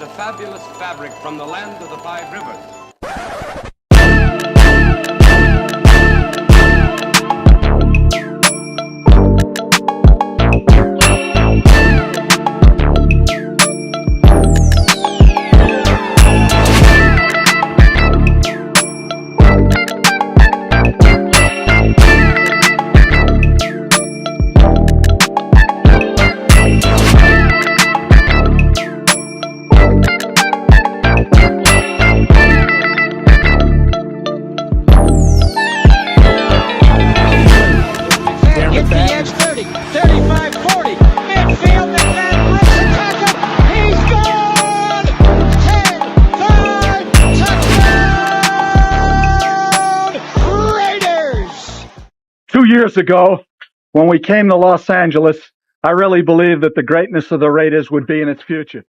a fabulous fabric from the land of the five rivers. Years ago, when we came to Los Angeles, I really believed that the greatness of the Raiders would be in its future.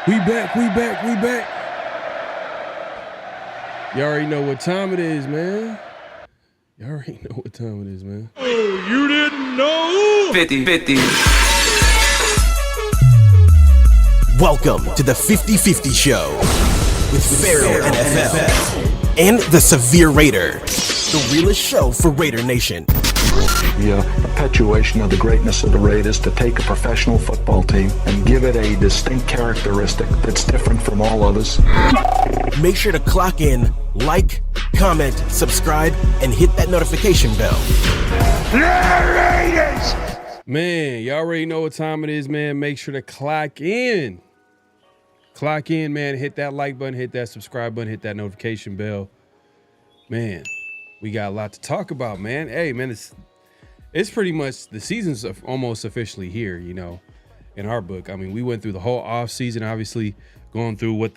We back. You already know what time it is, man. Oh, you didn't know? 50-50. Welcome to the 50-50 Show with PharoahNFL and the Severe Raider, the realest show for Raider Nation. The perpetuation of the greatness of the Raiders to take a professional football team and give it a distinct characteristic that's different from all others. Make sure to clock in, like, comment, subscribe, and hit that notification bell. Raiders! Man, y'all already know what time it is, man. Make sure to clock in. Clock in, man. Hit that like button, hit that subscribe button, hit that notification bell. Man, we got a lot to talk about, man. Hey, man, it's pretty much the season's almost officially here, you know, in our book. I mean, we went through the whole off season, obviously going through what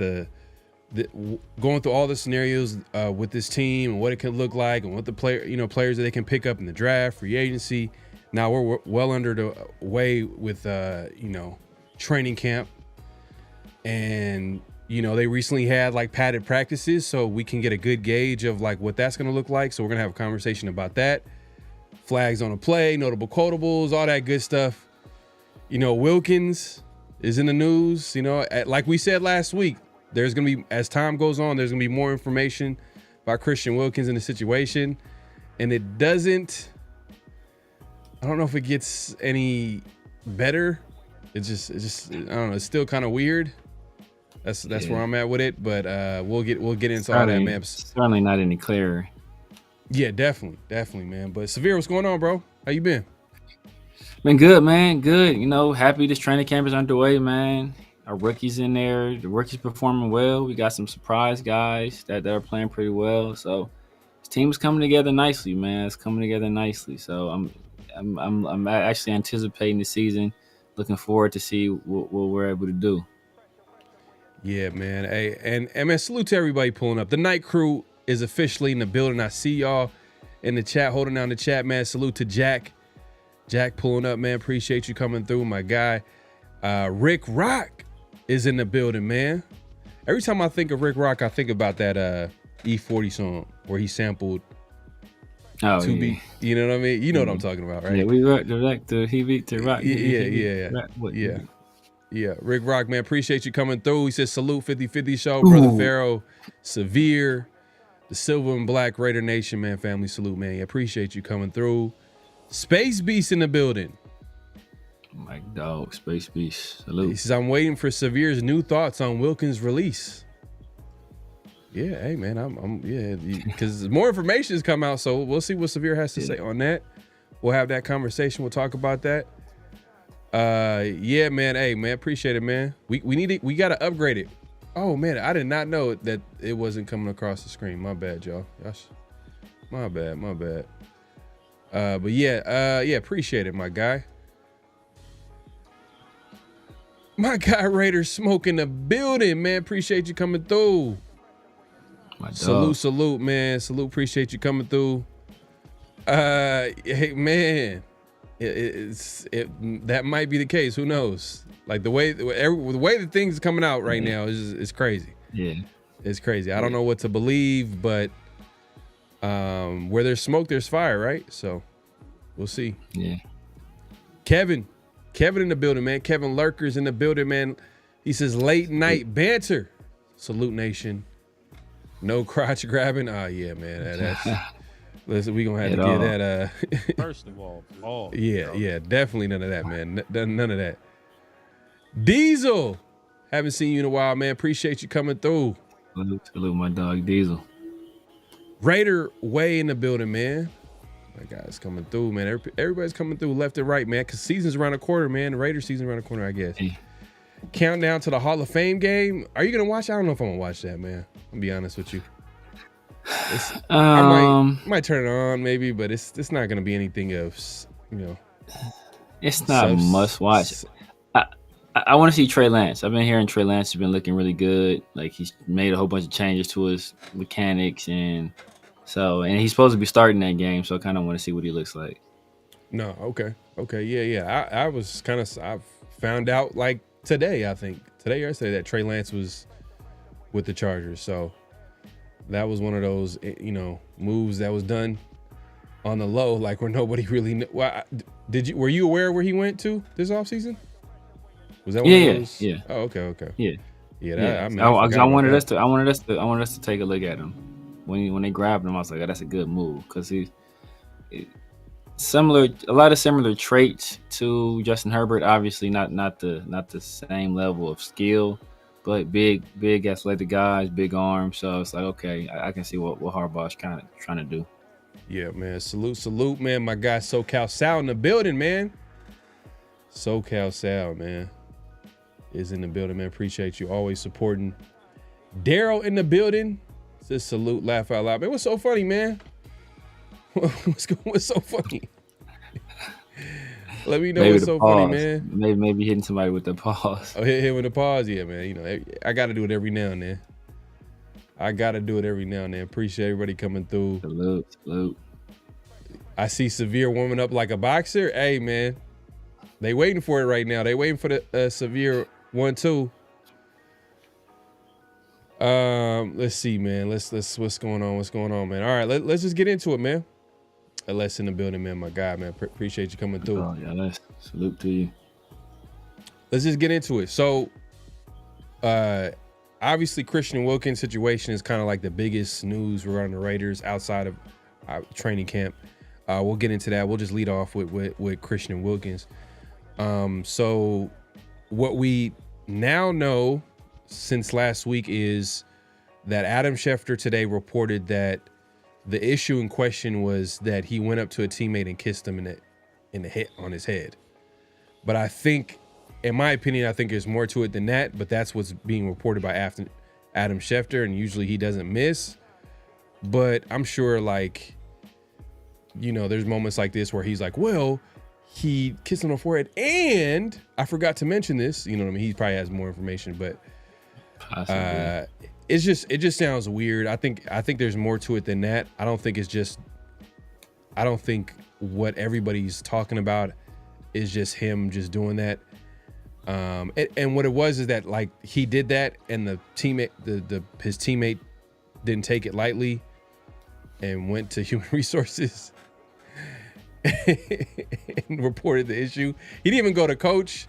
going through all the scenarios with this team and what it could look like and what the players that they can pick up in the draft, free agency. Now we're well under the way with training camp, and they recently had like padded practices, so we can get a good gauge of like what that's going to look like. So we're gonna have a conversation about that. Flags on a play, notable quotables, all that good stuff. Wilkins is in the news. Like we said last week, there's going to be, as time goes on, there's going to be more information about Christian Wilkins in the situation. And it doesn't, I don't know if it gets any better. It's just I don't know. It's still kind of weird. That's where I'm at with it. But we'll get into all that, man. Certainly not any clearer. Yeah, definitely, man. But Severe, what's going on, bro? How you been? Been good, man. Good. Happy this training camp is underway, man. Our rookies in there. The rookies performing well. We got some surprise guys that are playing pretty well. So this team is coming together nicely, man. It's coming together nicely. So I'm actually anticipating the season. Looking forward to see what we're able to do. Yeah, man. Hey, and man, salute to everybody pulling up. The night crew is officially in the building. I see y'all in the chat, holding down the chat, man. Salute to Jack. Jack pulling up, man. Appreciate you coming through, my guy. Rick Rock is in the building, man. Every time I think of Rick Rock, I think about that E40 song where he sampled to be. You know what I mean? You know what I'm talking about, right? Yeah, we rock the rock to he beat to rock. Yeah. Rick Rock, man. Appreciate you coming through. He says salute 50-50 show, brother Pharaoh, Severe, the Silver and Black Raider Nation, man. Family salute, man. Yeah, appreciate you coming through. Space Beast in the building. My dog, Space Beast. Salute. He says, I'm waiting for Severe's new thoughts on Wilkins' release. Yeah, hey, man, because more information has come out, so we'll see what Severe has to say on that. We'll have that conversation. We'll talk about that. Yeah, man. Hey, man, appreciate it, man. We got to upgrade it. Oh, man, I did not know that it wasn't coming across the screen. My bad, y'all. My bad. But yeah, appreciate it, my guy. My guy Raider Smoke in the building, man. Appreciate you coming through. Salute, man. Salute, appreciate you coming through. Hey, man. That might be the case. Who knows? Like the way that things are coming out right now is crazy. Yeah, it's crazy. I don't know what to believe, but where there's smoke, there's fire, right? So we'll see. Yeah. Kevin in the building, man. Kevin Lurker's in the building, man. He says late night banter. Salute Nation. No crotch grabbing. Oh yeah, man. That's listen, we gonna have to get that. First of all, yeah, definitely none of that, man. None of that. Diesel, haven't seen you in a while, man. Appreciate you coming through. Salute my dog Diesel. Raider Way in the building, man. My guy's coming through, man. Everybody's coming through left and right, man. Cause season's around the corner, man. The Raider season's around the corner, I guess. Hey. Countdown to the Hall of Fame game. Are you gonna watch? I don't know if I'm gonna watch that, man. I'll be honest with you. I might turn it on maybe, but it's not gonna be anything of, It's not a must watch. I want to see Trey Lance. I've been hearing Trey Lance has been looking really good. Like he's made a whole bunch of changes to his mechanics and he's supposed to be starting that game. So I kind of want to see what he looks like. No, okay, yeah. I found out like today, I think today or yesterday that Trey Lance was with the Chargers. So that was one of those, moves that was done on the low, like where nobody really knew. Well, were you aware where he went to this offseason? Was that one of those? Yeah. Oh, okay. Yeah. I wanted us to take a look at him when they grabbed him. I was like, that's a good move because he's similar, a lot of similar traits to Justin Herbert. Obviously, not the same level of skill, but big athletic guys, big arms. So it's like, okay, I can see what Harbaugh's kind of trying to do. Yeah, man. Salute, man. My guy SoCal Sal in the building, man. SoCal Sal, man, is in the building, man. Appreciate you always supporting. Daryl in the building. Says salute, laugh out loud. Man, what's so funny, man? What's so funny? Let me know what's so funny, man. Maybe hitting somebody with the pause. Oh, hit with the pause, yeah, man. I got to do it every now and then. Appreciate everybody coming through. Salute. I see Severe warming up like a boxer. Hey, man. They waiting for it right now. They waiting for the Severe 1-2. Let's see, man. Let's what's going on, man? All right, let's just get into it, man. Les in the building, man. My guy, man. Appreciate you coming through. Oh yeah, Les. Salute to you. Let's just get into it. So, obviously, Christian Wilkins' situation is kind of like the biggest news regarding the Raiders outside of training camp. We'll get into that. We'll just lead off with Christian Wilkins. So what we now know, since last week is that Adam Schefter today reported that the issue in question was that he went up to a teammate and kissed him in the head, on his head. But I think, in my opinion, I think there's more to it than that. But that's what's being reported by Adam Schefter, and usually he doesn't miss. But I'm sure, like, you know, there's moments like this where he's like, well, he kissed him on the forehead, and I forgot to mention this. You know what I mean? He probably has more information, but it just sounds weird. I think there's more to it than that. I don't think what everybody's talking about is just him just doing that. And what it was is that, like, he did that, and the teammate, his teammate didn't take it lightly and went to human resources and reported the issue. He didn't even go to coach.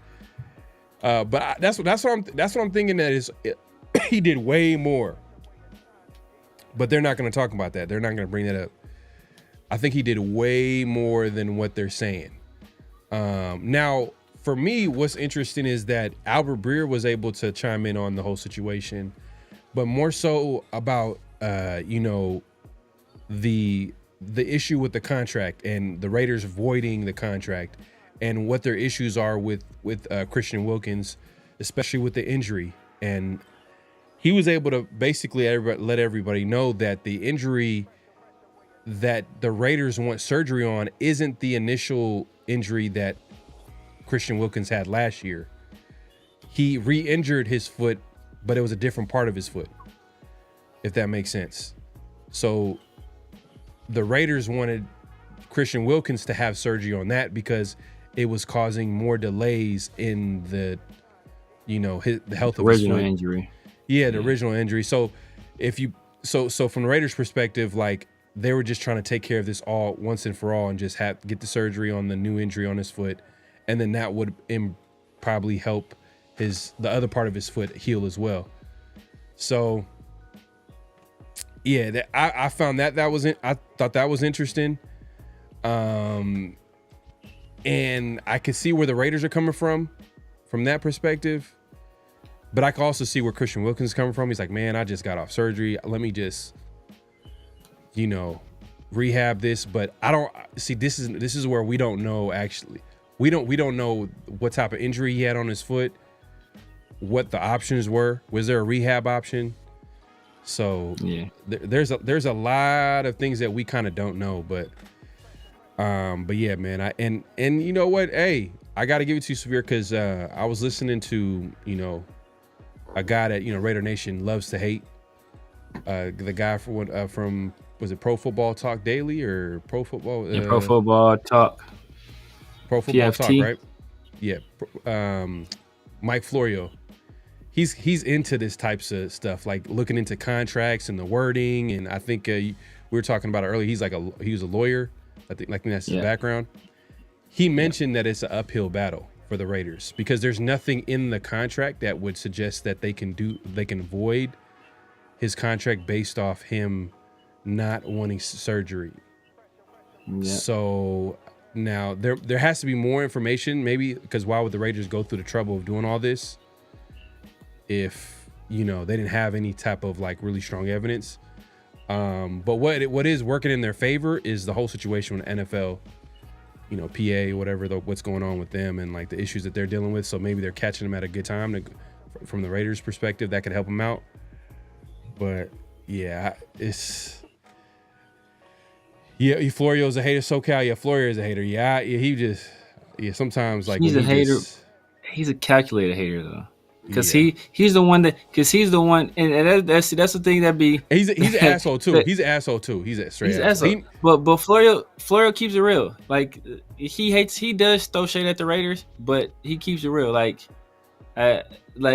But that's what I'm thinking, that is he did way more. But they're not going to talk about that. They're not going to bring that up. I think he did way more than what they're saying. Now, for me, what's interesting is that Albert Breer was able to chime in on the whole situation, but more so about the issue with the contract and the Raiders voiding the contract and what their issues are with Christian Wilkins, especially with the injury. And he was able to basically let everybody know that the injury that the Raiders want surgery on isn't the initial injury that Christian Wilkins had last year. He re-injured his foot, but it was a different part of his foot, if that makes sense. So the Raiders wanted Christian Wilkins to have surgery on that because it was causing more delays in the health of his foot. Original injury. Yeah, the original injury. So so from the Raiders' perspective, like, they were just trying to take care of this all once and for all and just get the surgery on the new injury on his foot, and then that would probably help the other part of his foot heal as well. So yeah, I found I thought that was interesting. And I could see where the Raiders are coming from that perspective. But I can also see where Christian Wilkins is coming from. He's like, man, I just got off surgery. Let me just, rehab this. But I don't see, this is where we don't know, actually. We don't know what type of injury he had on his foot, what the options were. Was there a rehab option? So yeah, there's a lot of things that we kind of don't know, but yeah, man. And you know what? Hey, I got to give it to you, Severe, because I was listening to a guy that Raider Nation loves to hate. The guy from was it Pro Football Talk Daily or Pro Football? Pro Football Talk. Pro Football PFT. Talk, right? Yeah. Mike Florio. He's into this types of stuff, like looking into contracts and the wording. And I think we were talking about it earlier. He was a lawyer. I think that's his background. He mentioned that it's an uphill battle for the Raiders because there's nothing in the contract that would suggest that they can void his contract based off him not wanting surgery. Yeah. So now there has to be more information, maybe, because why would the Raiders go through the trouble of doing all this if they didn't have any type of like really strong evidence? But what is working in their favor is the whole situation with NFL, PA, whatever, what's going on with them and like the issues that they're dealing with. So maybe they're catching them at a good time from the Raiders' perspective. That could help them out. But yeah, Florio's a hater. SoCal, yeah, Florio is a hater. Sometimes like he's a hater. He's a calculated hater though. Because he's the one, and that's the thing that be. He's an asshole too. He's an asshole too. He's a straight asshole. But Florio keeps it real. Like he does throw shade at the Raiders, but he keeps it real. Like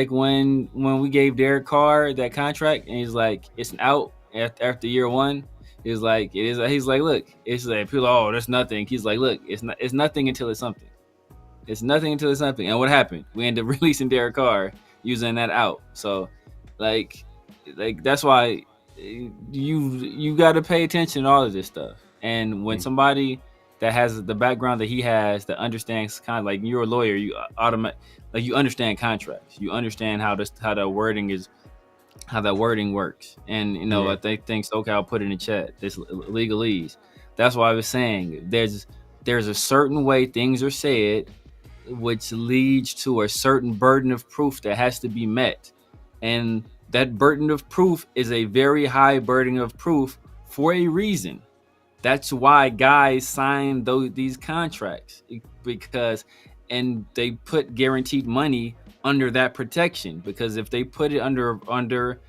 when we gave Derek Carr that contract, and he's like, it's an out after year one. He's like, it is. He's like, look, it's like people. Oh, there's nothing. He's like, look, it's nothing until it's something. It's nothing until it's something. And what happened? We ended up releasing Derek Carr using that out. So, like that's why you got to pay attention to all of this stuff. And when somebody that has the background that he has, that understands kind of like, you're a lawyer, you you understand contracts, you understand how that wording works. And I think SoCal put it in the chat, this legalese. That's why I was saying there's a certain way things are said, which leads to a certain burden of proof that has to be met. And that burden of proof is a very high burden of proof for a reason. That's why guys sign these contracts, and they put guaranteed money under that protection, because if they put it under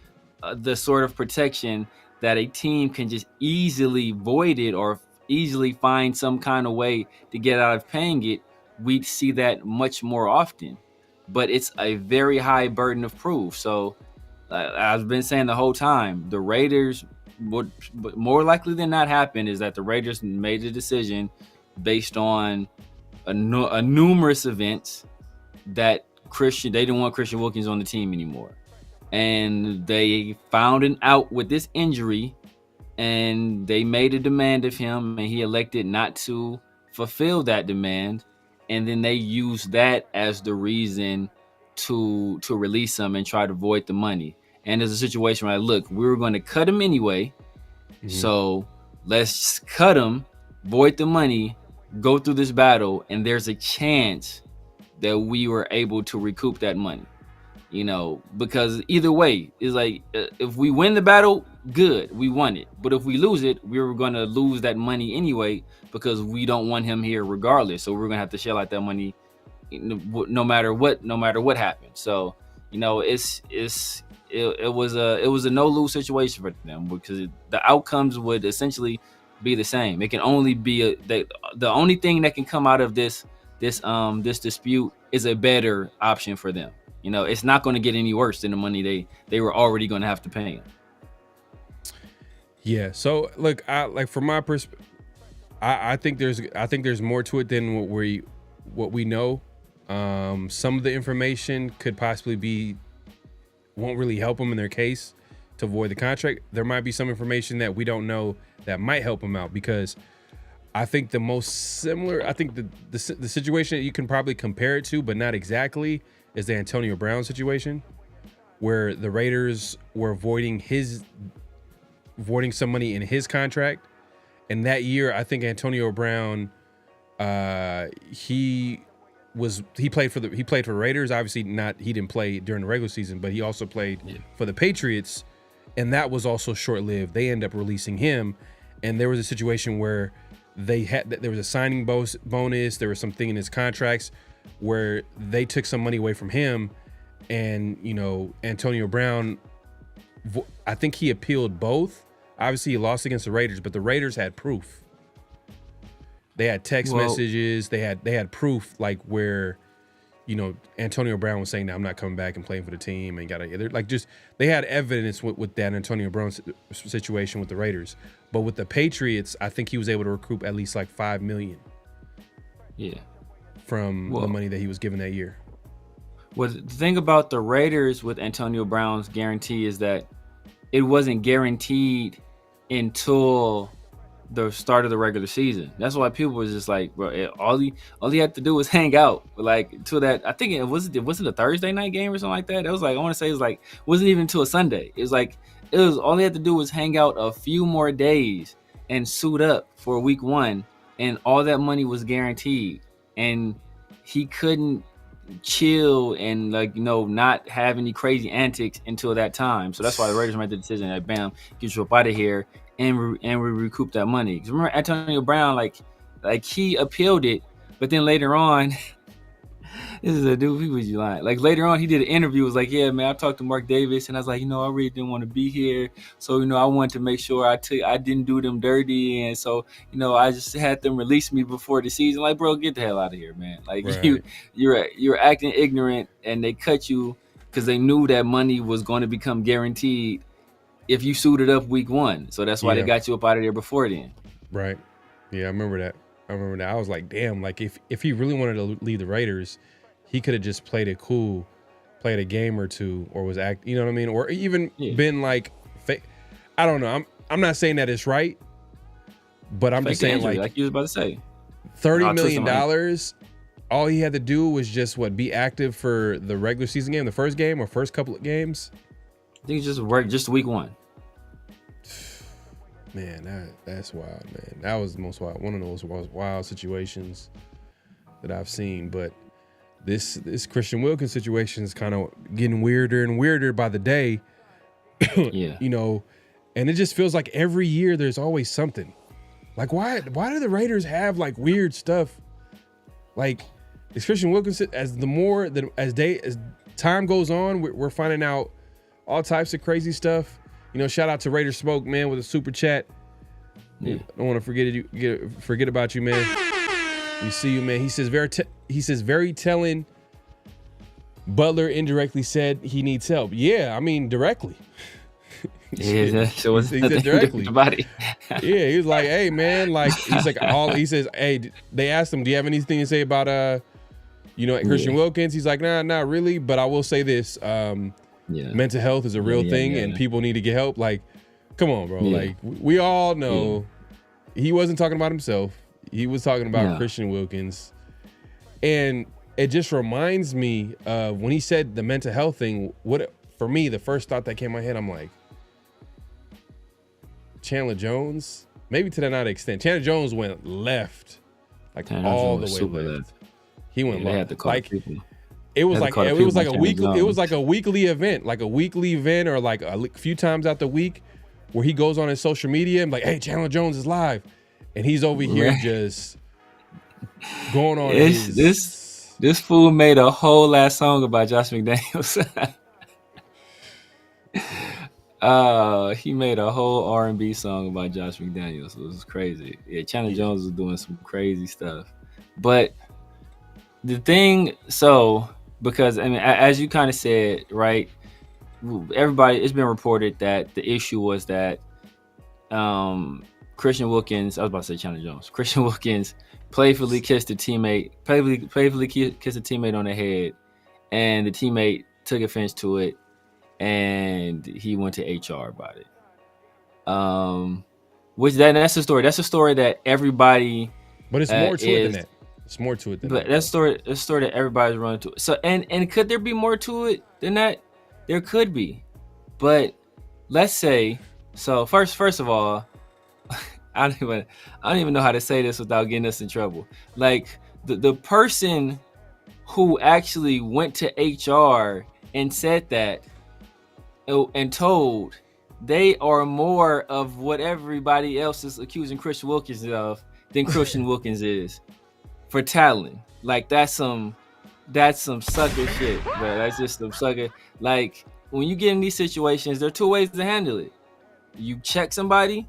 the sort of protection that a team can just easily void it or easily find some kind of way to get out of paying it, we'd see that much more often. But it's a very high burden of proof. So I've been saying the whole time, the Raiders would more likely than not happen is that the Raiders made a decision based on a numerous events that they didn't want Christian Wilkins on the team anymore. And they found an out with this injury, and they made a demand of him, and he elected not to fulfill that demand. And then they used that as the reason to release him and try to void the money. And there's a situation where, look, we were going to cut him anyway. Mm-hmm. So let's cut him, void the money, go through this battle, and there's a chance that we were able to recoup that money. Because either way, it's like, if we win the battle, good, we won it. But if we lose it, we were going to lose that money anyway, because we don't want him here regardless. So we're going to have to shell out that money no matter what happened. So, it was a no-lose situation for them, because the outcomes would essentially be the same. It can only be the only thing that can come out of this dispute is a better option for them. It's not going to get any worse than the money they were already going to have to pay him. Yeah. So look, from my perspective, I think there's more to it than what we know. Some of the information could possibly won't really help them in their case to avoid the contract. There might be some information that we don't know that might help them out, because I think the most similar, the situation that you can probably compare it to, but not exactly, is the Antonio Brown situation, where the Raiders were voiding some money in his contract. And that year, I think Antonio Brown, he played for the Raiders. Obviously he didn't play during the regular season, but he also played for the Patriots, and that was also short-lived. They ended up releasing him, and there was a situation where there was a signing bonus. There was something in his contracts where they took some money away from him, and Antonio Brown, I think he appealed both. Obviously he lost against the Raiders, but the Raiders had proof. They had text messages. They had proof, like, where, Antonio Brown was saying that I'm not coming back and playing for the team, and they had evidence with that Antonio Brown situation with the Raiders. But with the Patriots, I think he was able to recoup at least like $5 million. Yeah. From the money that he was given that year. Well, the thing about the Raiders with Antonio Brown's guarantee is that it wasn't guaranteed until the start of the regular season. That's why people was just like, bro, all he had to do was hang out, like, till that. I think it was a Thursday night game or something like that. It was like, I want to say, it was like, wasn't even until a Sunday. It was all he had to do was hang out a few more days and suit up for week 1, and all that money was guaranteed, and he couldn't chill and not have any crazy antics until that time. So that's why the Raiders made the decision that, bam, get you up out of here, and we recoup that money. Because remember, Antonio Brown, like he appealed it, but then later on, this is a dude, he was lying. Like, later on, he did an interview. It was like, yeah, man, I talked to Mark Davis, and I was like, I really didn't want to be here. So, I wanted to make sure I didn't do them dirty. And so, I just had them release me before the season. Like, bro, get the hell out of here, man. Like, right. You're acting ignorant, and they cut you because they knew that money was going to become guaranteed if you suited up week 1. So that's why they got you up out of there before then. Right. Yeah, I remember that. I was like, damn, like, if he really wanted to leave the Raiders, he could have just played it cool, played a game or two, or was you know what I mean? Or even been like, I don't know. I'm not saying that it's right, but I'm just saying, like you was about to say. $30 million. All he had to do was just be active for the regular season game, the first game or first couple of games. I think it's just week 1. Man, that's wild, man. That was the most wild, one of those wild situations that I've seen. But this Christian Wilkins situation is kind of getting weirder and weirder by the day. Yeah. You know, and it just feels like every year there's always something. Like, why do the Raiders have like weird stuff? Like, is Christian Wilkins, as time goes on, we're finding out all types of crazy stuff. You know, shout out to Raider Smoke, man, with a super chat. Yeah. I don't want to forget about you, man. We see you, man. He says very telling. Butler indirectly said he needs help. Yeah, I mean directly. Yeah, he said directly. Yeah, he was like, "Hey, man," like he says, "Hey," they asked him, "Do you have anything to say about Christian Wilkins?" He's like, "Nah, not really, but I will say this. Mental health is a real thing, and people need to get help." Like, come on, bro. Like, we all know he wasn't talking about himself. He was talking about Christian Wilkins. And it just reminds me of when he said the mental health thing. For me, the first thought that came to my head, I'm like, Chandler Jones? Maybe to that extent. Chandler Jones went left, like all the way left. He went left. Like, it was like a weekly event, or like a few times out the week where he goes on his social media and like, "Hey, Chandler Jones is live," and he's over here just going on. This fool made a whole ass song about Josh McDaniels. He made a whole R&B song about Josh McDaniels. It was crazy. Yeah, Chandler Jones was doing some crazy stuff, but the thing, because I mean, as you kind of said, right? Everybody, it's been reported that the issue was that Christian Wilkins, I was about to say Chandler Jones. Christian Wilkins playfully kissed a teammate on the head, and the teammate took offense to it, and he went to HR about it. That's the story. That's the story that everybody. But it's more to it than that. It's more to it than that. But that's the story that everybody's running to. So and could there be more to it than that? There could be, but let's say so. First of all, I don't even know how to say this without getting us in trouble. Like the person who actually went to HR and said that and told, they are more of what everybody else is accusing Christian Wilkins of than Christian Wilkins is for talent. Like that's some sucker shit, bro. That's just some sucker. Like when you get in these situations, there are two ways to handle it. You check somebody,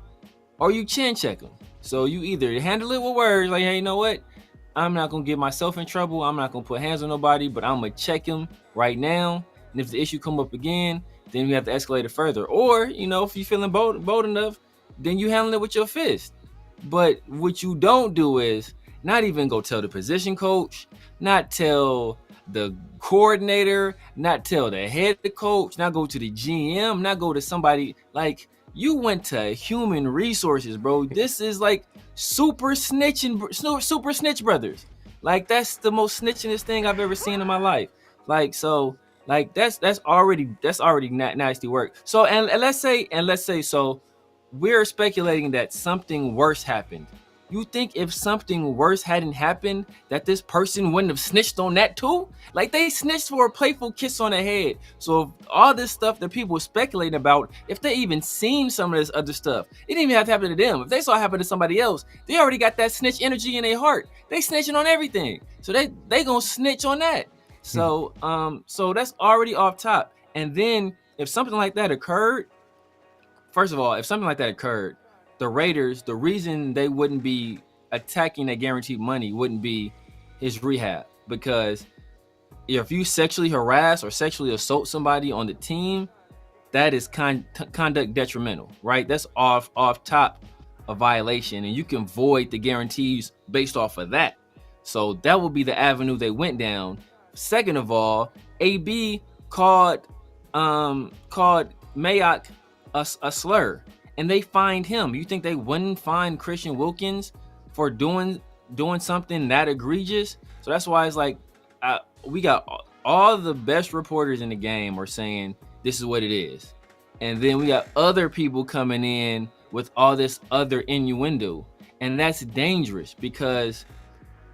or you chin check them. So you either handle it with words, like, hey, you know what? I'm not gonna get myself in trouble. I'm not gonna put hands on nobody, but I'm gonna check him right now. And if the issue come up again, then we have to escalate it further. Or, if you're feeling bold enough, then you handle it with your fist. But what you don't do is not even go tell the position coach, not tell the coordinator, not tell the head coach, not go to the GM, not go to somebody. Like, you went to human resources, bro. This is like super snitch brothers. Like, that's the most snitchingest thing I've ever seen in my life. Like, so, like, that's already nasty work. So, and let's say, so we're speculating that something worse happened. You think if something worse hadn't happened, that this person wouldn't have snitched on that too? Like, they snitched for a playful kiss on the head. So all this stuff that people were speculating about, if they even seen some of this other stuff, it didn't even have to happen to them. If they saw it happen to somebody else, they already got that snitch energy in their heart. They snitching on everything. So they gonna snitch on that. So so that's already off top. And then if something like that occurred, first of all, the Raiders, the reason they wouldn't be attacking that guaranteed money wouldn't be his rehab, because if you sexually harass or sexually assault somebody on the team, that is conduct detrimental, right? That's off top a violation, and you can void the guarantees based off of that. So that would be the avenue they went down. Second of all, AB called Mayock a slur, and they fined him. You think they wouldn't fine Christian Wilkins for doing doing something that egregious. So that's why it's like we got all the best reporters in the game are saying this is what it is, and then we got other people coming in with all this other innuendo, and that's dangerous because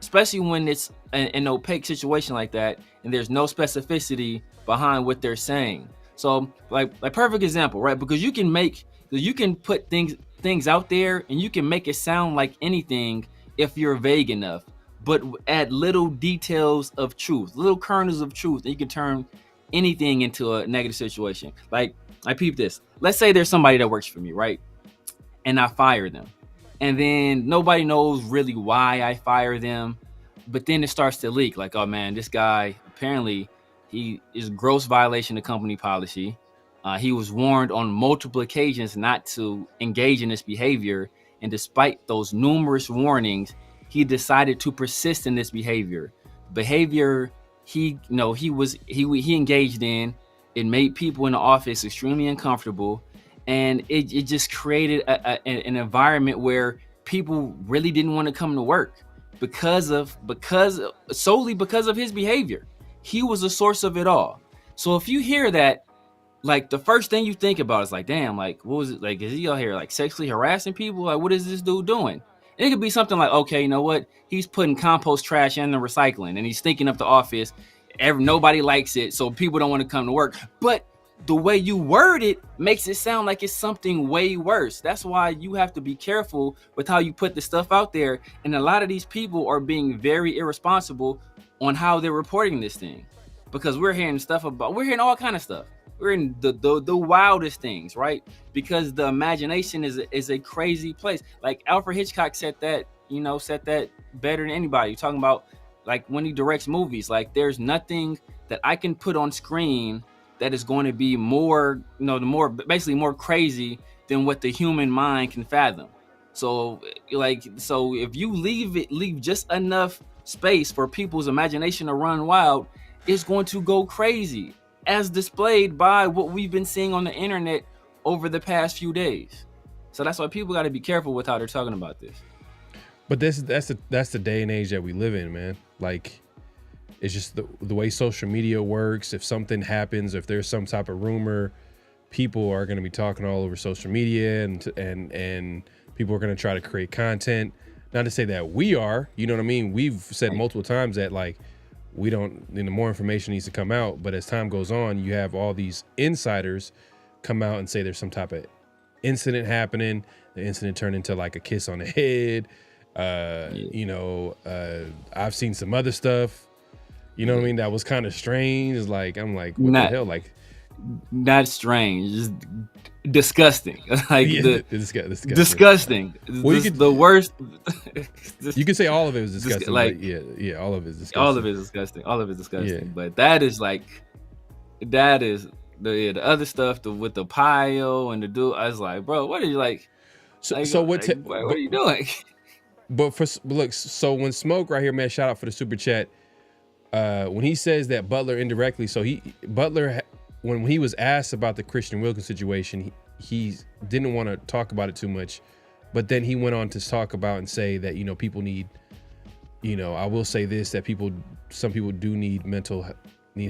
especially when it's an opaque situation like that and there's no specificity behind what they're saying. So like perfect example, right? Because you can put things out there and you can make it sound like anything if you're vague enough, but add little details of truth, little kernels of truth, and you can turn anything into a negative situation. Like I peep this. Let's say there's somebody that works for me, right? And I fire them. And then nobody knows really why I fire them. But then it starts to leak like, oh man, this guy, apparently he is gross violation of company policy. He was warned on multiple occasions not to engage in this behavior. And despite those numerous warnings, he decided to persist in this behavior. Behavior he engaged in, it made people in the office extremely uncomfortable. And it just created an environment where people really didn't want to come to work solely because of his behavior. He was the source of it all. So if you hear that, like the first thing you think about is like, damn, like what was it? Like, is he out here like sexually harassing people? Like, what is this dude doing? And it could be something like, okay, you know what? He's putting compost trash in the recycling and he's stinking up the office. Nobody likes it, so people don't want to come to work. But the way you word it makes it sound like it's something way worse. That's why you have to be careful with how you put the stuff out there. And a lot of these people are being very irresponsible on how they're reporting this thing, because we're hearing all kind of stuff. We're in the wildest things, right? Because the imagination is a crazy place. Like Alfred Hitchcock said that better than anybody. Talking about like when he directs movies, like there's nothing that I can put on screen that is going to be more crazy than what the human mind can fathom. So if you leave just enough space for people's imagination to run wild, it's going to go crazy, as displayed by what we've been seeing on the internet over the past few days. So that's why people got to be careful with how they're talking about this. But that's the day and age that we live in, man. Like, it's just the way social media works. If something happens, if there's some type of rumor, people are going to be talking all over social media, and people are going to try to create content. Not to say that we are, you know what I mean? We've said multiple times that like we don't, more information needs to come out. But as time goes on, you have all these insiders come out and say there's some type of incident happening. The incident turned into like a kiss on the head. I've seen some other stuff. You know what I mean? That was kind of strange. It's like, I'm like, what the hell? Like, not strange, just disgusting. Like, yeah, disgusting. Well, The worst. You could say all of it was disgusting. Like, yeah, all of it is disgusting. All of it is disgusting. Yeah. But that is the other stuff with the pile and the dude. I was like, bro, what are you like? What are you doing? Look, so when Smoke right here, man, shout out for the super chat. When he says that Butler indirectly, when he was asked about the Christian Wilkins situation, he didn't want to talk about it too much, but then he went on to talk about and say that, people need, I will say this, that some people do need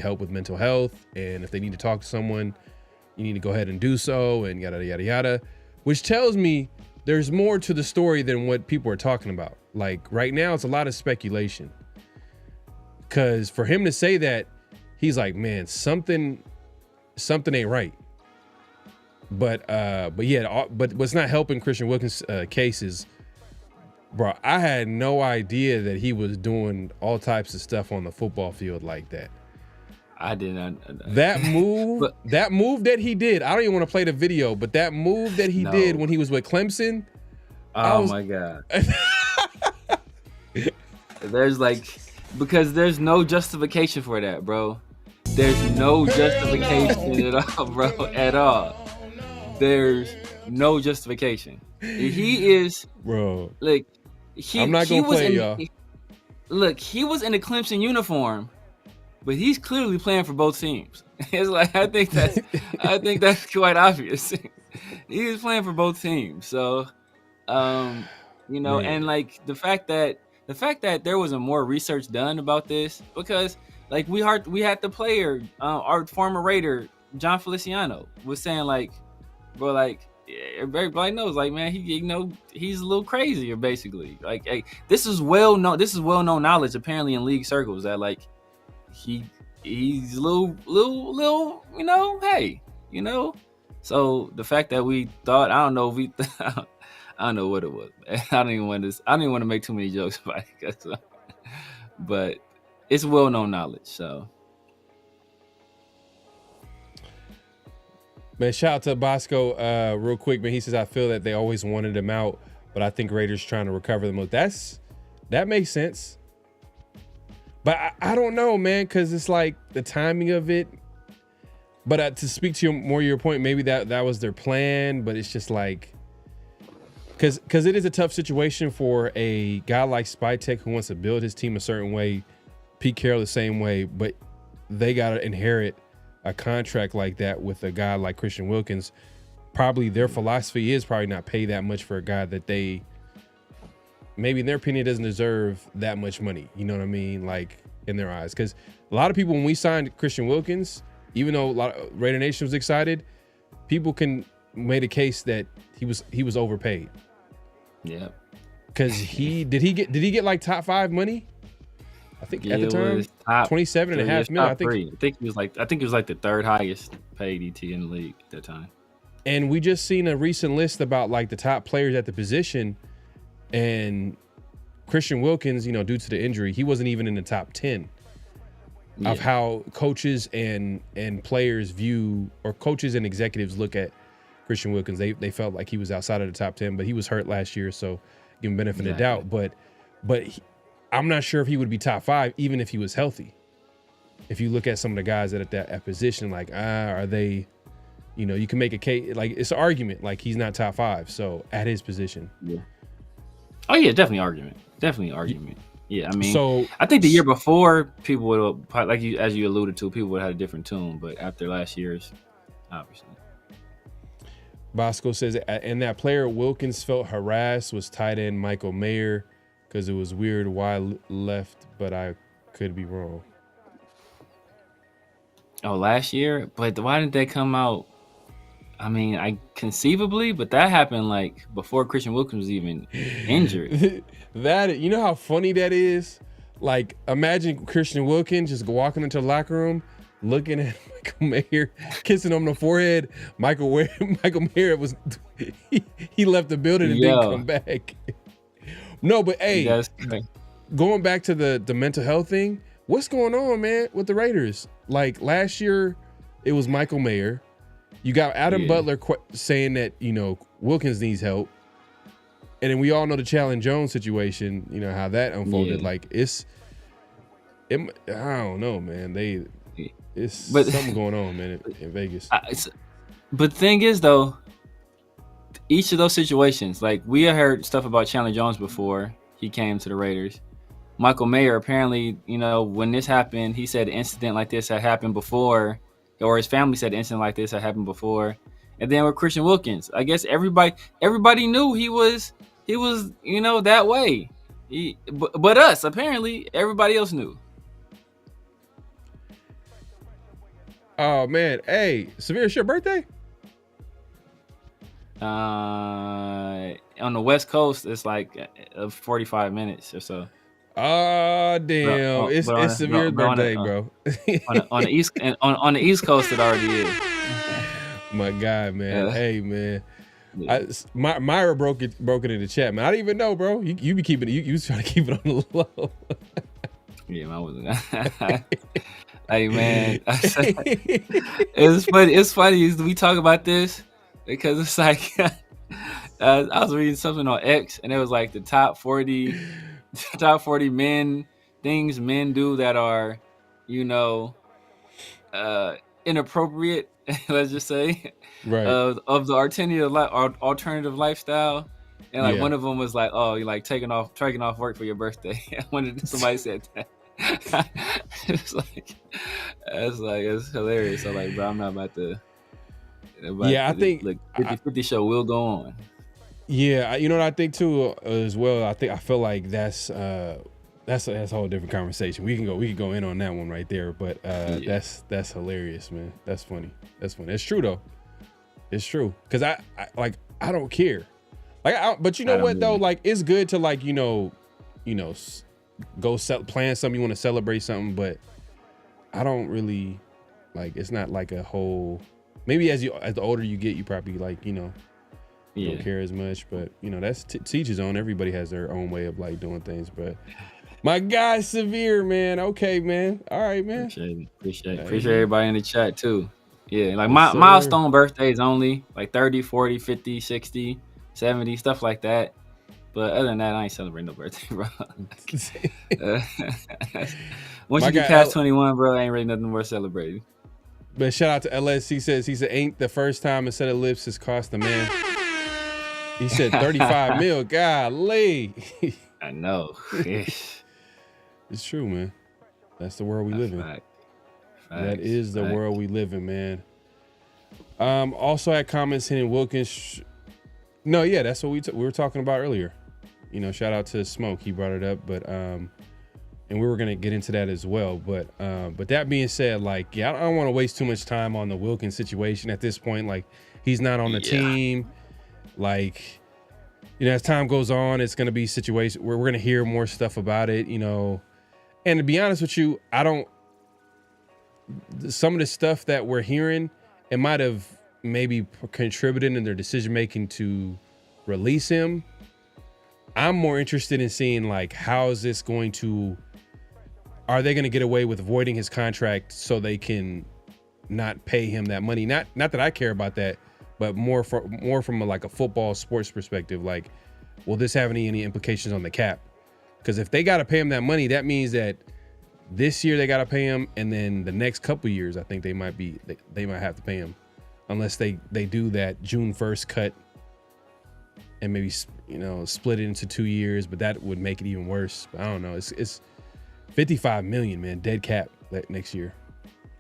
help with mental health. And if they need to talk to someone, you need to go ahead and do so, and yada, yada, yada, which tells me there's more to the story than what people are talking about. Like right now, it's a lot of speculation. Because for him to say that, he's like, man, something ain't right. But what's not helping Christian Wilkins' case is, bro, I had no idea that he was doing all types of stuff on the football field like that. I did not. That move, that move that he did, I don't even want to play the video, but that move that he did when he was with Clemson. My God. Because there's no justification for that, bro. There's no justification at all, bro. At all. There's no justification. He is, bro. Like, I'm not gonna play, y'all. Look, he was in a Clemson uniform, but he's clearly playing for both teams. It's like, I think that's quite obvious. He's playing for both teams. So, and like the fact that the fact that there wasn't more research done about this, because like we had the player, our former Raider John Feliciano was saying like, bro, like everybody knows, like, man, he's a little crazy, or basically like, hey, this is well known knowledge apparently in league circles that like he's a little, hey, so the fact that we thought, I don't know what it was, man. I don't even want to make too many jokes about it, but it's well known knowledge. So, man, shout out to Bosco real quick, man. He says, I feel that they always wanted him out, but I think Raiders trying to recover the most. That makes sense. But I don't know, man, because it's like the timing of it. But to speak to your point, maybe that was their plan, but it's just like, because it is a tough situation for a guy like Spytek who wants to build his team a certain way, Pete Carroll the same way, but they got to inherit a contract like that with a guy like Christian Wilkins. Probably their philosophy is probably not pay that much for a guy that they maybe in their opinion doesn't deserve that much money. You know what I mean? Like in their eyes. Because a lot of people, when we signed Christian Wilkins, even though a lot of Raider Nation was excited, people made a case that he was overpaid. Yeah. Because did he get like top 5 money? I think at the time, 27.5 million. I think he was like the third highest paid ET in the league at that time. And we just seen a recent list about like the top players at the position, and Christian Wilkins, due to the injury, he wasn't even in the top 10 of how coaches and players view, or coaches and executives look at Christian Wilkins. They felt like he was outside of the top 10, but he was hurt last year, so give him benefit of the doubt. But I'm not sure if he would be top 5 even if he was healthy. If you look at some of the guys that at that position, like are they, you can make a case, like it's an argument, like he's not top 5. So at his position, oh yeah, definitely argument. Yeah, I mean, so I think the year before people would, like as you alluded to, people would have had a different tune, but after last year's, obviously. Bosco says, and that player Wilkins felt harassed was tight end Michael Mayer, because it was weird why left, but I could be wrong. Oh, last year? But why didn't they come out? I mean, conceivably, but that happened like before Christian Wilkins was even injured. That, you know how funny that is? Like, imagine Christian Wilkins just walking into the locker room, looking at Michael Mayer, kissing him on the forehead. Michael Mayer he left the building and didn't come back. No, but hey, going back to the mental health thing, what's going on, man, with the Raiders? Like last year, it was Michael Mayer. You got Adam Butler saying that, Wilkins needs help. And then we all know the Challen Jones situation, how that unfolded. Yeah. Like I don't know, man. It's something going on, man, in Vegas. But the thing is, though, each of those situations, like we had heard stuff about Challen Jones before he came to the Raiders. Michael Mayer, apparently, when this happened, he said an incident like this had happened before, or his family said an incident like this had happened before. And then with Christian Wilkins, I guess everybody knew he was that way. But us, apparently, everybody else knew. Oh man, hey, Severe, it's your birthday? On the West Coast, it's like 45 minutes or so. Oh damn! It's Severe's birthday, bro. on the East Coast, it already is. My guy, man. Hey, man. Myra broke it in the chat, man. I didn't even know, bro. You be keeping it. You was trying to keep it on the low. Yeah, I wasn't. Hey, man. It's funny. We talk about this because it's like I was reading something on X, and it was like the top 40 things men do that are, inappropriate. Let's just say, right, of the alternative lifestyle, and like one of them was like, oh, you're like taking off work for your birthday. Somebody said that. It's hilarious. So like, bro, I'm not about to. I think like 50-50 show will go on. Yeah, you know what I think too as well. I feel like that's a whole different conversation. We can go in on that one right there. But that's hilarious, man. That's funny. It's true though. It's true because I don't care. But you know what though? Like it's good to like go plan something you want to celebrate something. But I don't really like. It's not like a whole. Maybe as the older you get, you probably like don't care as much. But that's teach his own. Everybody has their own way of like doing things. But my guy Severe, man. Okay, man. All right, man. Appreciate everybody in the chat too. Yeah, like my milestone birthdays only like 30, 40, 50, 60, 70, stuff like that. But other than that, I ain't celebrating no birthday, bro. Once you get past 21, bro, I ain't really nothing worth celebrating. But shout out to LS. He said ain't the first time a set of lips has cost a man. He said 35 mil. Golly. I know. It's true, man. That's the world we live in. That is the world we live in, man. Also had comments hitting Wilkins. No, yeah, that's what we were talking about earlier. Shout out to Smoke. He brought it up, but and we were gonna get into that as well. But that being said, like, I don't want to waste too much time on the Wilkins situation at this point. Like, he's not on the team. Like, as time goes on, it's gonna be situations where we're gonna hear more stuff about it. And to be honest with you, some of the stuff that we're hearing, it might have maybe contributed in their decision making to release him. I'm more interested in seeing like how is this going to. Are they going to get away with voiding his contract so they can not pay him that money? Not that I care about that, but more from a football sports perspective. Like, will this have any implications on the cap? Because if they got to pay him that money, that means that this year they got to pay him, and then the next couple years, I think they might have to pay him, unless they do that June 1st cut and maybe split it into 2 years. But that would make it even worse. I don't know. It's $55 million, man, dead cap next year.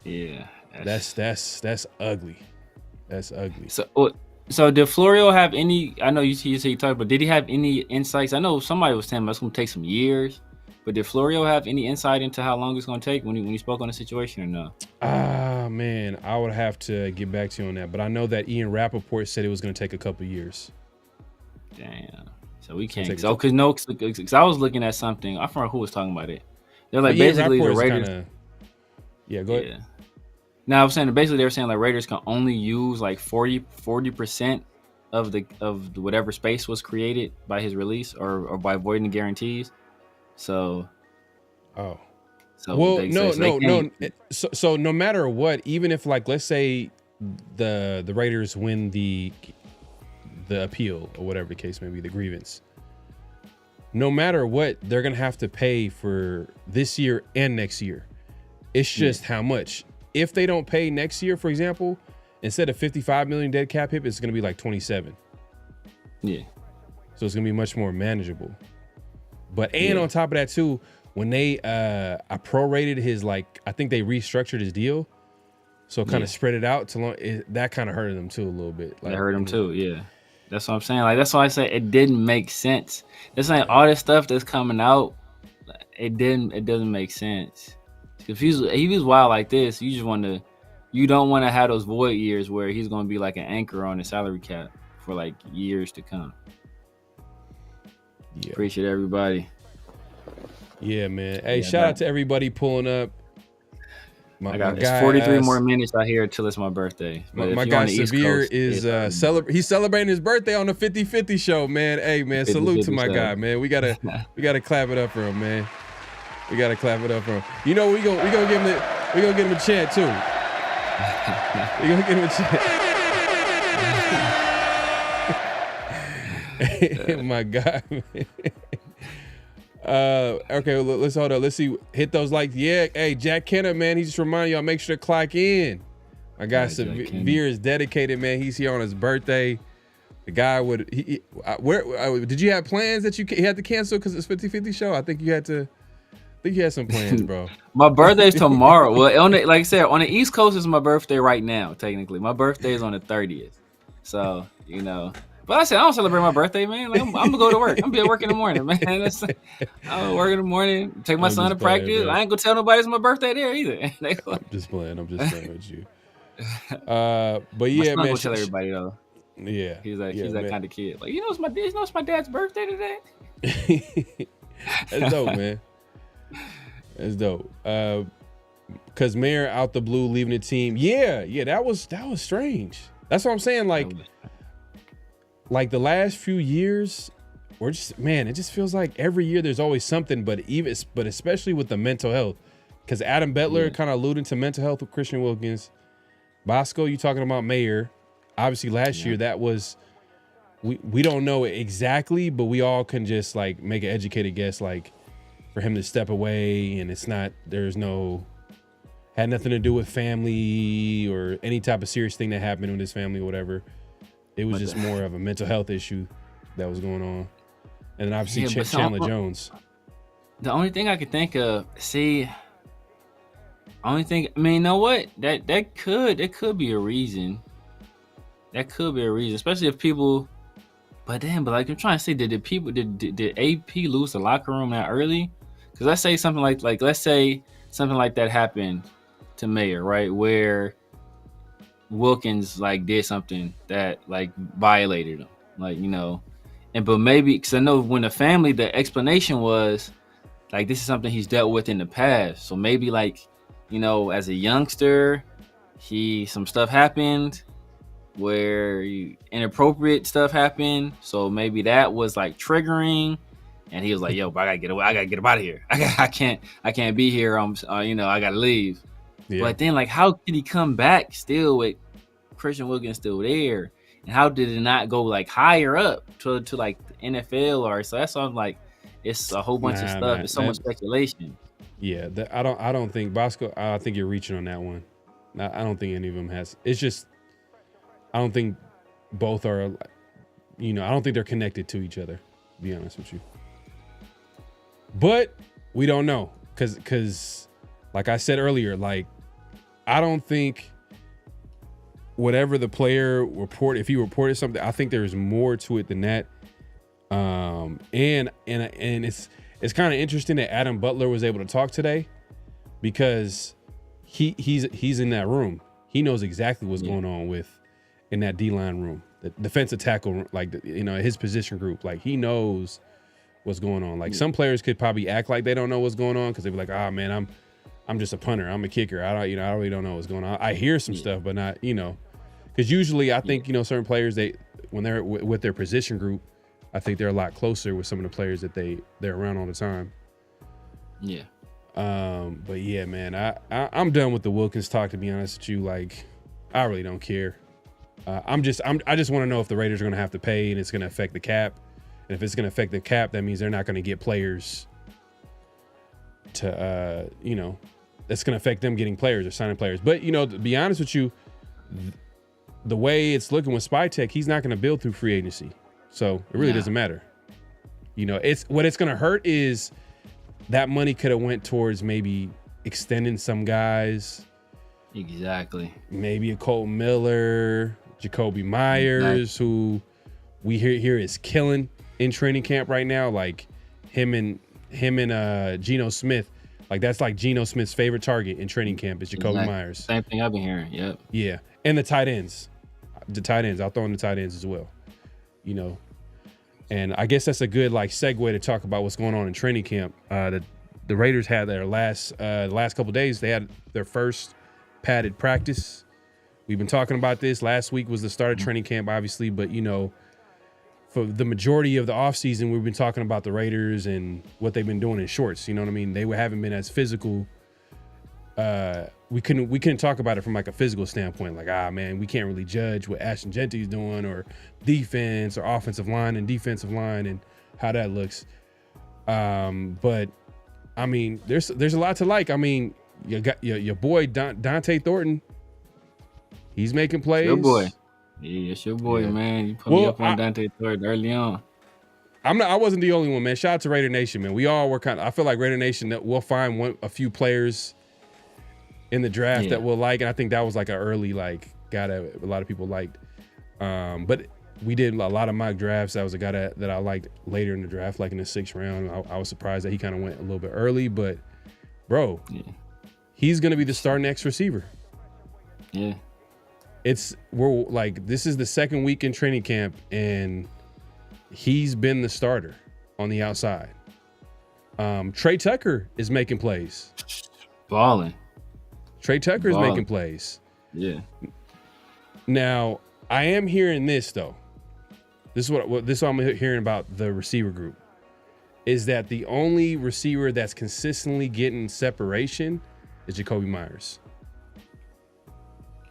Yeah, that's ugly. That's ugly. So did Florio have any? I know you said you talked, but did he have any insights? I know somebody was saying that's going to take some years, but did Florio have any insight into how long it's going to take when he spoke on the situation or no? Man, I would have to get back to you on that, but I know that Ian Rappaport said it was going to take a couple years. Damn. So we can't. Because I was looking at something. I forgot who was talking about it. They're like basically the Raiders. Yeah, go ahead. Yeah. Now I was saying basically they were saying like Raiders can only use like 40% of the whatever space was created by his release or by voiding the guarantees. So. Oh. So So no matter what, even if like let's say the Raiders win the appeal or whatever the case may be, the grievance. No matter what, they're gonna have to pay for this year and next year. It's just how much. If they don't pay next year, for example, instead of 55 million dead cap hit, it's gonna be like 27. Yeah. So it's gonna be much more manageable. But on top of that too, when they I prorated his I think they restructured his deal, so kind of spread it out to long. That kind of hurted them too a little bit. That hurt him too. Yeah. That's what I'm saying. Like that's why I say it didn't make sense. This ain't all this stuff that's coming out. It doesn't make sense. If he was wild like this, you don't want to have those void years where he's going to be like an anchor on the salary cap for like years to come. Yeah. Appreciate everybody. Yeah, man. Hey, shout out to everybody pulling up. It's 43 more minutes out here until it's my birthday. My guy Severe is he's celebrating his birthday on the 50-50 show, man. Hey, man, salute to my guy, man. We gotta clap it up for him, man. We gotta clap it up for him. We gonna give him a chant too. We gonna give him a chant. My God, man. Okay, let's hold up. Let's see. Hit those likes. Yeah. Hey, Jack Kenner, man. He just reminded y'all, make sure to clock in. My guy Severe is dedicated, man. He's here on his birthday. The guy did you have plans that he had to cancel because it's 50-50 show? I think you had some plans, bro. My birthday's tomorrow. Well, like I said, on the East Coast is my birthday right now. Technically, my birthday is on the 30th. So But I said I don't celebrate my birthday, man. Like, I'm gonna go to work. I'm gonna be at work in the morning, man. I'm gonna work in the morning. Take my son to practice. Man. I ain't gonna tell nobody it's my birthday there either. I'm just playing with you. But yeah, man. Gonna tell everybody though. Yeah, he's that man. kind of kid. Like, it's my dad's birthday today. That's dope, man. That's dope. Cause Mayer out the blue leaving the team. Yeah, that was strange. That's what I'm saying. Like the last few years, we're just, man, it just feels like every year there's always something. But especially with the mental health, because Adam Bettler kind of alluding to mental health with Christian Wilkins. Bosco, you talking about Mayer? Obviously, last year that was, we don't know exactly, but we all can just like make an educated guess, like for him to step away, and had nothing to do with family or any type of serious thing that happened with his family or whatever. It was just more of a mental health issue that was going on. And then obviously Chandler Jones. The only thing I could think of, you know what? That could be a reason. That could be a reason, especially if people. But like I'm trying to say, did AP lose the locker room that early? Because let's say something like that happened to Mayer, right? Where Wilkins like did something that like violated him, like, you know, but maybe because I know when the explanation was like this is something he's dealt with in the past, so maybe like, you know, as a youngster, some stuff happened where inappropriate stuff happened, so maybe that was like triggering, and he was like, "Yo, but I gotta get up out of here. I can't be here. I gotta leave." Yeah. But then, like, how did he come back still with Christian Wilkins still there, and how did it not go like higher up to like the NFL or so? That's all. Like, it's a whole bunch of stuff. Man, it's so much speculation. Yeah, I don't think Bosco. I think you're reaching on that one. I don't think any of them has. It's just. I don't think both are, I don't think they're connected to each other, to be honest with you. But we don't know because like I said earlier, like, I don't think whatever the player if he reported something, I think there's more to it than that. And it's kind of interesting that Adam Butler was able to talk today because he's in that room. He knows exactly what's going on in that D-line room, the defensive tackle, like, his position group. Like, he knows what's going on. Like, some players could probably act like they don't know what's going on because they be like, man, I'm just a punter. I'm a kicker. I really don't know what's going on. I hear some stuff, but not, because usually I think, certain players, when they're with their position group, I think they're a lot closer with some of the players that they're around all the time. Yeah. But yeah, man, I'm done with the Wilkins talk, to be honest with you. Like, I really don't care. I just want to know if the Raiders are going to have to pay and it's going to affect the cap. And if it's going to affect the cap, that means they're not going to get players to, that's going to affect them getting players or signing players. But, to be honest with you, the way it's looking with Spytek, he's not going to build through free agency. So it really doesn't matter. What it's going to hurt is that money could have went towards maybe extending some guys. Exactly. Maybe a Cole Miller, Jacoby Myers, who we hear is killing in training camp right now. Like him and Geno Smith. Like, that's like Geno Smith's favorite target in training camp is Jacoby Myers. Same thing I've been hearing. Yep. Yeah. And the tight ends. I'll throw in the tight ends as well. And I guess that's a good segue to talk about what's going on in training camp. The Raiders had their last couple of days. They had their first padded practice. We've been talking about this. Last week was the start of training camp, obviously, but for the majority of the offseason, we've been talking about the Raiders and what they've been doing in shorts. You know what I mean? They haven't been as physical. We couldn't talk about it from a physical standpoint. Like, man, we can't really judge what Ashton Genty's doing or defense or offensive line and defensive line and how that looks. But I mean, there's a lot to like. I mean, you got your boy Dante Thornton. He's making plays. Your boy. Yeah, it's your boy, man. You put me up on Dante Thornton early on. I wasn't the only one, man. Shout out to Raider Nation, man. We all were I feel like Raider Nation that we'll find a few players in the draft that we'll like, and I think that was an early guy that a lot of people liked. But we did a lot of mock drafts. That was a guy that I liked later in the draft, like in the 6th round. I was surprised that he kind of went a little bit early, but bro, he's gonna be the starting X receiver. Yeah. This is the 2nd week in training camp, and he's been the starter on the outside. Trey Tucker is making plays. Balling. Trey Tucker is making plays. Yeah. Now, I am hearing this though. This is what I'm hearing about the receiver group, is that the only receiver that's consistently getting separation is Jacoby Myers.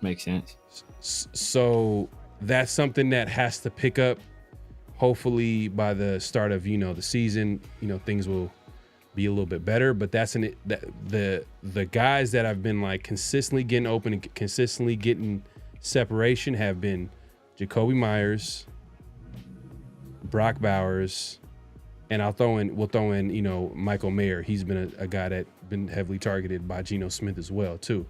Makes sense. So that's something that has to pick up. Hopefully by the start of the season, things will be a little bit better. But that's the guys that have been like consistently getting open and consistently getting separation have been Jacoby Myers, Brock Bowers, and we'll throw in Michael Mayer. He's been a guy that's been heavily targeted by Geno Smith as well too.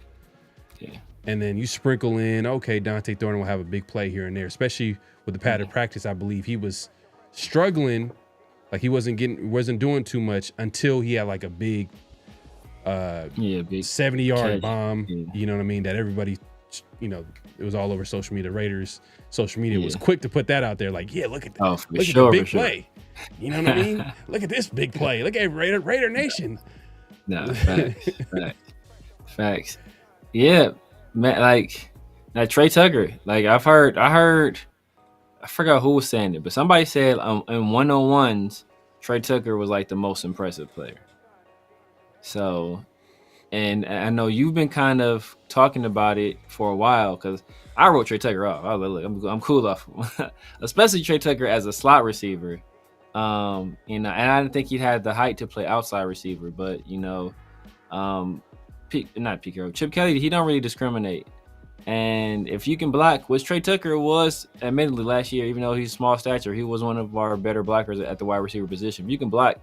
Yeah. And then you sprinkle in, okay, Dante Thornton will have a big play here and there, especially with the padded practice. I believe he was struggling, like he wasn't doing too much until he had like a big, big 70-yard bomb. Yeah. You know what I mean? That everybody, it was all over social media. Raiders social media was quick to put that out there. Like, yeah, look at the big play. You know what I mean? Look at this big play. Look at Raider Nation. No, facts. Yeah, man. Like Trey Tucker. Like I heard. I forgot who was saying it, but somebody said in one-on-ones, Trey Tucker was like the most impressive player. So, and I know you've been kind of talking about it for a while because I wrote Trey Tucker off. I was like, look, I'm cool off him. Especially Trey Tucker as a slot receiver. And I didn't think he had the height to play outside receiver, but Chip Kelly, he don't really discriminate. And if you can block, which Trey Tucker was admittedly last year, even though he's small stature, he was one of our better blockers at the wide receiver position. If you can block,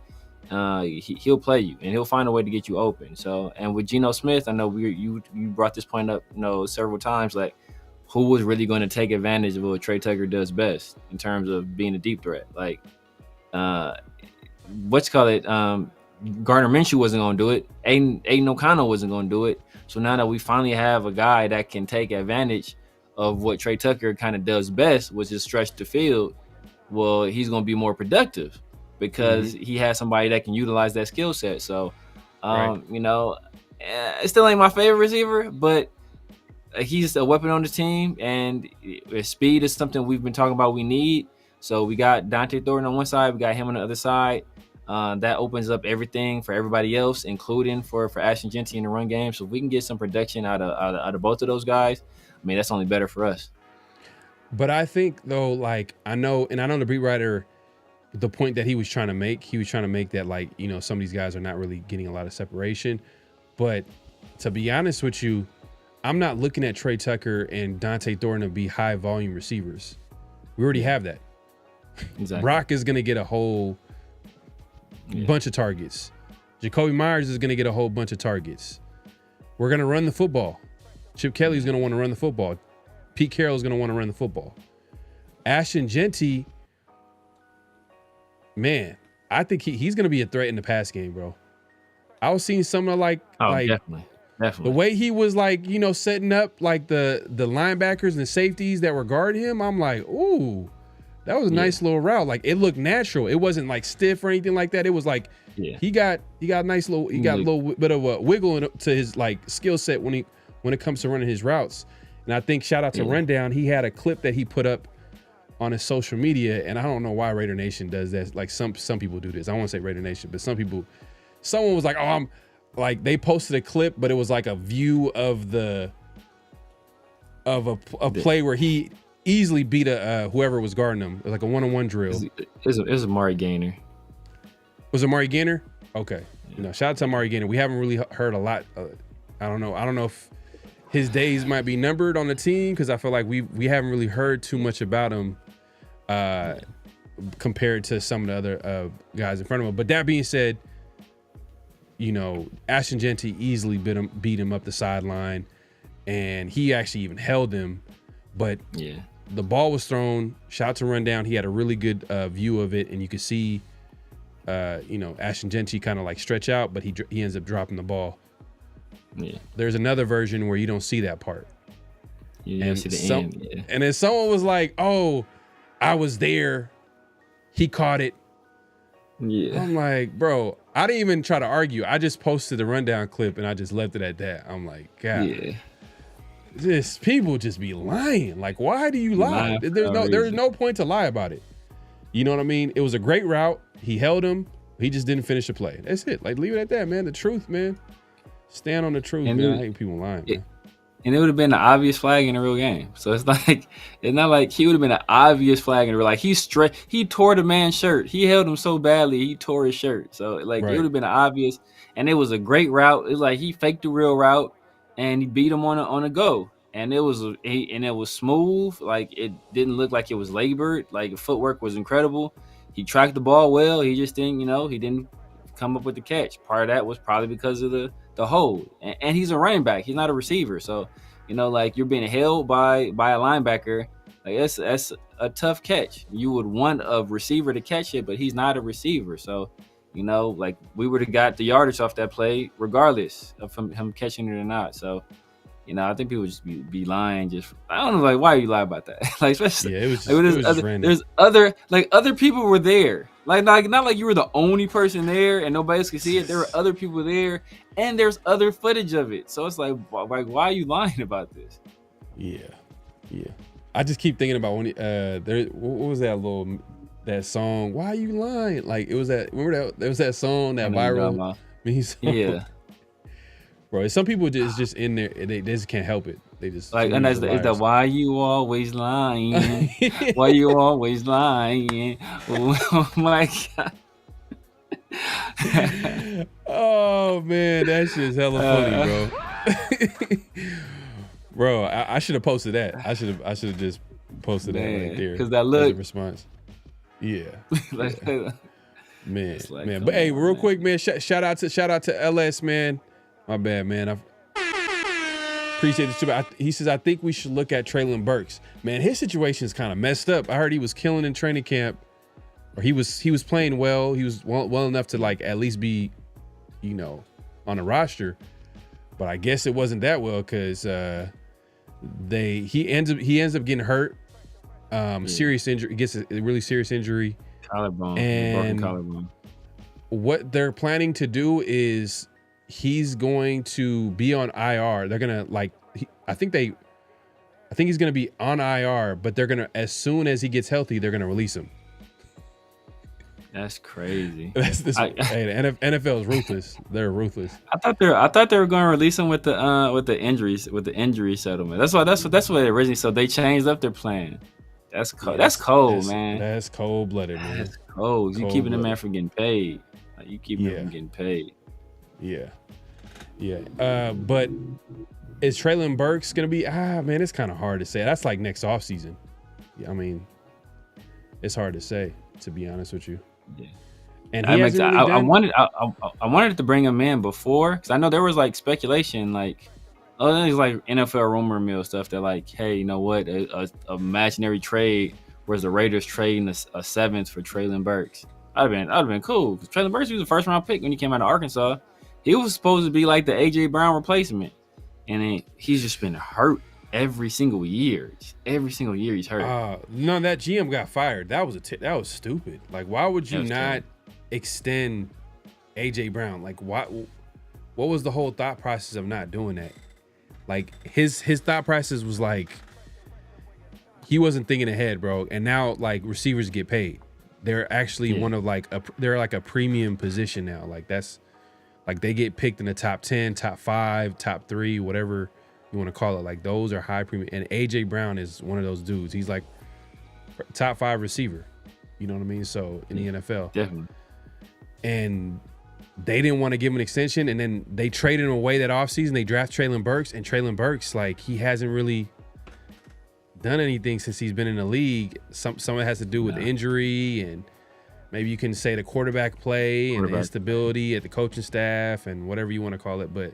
he'll play you and he'll find a way to get you open. So, and with Geno Smith, I know you brought this point up, several times, like who was really going to take advantage of what Trey Tucker does best in terms of being a deep threat? Like, Gardner Minshew wasn't going to do it. Aiden O'Connell wasn't going to do it. So now that we finally have a guy that can take advantage of what Trey Tucker kind of does best, which is stretch the field, well, he's going to be more productive because he has somebody that can utilize that skill set. So, it still ain't my favorite receiver, but he's a weapon on the team, and speed is something we've been talking about we need. So we got Dante Thornton on one side, we got him on the other side. That opens up everything for everybody else, including for Ashton Jeanty in the run game. So if we can get some production out of both of those guys, I mean, that's only better for us. But I think though, like I know the beat writer, the point that he was trying to make that like, some of these guys are not really getting a lot of separation. But to be honest with you, I'm not looking at Trey Tucker and Dante Thornton to be high volume receivers. We already have that. Exactly. Brock is going to get a whole bunch of targets. Jacoby Myers is going to get a whole bunch of targets. We're going to run the football. Chip Kelly is going to want to run the football. Pete Carroll is going to want to run the football. Ashton Jeanty, man, I think he's going to be a threat in the pass game, bro. I was seeing some of definitely. The way he was like, setting up like the linebackers and the safeties that were guarding him. I'm like, ooh, that was a nice little route. Like it looked natural. It wasn't like stiff or anything like that. It was like he got a nice little a little bit of a wiggle to his like skill set when it comes to running his routes. And I think shout out to Rundown, he had a clip that he put up on his social media, and I don't know why Raider Nation does that. Like some people do this. I won't say Raider Nation, but someone was like, oh, they posted a clip, but it was like a view of a play where he easily beat whoever was guarding him. It was like a one-on-one drill. It was Amari Gainer. Was it Amari Gainer? Okay. Shout out to Amari Gainer. We haven't really heard a lot. I don't know if his days might be numbered on the team because I feel like we haven't really heard too much about him compared to some of the other guys in front of him. But that being said, Ashton Jeanty easily beat him up the sideline, and he actually even held him. But the ball was thrown, shot to run down. He had a really good view of it, and you could see, Ashton Genty kind of like stretch out, but he ends up dropping the ball. Yeah. There's another version where you don't see that part. You don't see the end. Yeah. And then someone was like, "Oh, I was there. He caught it." Yeah. I'm like, bro, I didn't even try to argue. I just posted the rundown clip and I just left it at that. I'm like, God, people just be lying. Like, why do you lie? There's no point to lie about it. You know what I mean? It was a great route. He held him. He just didn't finish the play. That's it. Like, leave it at that, man. The truth, man. Stand on the truth, man. I hate people lying, man. And it would have been an obvious flag in a real game. So it's not like he would have been an obvious flag in a real. Like he tore the man's shirt. He held him so badly he tore his shirt. So It would have been obvious. And it was a great route. It's like he faked the real route and he beat him on a go. And it was smooth. Like it didn't look like it was labored. Like the footwork was incredible. He tracked the ball well. He just didn't, he didn't come up with the catch. Part of that was probably because of the hold. And he's a running back. He's not a receiver. So, you're being held by a linebacker. Like that's a tough catch. You would want a receiver to catch it, but he's not a receiver. So, we would have got the yardage off that play regardless of him catching it or not. So, I think people just be lying. I don't know, why you lie about that? Especially, it was just random. There's other people were there. Not like you were the only person there and nobody else could see it. There were other people there, and there's other footage of it. So it's like why are you lying about this? Yeah. I just keep thinking about when what was that song? Why are you lying? Like it was remember that there was that song, that viral meme song? Yeah. Bro, some people just in there, they just can't help it. They just and that's the why you always lying? Why you always lying? Oh my God. Oh man, that shit's hella funny, bro. Bro, I should have posted that. I should have just posted that right there. Because that look response. Yeah. Man. Man. But hey, real quick, man, shout out to LS, man. My bad, man. I appreciate this too. He says, I think we should look at Traylon Burks. Man, his situation is kind of messed up. I heard he was killing in training camp, or he was playing well. He was well enough to at least be, on a roster. But I guess it wasn't that well because he ends up getting hurt. Serious injury. He gets a really serious injury. Collarbone. And broken collarbone. What they're planning to do is he's going to be on IR. They're gonna I think he's gonna be on IR, but they're gonna, as soon as he gets healthy, they're gonna release him. That's crazy. Hey, the NFL is ruthless. They're ruthless. I thought they were going to release him with the injury settlement. That's what they originally. So they changed up their plan. That's cold. That's cold, man. That's cold blooded, man. That's cold. You keeping the man from getting paid. You keeping him from getting paid. Yeah. But is Traylon Burks gonna be? Man, it's kind of hard to say. That's like next offseason. Yeah, I mean, it's hard to say, to be honest with you. Yeah. And he hasn't really done. I wanted to bring him in before, because I know there was speculation, there's NFL rumor mill stuff that hey, you know what, a imaginary trade whereas the Raiders trading a seventh for Traylon Burks. I'd have been cool. Traylon Burks was the first round pick when he came out of Arkansas. He was supposed to be like the AJ Brown replacement, and then he's just been hurt every single year. Every single year he's hurt. No, that GM got fired. That was stupid. Why would you not extend AJ Brown? What was the whole thought process of not doing that? His thought process was he wasn't thinking ahead, bro. And now receivers get paid. They're actually one of they're a premium position now. That's they get picked in the top 10, top 5, top 3, whatever you want to call it. Those are high premium. And AJ Brown is one of those dudes. He's top 5 receiver. You know what I mean? So in the NFL. Definitely. And they didn't want to give him an extension. And then they traded him away that offseason. They draft Traylon Burks. And Traylon Burks, he hasn't really done anything since he's been in the league. Some of it has to do with injury, and maybe you can say the quarterback play and the instability at the coaching staff and whatever you want to call it. But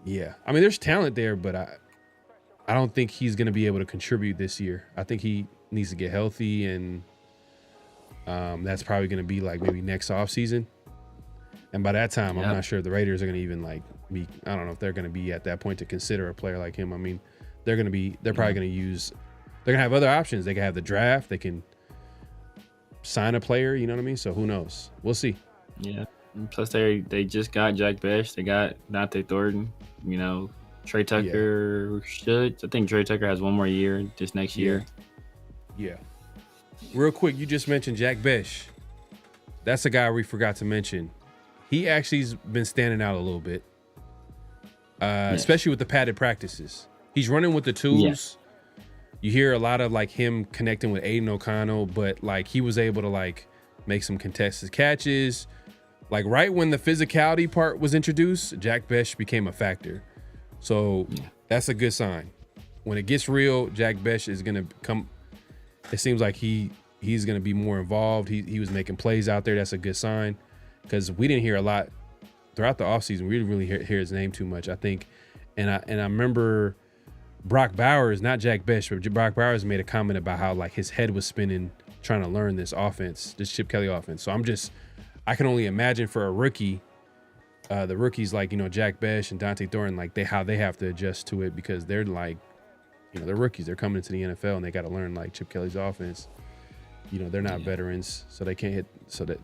yeah, I mean, there's talent there, but I don't think he's going to be able to contribute this year. I think he needs to get healthy, and that's probably going to be like maybe next offseason. And by that time, I'm not sure if the Raiders are going to even like be. I don't know if they're going to be at that point to consider a player like him. I mean, they're probably going to use. They're going to have other options. They can have the draft. They can sign a player. You know what I mean? So who knows? We'll see. Yeah. And plus, they just got Jack Bech. They got Dante Thornton. You know, Trey Tucker I think Trey Tucker has one more year this next year. Yeah. Real quick, you just mentioned Jack Bech. That's a guy we forgot to mention. He actually's been standing out a little bit, especially with the padded practices. He's running with the twos. Yeah. You hear a lot of like him connecting with Aiden O'Connell, but like he was able to like make some contested catches. Like right when the physicality part was introduced, Jack Bech became a factor. So that's a good sign. When it gets real, Jack Bech is going to come. It seems like he's going to be more involved. He was making plays out there. That's a good sign, because we didn't hear a lot throughout the offseason. We didn't really hear his name too much, I think. And I remember Brock Bowers, not Jack Bech, but Brock Bowers made a comment about how like his head was spinning trying to learn this offense, this Chip Kelly offense. So I can only imagine for a rookie, the rookies like, you know, Jack Bech and Dante Thornton, like how they have to adjust to it, because they're like, you know, they're rookies. They're coming into the NFL and they got to learn like Chip Kelly's offense. You know, they're not veterans, so they can't hit. So that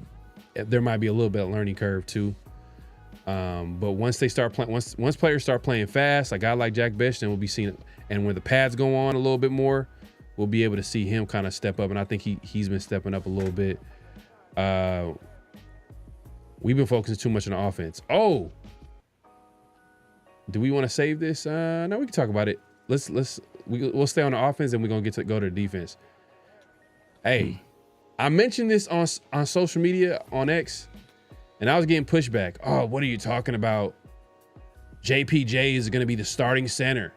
there might be a little bit of learning curve too. But once they start playing, once players start playing fast, a guy like Jack Bech, then we'll be seeing it. And when the pads go on a little bit more, we'll be able to see him kind of step up. And I think he's been stepping up a little bit. We've been focusing too much on the offense. Oh, do we want to save this? No, we can talk about it. We'll stay on the offense, and we're gonna go to the defense. Hey, I mentioned this on social media on X, and I was getting pushback. Oh, what are you talking about? JPJ is gonna be the starting center.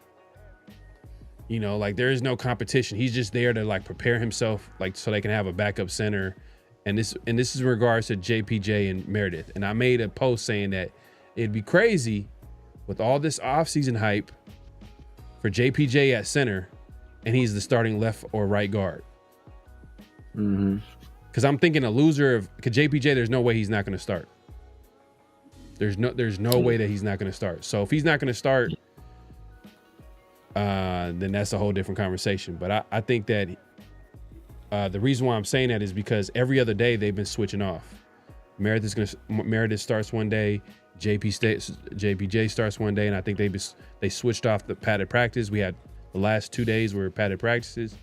You know, like there is no competition. He's just there to like prepare himself, like so they can have a backup center. And this is in regards to JPJ and Meredith. And I made a post saying that it'd be crazy with all this offseason hype for JPJ at center, and he's the starting left or right guard. Because I'm thinking a loser of JPJ. There's no way he's not going to start. There's no way that he's not going to start. So if he's not going to start, then that's a whole different conversation. But I think that the reason why I'm saying that is because every other day they've been switching off. Meredith starts one day, JPJ starts one day, and I think they switched off the padded practice. We had the last 2 days were padded practices.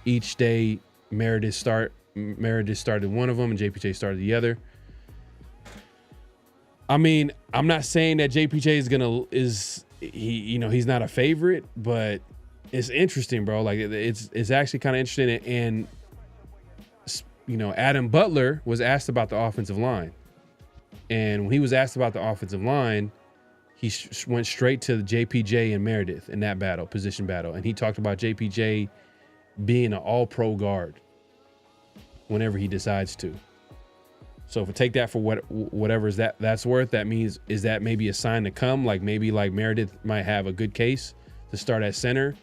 Each day Meredith started one of them and JPJ started the other. I mean, I'm not saying that JPJ he's not a favorite, but it's interesting, bro. Like it's actually kind of interesting. And you know, Adam Butler was asked about the offensive line, and when he was asked about the offensive line, he went straight to JPJ and Meredith in that position battle, and he talked about JPJ being an all-pro guard whenever he decides to. So if we take that for whatever that's worth, that means is that maybe a sign to come? Like maybe like Meredith might have a good case to start at center,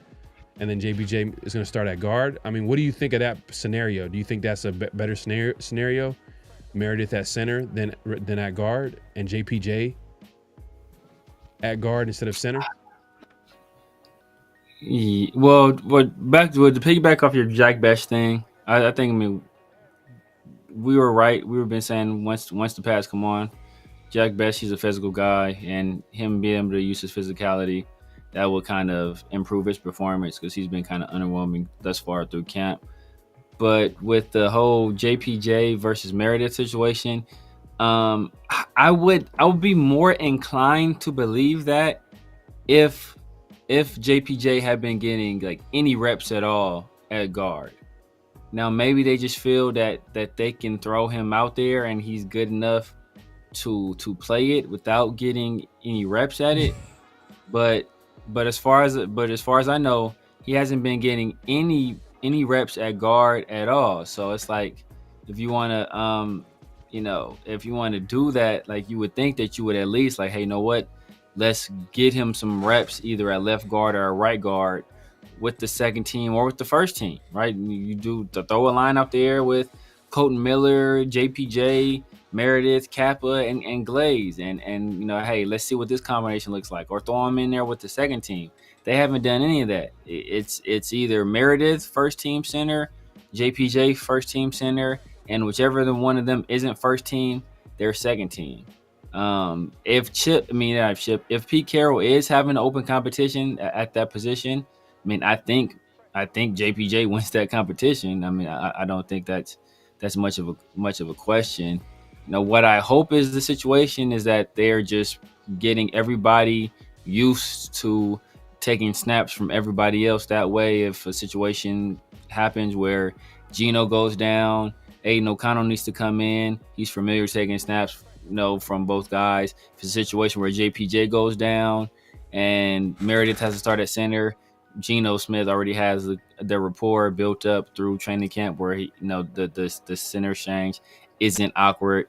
and then JPJ is going to start at guard. I mean, what do you think of that scenario? Do you think that's a better scenario? Meredith at center than at guard, and JPJ at guard instead of center? Yeah, well, to piggyback off your Jack Bech thing, I think we were right. We were been saying once the pads come on, Jack Bech, he's a physical guy, and him being able to use his physicality, that will kind of improve his performance because he's been kind of underwhelming thus far through camp. But with the whole JPJ versus Meredith situation, I would be more inclined to believe that if JPJ had been getting like any reps at all at guard. Now maybe they just feel that they can throw him out there and he's good enough to play it without getting any reps at it. But as far as I know, he hasn't been getting any reps at guard at all. So it's like if you want to do that, like you would think that you would at least like, hey, you know what? let's get him some reps either at left guard or right guard with the second team or with the first team, right? You do to throw a line out there with Colton Miller, JPJ, Meredith, Kappa, and Glaze, and hey, let's see what this combination looks like, or throw them in there with the second team. They haven't done any of that. It's either Meredith first team center, JPJ first team center, and whichever one of them isn't first team, they're second team. If Pete Carroll is having open competition at that position, I mean, I think JPJ wins that competition. I mean, I don't think that's much of a question. What I hope is the situation is that they're just getting everybody used to taking snaps from everybody else. That way, if a situation happens where Geno goes down, Aiden O'Connell needs to come in. He's familiar taking snaps, from both guys. If it's a situation where JPJ goes down and Meredith has to start at center, Geno Smith already has the rapport built up through training camp where the center change isn't awkward.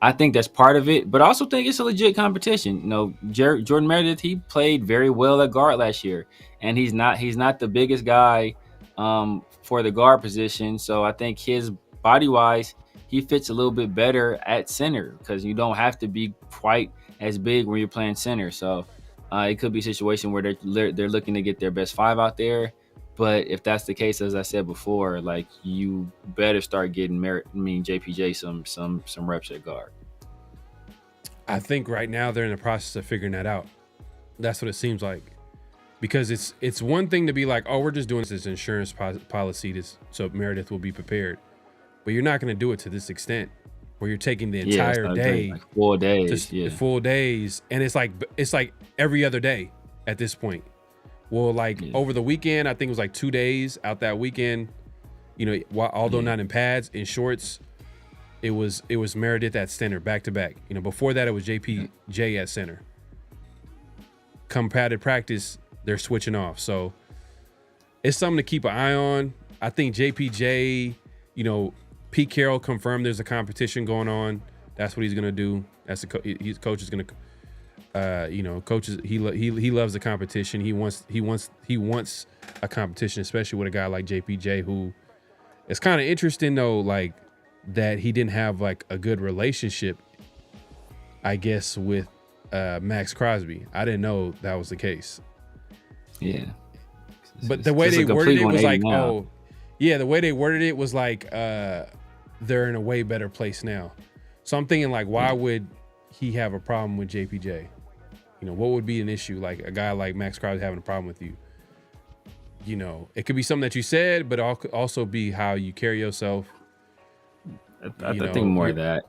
I think that's part of it, but I also think it's a legit competition. Jordan Meredith, he played very well at guard last year, and he's not the biggest guy for the guard position. So I think his body wise, he fits a little bit better at center because you don't have to be quite as big when you're playing center. So it could be a situation where they're looking to get their best five out there. But if that's the case, as I said before, like, you better start getting JPJ some reps at guard. I think right now they're in the process of figuring that out. That's what it seems like, because it's one thing to be like, oh, we're just doing this insurance policy so Meredith will be prepared, but you're not going to do it to this extent where you're taking the entire day, like 4 days, full days, and it's like every other day at this point. Well, over the weekend, I think it was like 2 days out that weekend, although not in pads, in shorts, it was Meredith at center back to back. Before that, it was JPJ at center. Come padded practice, they're switching off. So it's something to keep an eye on. I think JPJ, Pete Carroll confirmed there's a competition going on. That's what he's going to do. That's his coach is going to. Coaches, he loves the competition. He wants a competition, especially with a guy like JPJ, who it's kind of interesting though, like, that he didn't have like a good relationship, I guess, with Max Crosby. I didn't know that was the case. Yeah. But the way they worded it was like, the way they worded it was like, they're in a way better place now. So I'm thinking, like, why would he have a problem with JPJ? What would be an issue? Like a guy like Max Crosby having a problem with you. It could be something that you said, but it could also be how you carry yourself. I think more of that.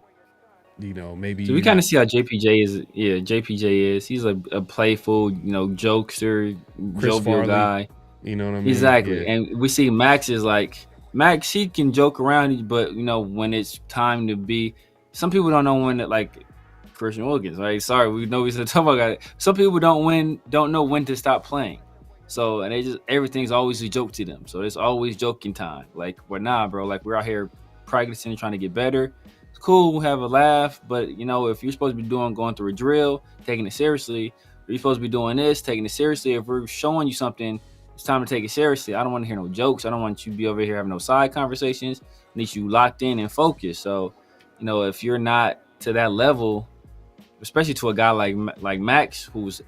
Maybe. So we kind of see how JPJ is. Yeah, JPJ is. He's a playful, jokester, jovial Farley, guy. You know what I mean? Exactly. Yeah. And we see Max is like, Max, he can joke around, but when it's time to be, some people don't know when Christian Wilkins, right? Sorry, we know he's talking about guy. Some people don't know when to stop playing. So, and everything's always a joke to them. So it's always joking time. Like, nah, bro. Like, we're out here practicing, trying to get better. It's cool, we'll have a laugh. But if you're supposed to be going through a drill, taking it seriously, or you're supposed to be doing this, taking it seriously. If we're showing you something, it's time to take it seriously. I don't want to hear no jokes. I don't want you to be over here having no side conversations. I need you locked in and focused. So, if you're not to that level, especially to a guy like Max, who's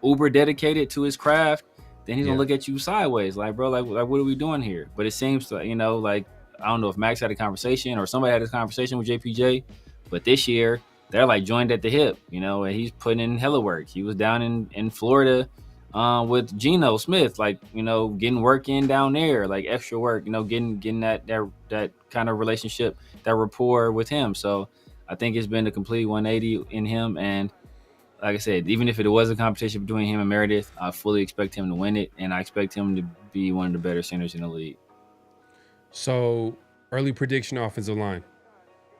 uber dedicated to his craft, then he's gonna look at you sideways, like, bro, like what are we doing here? But it seems like, I don't know if Max had a conversation or somebody had a conversation with JPJ, but this year they're like joined at the hip, and he's putting in hella work. He was down in Florida with Geno Smith, getting work in down there, like extra work, getting that kind of relationship, that rapport with him. So I think it's been a complete 180 in him. And like I said, even if it was a competition between him and Meredith, I fully expect him to win it. And I expect him to be one of the better centers in the league. So, early prediction offensive line.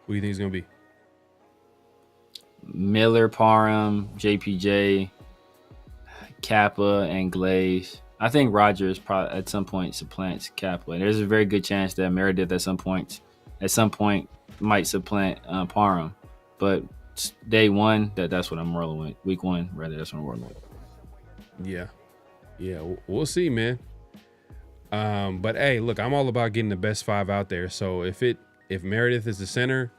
Who do you think is going to be? Miller, Parham, JPJ, Kappa, and Glaze. I think Rogers probably at some point supplants Kappa. And there's a very good chance that Meredith at some point might supplant Parham. But day one, that's what I'm rolling with. Week one, rather, that's what I'm rolling with. Yeah. We'll see, man. But hey, look, I'm all about getting the best 5 out there. So if Meredith is the center,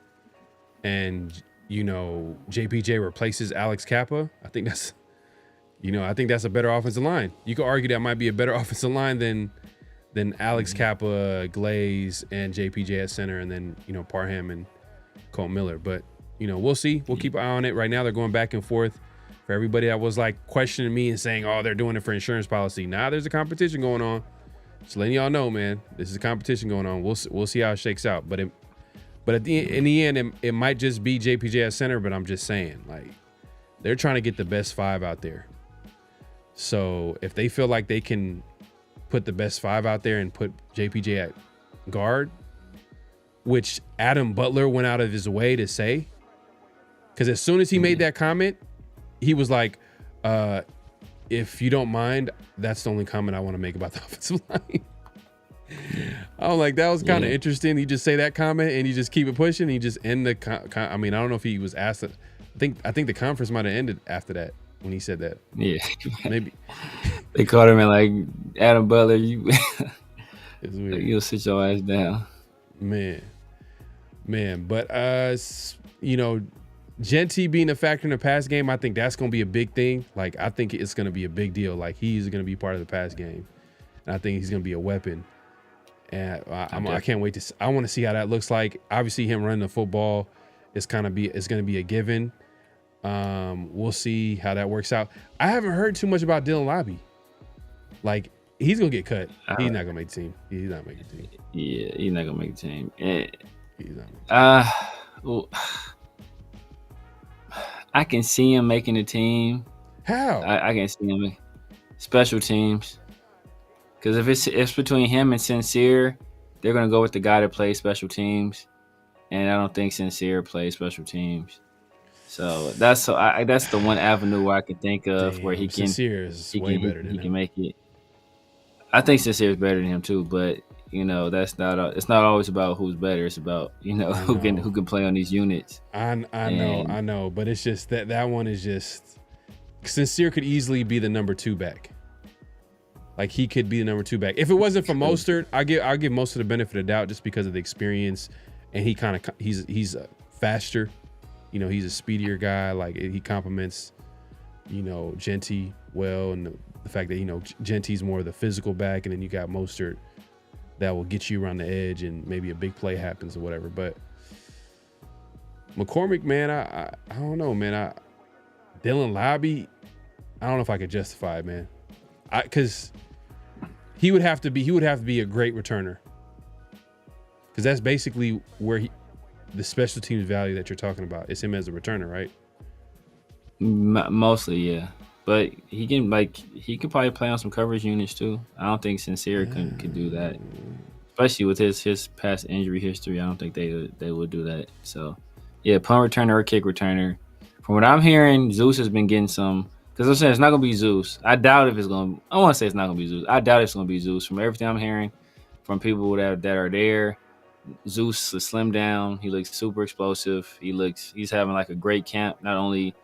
and JPJ replaces Alex Kappa, I think that's a better offensive line. You could argue that might be a better offensive line than Alex Kappa, Glaze, and JPJ at center, and then Parham and Colt Miller. But we'll see. We'll keep an eye on it. Right now, they're going back and forth. For everybody that was like questioning me and saying, "Oh, they're doing it for insurance policy." Now there's a competition going on. Just letting y'all know, man. This is a competition going on. We'll see how it shakes out. But in the end, it might just be JPJ at center. But I'm just saying, like, they're trying to get the best 5 out there. So if they feel like they can put the best 5 out there and put JPJ at guard, which Adam Butler went out of his way to say, because as soon as he made that comment, he was like, if you don't mind, that's the only comment I want to make about the offensive line. I'm like, that was kind of interesting. He just say that comment and he just keep it pushing. He just end the I mean, I don't know if he was asked. I think the conference might have ended after that when he said that. Yeah, maybe they called him and like, Adam Butler, you it's weird. Like, you'll sit your ass down, man. But Genty being a factor in the pass game, I think that's going to be a big thing. Like, I think it's going to be a big deal. Like, he's going to be part of the pass game, and I think he's going to be a weapon. And I can't wait to. I want to see how that looks like. Obviously, him running the football it's going to be a given. We'll see how that works out. I haven't heard too much about Dylan Lobby. Like, he's gonna get cut. He's not gonna make the team. He's not making the team. Yeah, he's not gonna make the team. He's not. Well, I can see him making the team. How? I can see him special teams. Because if it's between him and Sincere, they're gonna go with the guy that plays special teams, and I don't think Sincere plays special teams. So that's the one avenue where I can think of where he can. Sincere is way better than him. He can make it. I think Sincere is better than him too, but it's not always about who's better. It's about who can play on these units. I know, but it's just that one is just Sincere could easily be the number 2 back. Like, he could be the number 2 back. If it wasn't for Mostert, I'll give Mostert the benefit of the doubt just because of the experience, and he's faster. He's a speedier guy. Like, he complements, Genty well, and the fact that Genty's more of the physical back, and then you got Mostert that will get you around the edge, and maybe a big play happens or whatever. But McCormick, man, I don't know, man. Dylan Lobby, I don't know if I could justify it, man. Because he would have to be a great returner. Because that's basically where the special teams value that you're talking about. It's him as a returner, right? Mostly, yeah. But he could probably play on some coverage units too. I don't think Sincere could do that, especially with his past injury history. I don't think they would do that. So, yeah, punt returner or kick returner. From what I'm hearing, Zeus has been getting some. Because I'm saying it's not gonna be Zeus. I doubt if it's gonna. I want to say it's not gonna be Zeus. I doubt it's gonna be Zeus. From everything I'm hearing from people that are there, Zeus is slimmed down. He looks super explosive. He's having like a great camp. Not only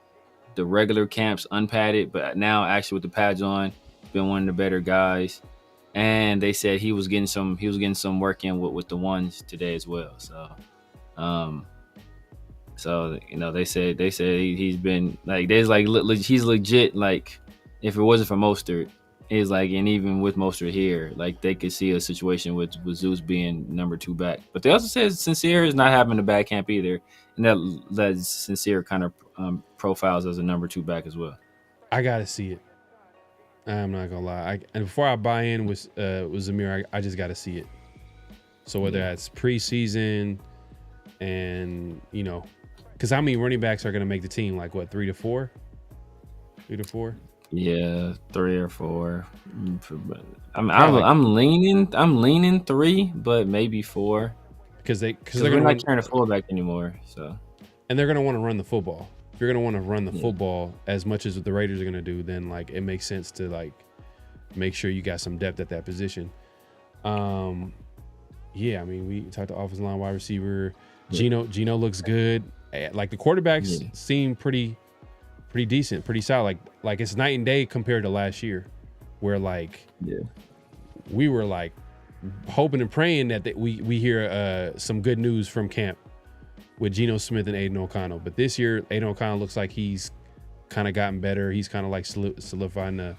the regular camps unpadded, but now actually with the pads on, he's been one of the better guys. And they said he was getting some work in with the ones today as well. So, they said he's been like, there's like he's legit. Like, if it wasn't for Mostert, is like, and even with Mostert here, like, they could see a situation with Zeus being number 2 back. But they also said Sincere is not having a bad camp either, and that Sincere kind of profiles as a number 2 back as well. I gotta see it. I'm not gonna lie. And before I buy in with Zamir, I just gotta see it. So whether that's preseason, and because how many running backs are gonna make the team? Like, what, 3 to 4? 3 to 4? Yeah, 3 or 4. I'm leaning 3, but maybe 4. Because they're not turning a fullback anymore. So, and they're gonna want to run the football. If you're gonna want to run the football as much as what the Raiders are gonna do, then like it makes sense to like make sure you got some depth at that position. Yeah, I mean, we talked to offensive line, wide receiver. Gino looks good. Like the quarterbacks seem pretty decent, pretty solid. Like it's night and day compared to last year, where like we were like hoping and praying that we hear some good news from camp with Geno Smith and Aiden O'Connell. But this year, Aiden O'Connell looks like he's kind of gotten better. He's kind of like solidifying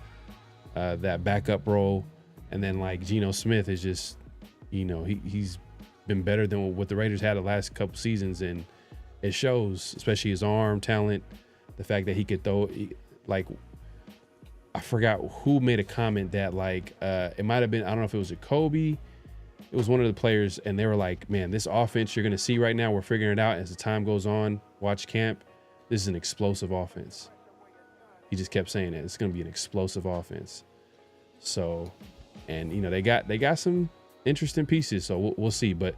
that backup role. And then like Geno Smith is just, he's been better than what the Raiders had the last couple seasons. And it shows, especially his arm talent, the fact that he could throw. Like, I forgot who made a comment that like, it might've been, I don't know if it was a Kobe. It was one of the players, and they were like, man, this offense you're going to see right now, we're figuring it out as the time goes on. Watch camp. This is an explosive offense. He just kept saying it. It's going to be an explosive offense. So, and, they got some interesting pieces, so we'll see. But,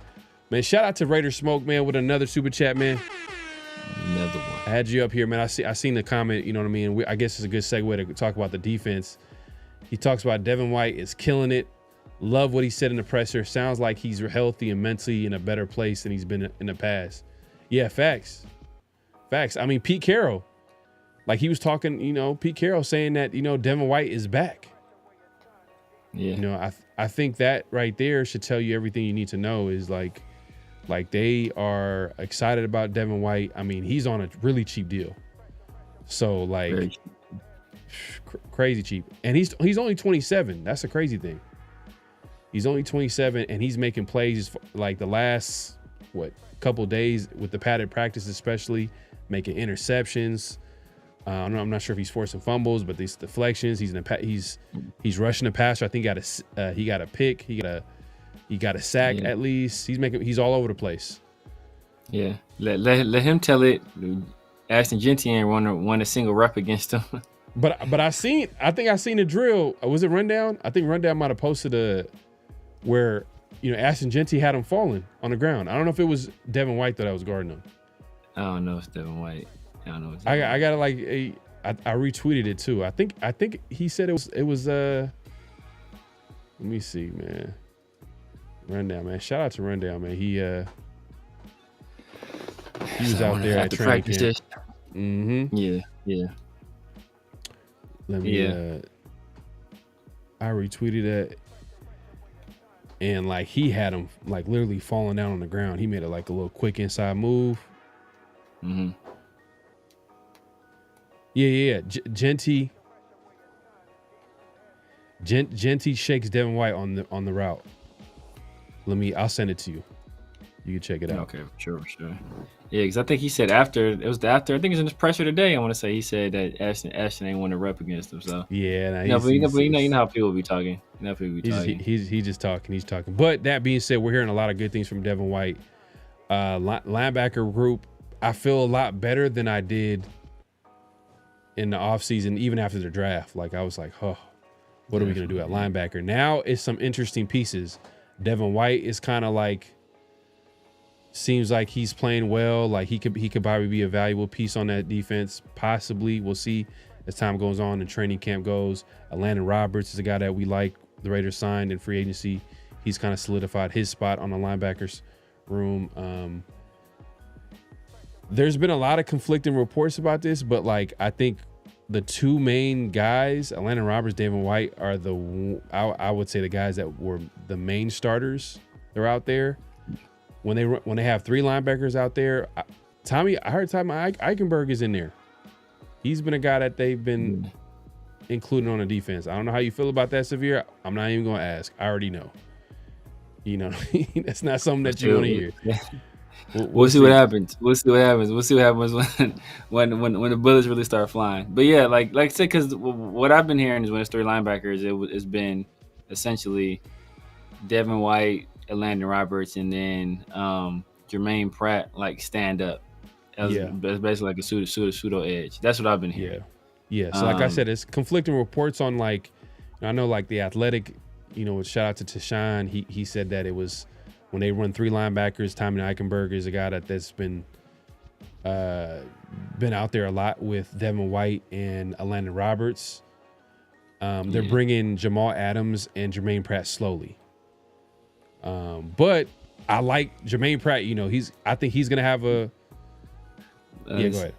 man, shout out to Raider Smoke, man, with another super chat, man. Another one. I had you up here, man. I seen the comment, you know what I mean? I guess it's a good segue to talk about the defense. He talks about Devin White is killing it. Love what he said in the presser. Sounds like he's healthy and mentally in a better place than he's been in the past. Yeah, facts. I mean, Pete Carroll, like he was talking, Pete Carroll saying that, Devin White is back. Yeah. I think that right there should tell you everything you need to know is like they are excited about Devin White. I mean, he's on a really cheap deal. So like crazy cheap. And he's only 27. That's the crazy thing. He's only 27 and he's making plays like the last, couple days with the padded practice, especially making interceptions. I'm not sure if he's forcing fumbles, but these deflections, he's rushing the passer. I think he got a pick. He got a sack at least. He's all over the place. Yeah. Let him tell it. Ashton Genty ain't won a single rep against him. But I think I seen a drill. Was it Rundown? I think Rundown might have posted where Ashton Genty had him falling on the ground. I don't know if it was Devin White that I was guarding him. I don't know if it's Devin White. I don't know. I got I retweeted it too. I think he said it was let me see, man. Rundown, man. Shout out to Rundown, man. He was out there at training camp. Mm-hmm. Yeah. Let me I retweeted that. And like he had him like literally falling down on the ground. He made it like a little quick inside move. Mm-hmm. Yeah. Genty shakes Devin White on the route. I'll send it to you. You can check it out. Okay, sure. Yeah, because I think he said after I think it's in his presser today. I want to say he said that Ashton ain't want to rep against him. So yeah, but you know how people be talking. He's just talking. He's talking. But that being said, we're hearing a lot of good things from Devin White. Linebacker group, I feel a lot better than I did in the offseason, even after the draft. Like I was like, what are we gonna do at linebacker? Now it's some interesting pieces. Devin White is kind of like. Seems like he's playing well. Like he could probably be a valuable piece on that defense. Possibly, we'll see as time goes on and training camp goes. Landon Roberts is a guy that we like. The Raiders signed in free agency. He's kind of solidified his spot on the linebackers room. There's been a lot of conflicting reports about this, but like I think the two main guys, Landon Roberts, Devin White, are I would say the guys that were the main starters. They're out there. When they have three linebackers out there, I heard Tommy Eichenberg is in there. He's been a guy that they've been including on the defense. I don't know how you feel about that, Severe. I'm not even going to ask. I already know. That's not something that you want to hear. We'll see what happens. We'll see what happens when the bullets really start flying. But yeah, like I said, because what I've been hearing is when it's three linebackers, it's been essentially Devin White, Landon Roberts, and then Jermaine Pratt like stand up. It's basically like a pseudo edge. That's what I've been hearing. Yeah. So like I said, it's conflicting reports on like I know like the Athletic, shout out to Tashawn. He said that it was when they run three linebackers. Tommy Eichenberg is a guy that's been out there a lot with Devin White and Landon Roberts. They're bringing Jamal Adams and Jermaine Pratt slowly. But I like Jermaine Pratt. I think he's gonna have Yeah, go ahead.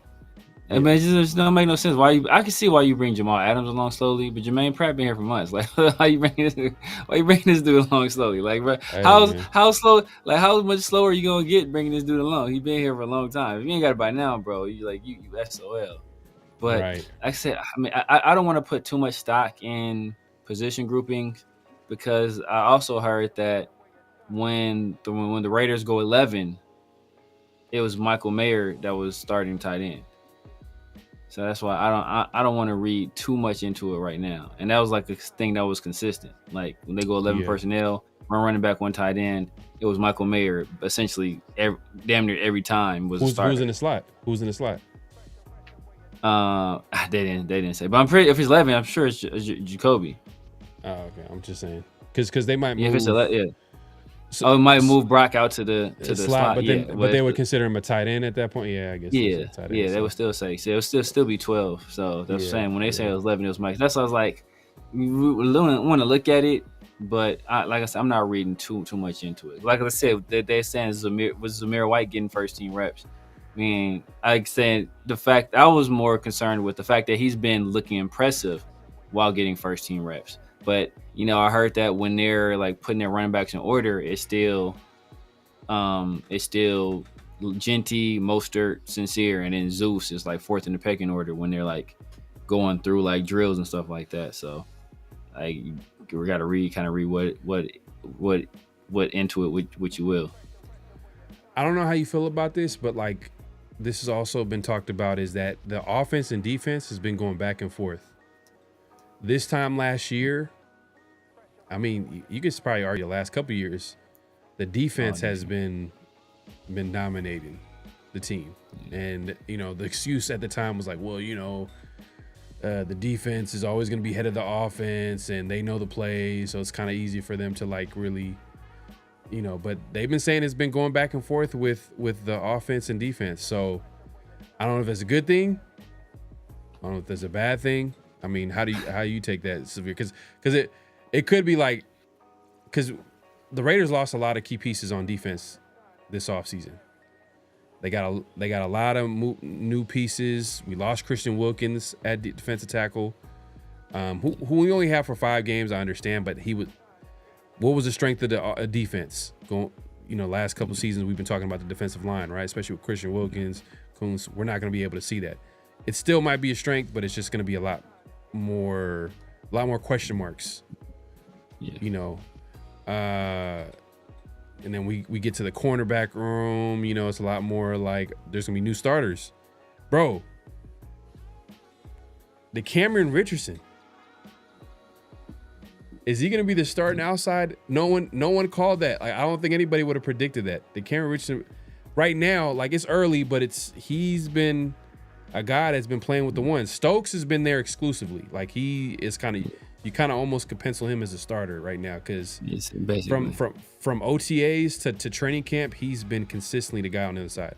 I mean, it just don't make no sense. I can see why you bring Jamal Adams along slowly, but Jermaine Pratt been here for months. Like, why you bring this dude along slowly? Like, bro, how slow? Like, how much slower are you gonna get bringing this dude along? He been here for a long time. If you ain't got it by now, bro, you SOL. But like I said, I mean, I don't want to put too much stock in position groupings because I also heard that when the Raiders go 11, it was Michael Mayer that was starting tight end. So that's why I don't want to read too much into it right now. And that was like a thing that was consistent. Like when they go 11 personnel, one running back, one tight end, it was Michael Mayer essentially damn near every time was a starter. Who's in the slot? Who's in the slot? They didn't say. But I'm pretty, if it's 11, I'm sure it's Jacoby. Oh, okay. I'm just saying because they might move. If it's 11, So it might move Brock out to the slot, but they would consider him a tight end at that point. Yeah, I guess. They would still say. So it would still be 12. So that's saying when they say it was 11, it was Mike. That's why I was like, we want to look at it, but like I said, I'm not reading too much into it. Like I said, they're saying Zamir White getting first team reps. I mean, like saying the fact I was more concerned with the fact that he's been looking impressive while getting first team reps. But I heard that when they're like putting their running backs in order, it's still Genty, Mostert, Sincere, and then Zeus is like fourth in the pecking order when they're like going through like drills and stuff like that. So like we got to read what into it what you will. I don't know how you feel about this, but like this has also been talked about is that the offense and defense has been going back and forth. This time last year, I mean, you could probably argue the last couple of years, the defense has been dominating the team. And, the excuse at the time was like, well, the defense is always going to be ahead of the offense and they know the plays. So it's kind of easy for them to like really, but they've been saying it's been going back and forth with the offense and defense. So I don't know if that's a good thing. I don't know if that's a bad thing. I mean, how do you take that severe? Because it could be like, because the Raiders lost a lot of key pieces on defense this offseason. They got a lot of new pieces. We lost Christian Wilkins at defensive tackle, who we only have for 5 games. I understand, but what was the strength of the defense going? Last couple seasons we've been talking about the defensive line, right? Especially with Christian Wilkins, Coons. We're not going to be able to see that. It still might be a strength, but it's just going to be a lot more question marks. Yeah. And then we get to the cornerback room, it's a lot more like there's gonna be new starters. Bro, the Cameron Richardson. Is he gonna be the starting outside? No one called that. Like, I don't think anybody would have predicted that. The Cameron Richardson right now, like it's early, but he's been a guy that's been playing with the ones. Stokes has been there exclusively. Like he is you kind of almost could pencil him as a starter right now because from OTAs to training camp, he's been consistently the guy on the other side.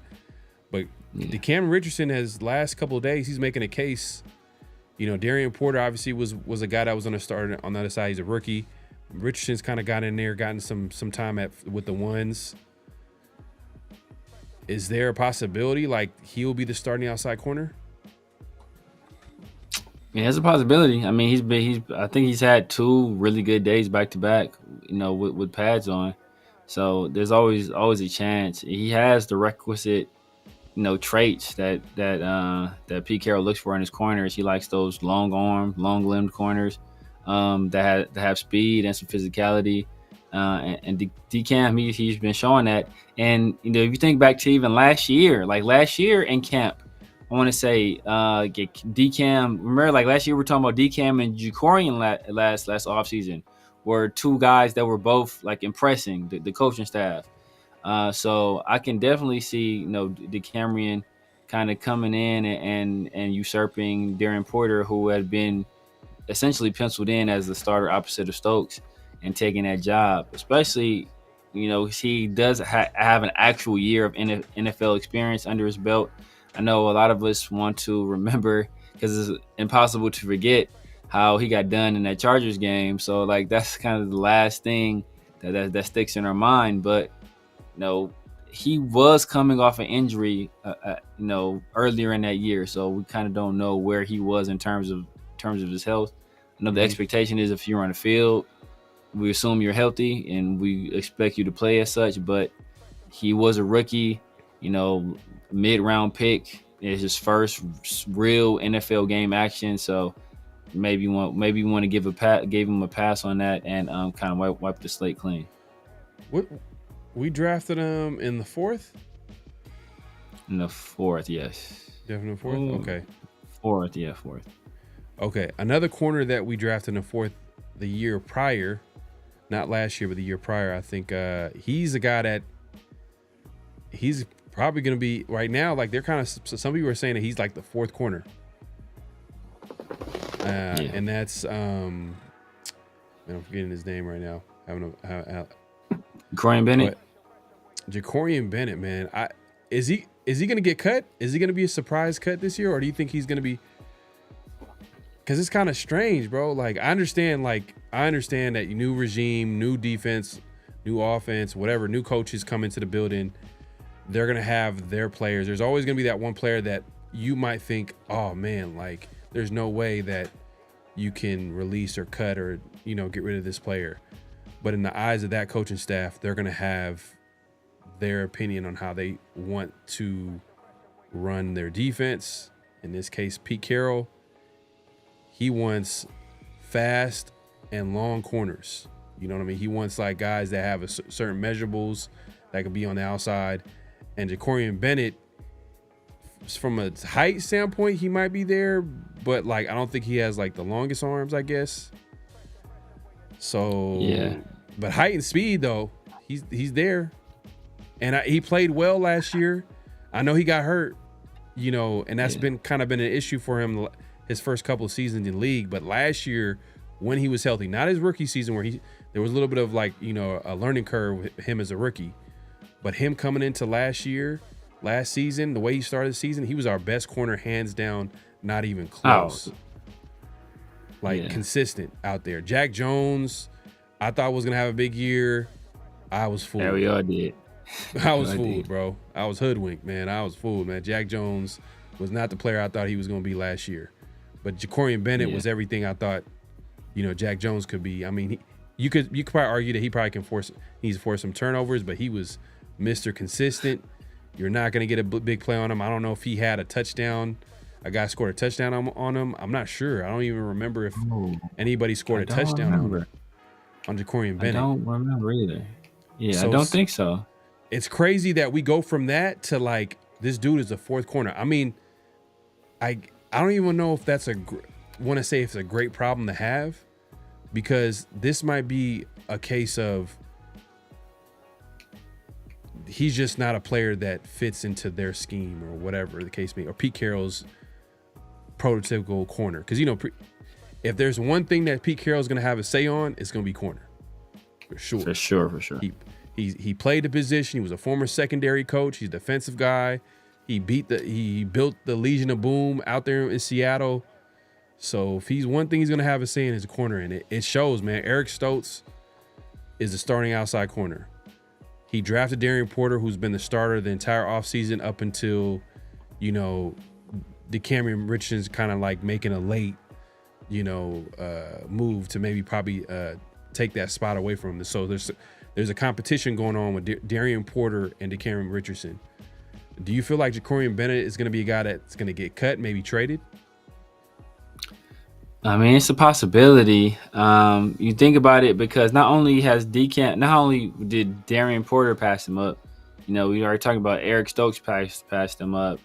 But the Cameron Richardson has last couple of days, he's making a case. Darian Porter obviously was a guy that was on the starter on the other side. He's a rookie. Richardson's kind of got in there, gotten some time with the ones. Is there a possibility like he'll be the starting outside corner? Yeah, there's a possibility. I mean, I think he's had 2 really good days back to back, with pads on. So there's always a chance. He has the requisite, traits that Pete Carroll looks for in his corners. He likes those long armed, long limbed corners that have speed and some physicality. And DCAM, he's been showing that. And if you think back to even last year in camp, I want to say DCAM. Remember, like last year we were talking about DCAM and Jacorian last offseason were 2 guys that were both like impressing the coaching staff. So I can definitely see DeCamerion kind of coming in and usurping Darren Porter, who had been essentially penciled in as the starter opposite of Stokes, and taking that job. Especially, he does have an actual year of NFL experience under his belt. I know a lot of us want to remember, because it's impossible to forget how he got done in that Chargers game. So like that's kind of the last thing that sticks in our mind. But he was coming off an injury, earlier in that year. So we kind of don't know where he was in terms of his health. I know the expectation is if you're on the field, we assume you're healthy and we expect you to play as such. But he was a rookie, mid-round pick. It's his first real NFL game action. So maybe you want to gave him a pass on that and kind of wipe the slate clean. What we drafted him in the 4th? In the 4th, yes. Definitely 4th? Okay. 4th, yeah, 4th. Okay. Another corner that we drafted in the 4th the year prior, not last year, but the year prior, I think he's a guy that he's probably going to be right now. Like they're kind of, some people are saying that he's like the 4th corner. And that's, I'm forgetting his name right now. Jacorian Bennett. Jacorian Bennett, man. Is he going to get cut? Is he going to be a surprise cut this year, or do you think he's going to be? Because it's kind of strange, bro. Like I understand that new regime, new defense, new offense, whatever, new coaches come into the building. They're going to have their players. There's always going to be that one player that you might think, oh man, like there's no way that you can release or cut or get rid of this player. But in the eyes of that coaching staff, they're going to have their opinion on how they want to run their defense. In this case, Pete Carroll, he wants fast and long corners. You know what I mean? He wants like guys that have certain measurables that could be on the outside. And Jacorian Bennett, from a height standpoint, he might be there, but like I don't think he has like the longest arms, I guess. So yeah, but height and speed though, he's there, and he played well last year. I know he got hurt, and that's been an issue for him his first couple of seasons in league. But last year, when he was healthy, not his rookie season where there was a little bit of like a learning curve with him as a rookie, but him coming into last season, the way he started the season, he was our best corner hands down, not even close. Oh. Consistent out there. Jack Jones, I thought was gonna have a big year. I was fooled. Yeah, we all did. I was fooled, bro. I was hoodwinked, man. I was fooled, man. Jack Jones was not the player I thought he was gonna be last year. But Jacorian Bennett was everything I thought, Jack Jones could be. I mean, you could probably argue that he probably needs to force some turnovers, but he was Mr. Consistent. You're not gonna get a big play on him. I don't know if he had a touchdown. A guy scored a touchdown on him. I'm not sure. I don't even remember if anybody scored a touchdown on Jacorian Bennett. I don't remember either. Yeah, so I don't think so. It's crazy that we go from that to like this dude is the 4th corner. I mean, I don't even know if that's want to say it's a great problem to have, because this might be a case of he's just not a player that fits into their scheme or whatever the case may be, or Pete Carroll's prototypical corner. Because if there's one thing that Pete Carroll's going to have a say on, it's going to be corner, for sure. For sure. He played the position. He was a former secondary coach. He's a defensive guy. He built the Legion of Boom out there in Seattle. So if he's one thing he's going to have a say in is a corner, and it shows, man. Eric Stokes is the starting outside corner. He drafted Darian Porter, who's been the starter the entire offseason up until, DeCamerion Richardson's kind of like making a late, move to maybe probably take that spot away from him. So there's a competition going on with Darian Porter and DeCamerion Richardson. Do you feel like Jacorian Bennett is going to be a guy that's going to get cut, maybe traded? I mean, it's a possibility. You think about it, because not only did Darian Porter pass him up, we already talked about Eric Stokes passed him up.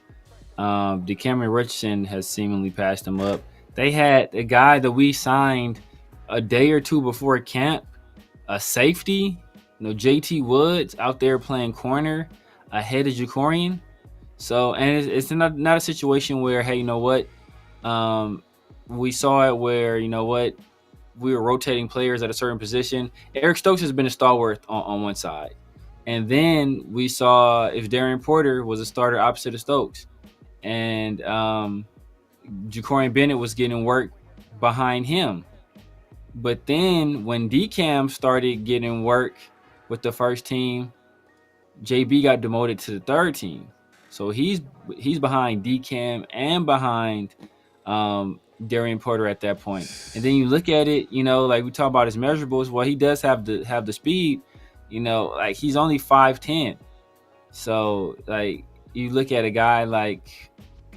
DeCamerion Richardson has seemingly passed him up. They had a guy that we signed a day or two before camp, a safety, JT Woods out there playing corner ahead of Jacorian. So, and it's not a situation where, hey, we saw it where, we were rotating players at a certain position. Eric Stokes has been a stalwart on one side. And then we saw if Darian Porter was a starter opposite of Stokes. And Jacorian Bennett was getting work behind him. But then when DCAM started getting work with the first team, JB got demoted to the third team, so he's behind DCam and behind Darian Porter at that point. And then you look at it, like we talk about his measurables. Well, he does have the speed, like he's only 5'10". So like you look at a guy like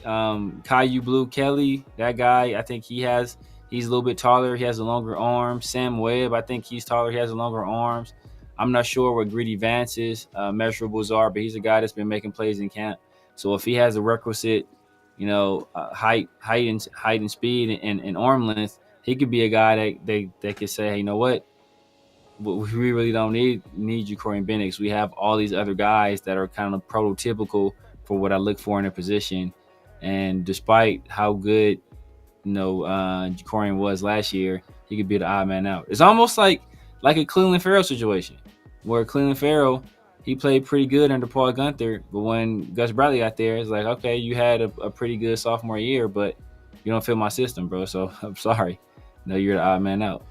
Caillou Blue Kelly, that guy, I think he's a little bit taller. He has a longer arm. Sam Webb, I think he's taller. He has a longer arms. I'm not sure what Greedy Vance's measurables are, but he's a guy that's been making plays in camp. So if he has a requisite, height and speed and arm length, he could be a guy that could say, hey, you know what? We really don't need Ja'Cory Bennett. We have all these other guys that are kind of prototypical for what I look for in a position. And despite how good, Ja'Cory was last year, he could be the odd man out. It's almost like a Cleveland Farrell situation, where Cleveland Farrell, he played pretty good under Paul Gunther, but when Gus Bradley got there, it's like, okay, you had a pretty good sophomore year, but you don't fit my system, bro. So I'm sorry, you're the odd man out.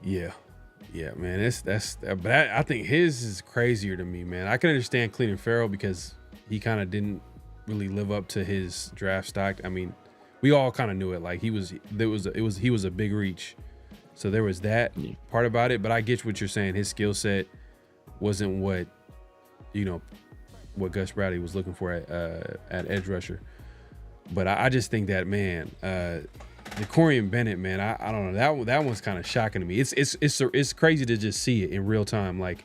Yeah, man. But I think his is crazier to me, man. I can understand Cleveland Farrell because he kind of didn't really live up to his draft stock. I mean, we all kind of knew it. Like he was a big reach. So there was that part about it, but I get what you're saying. His skill set wasn't what Gus Bradley was looking for at edge rusher. But I just think that, man, Ja'Cory Bennett, man, I don't know, that one's kind of shocking to me. It's crazy to just see it in real time. Like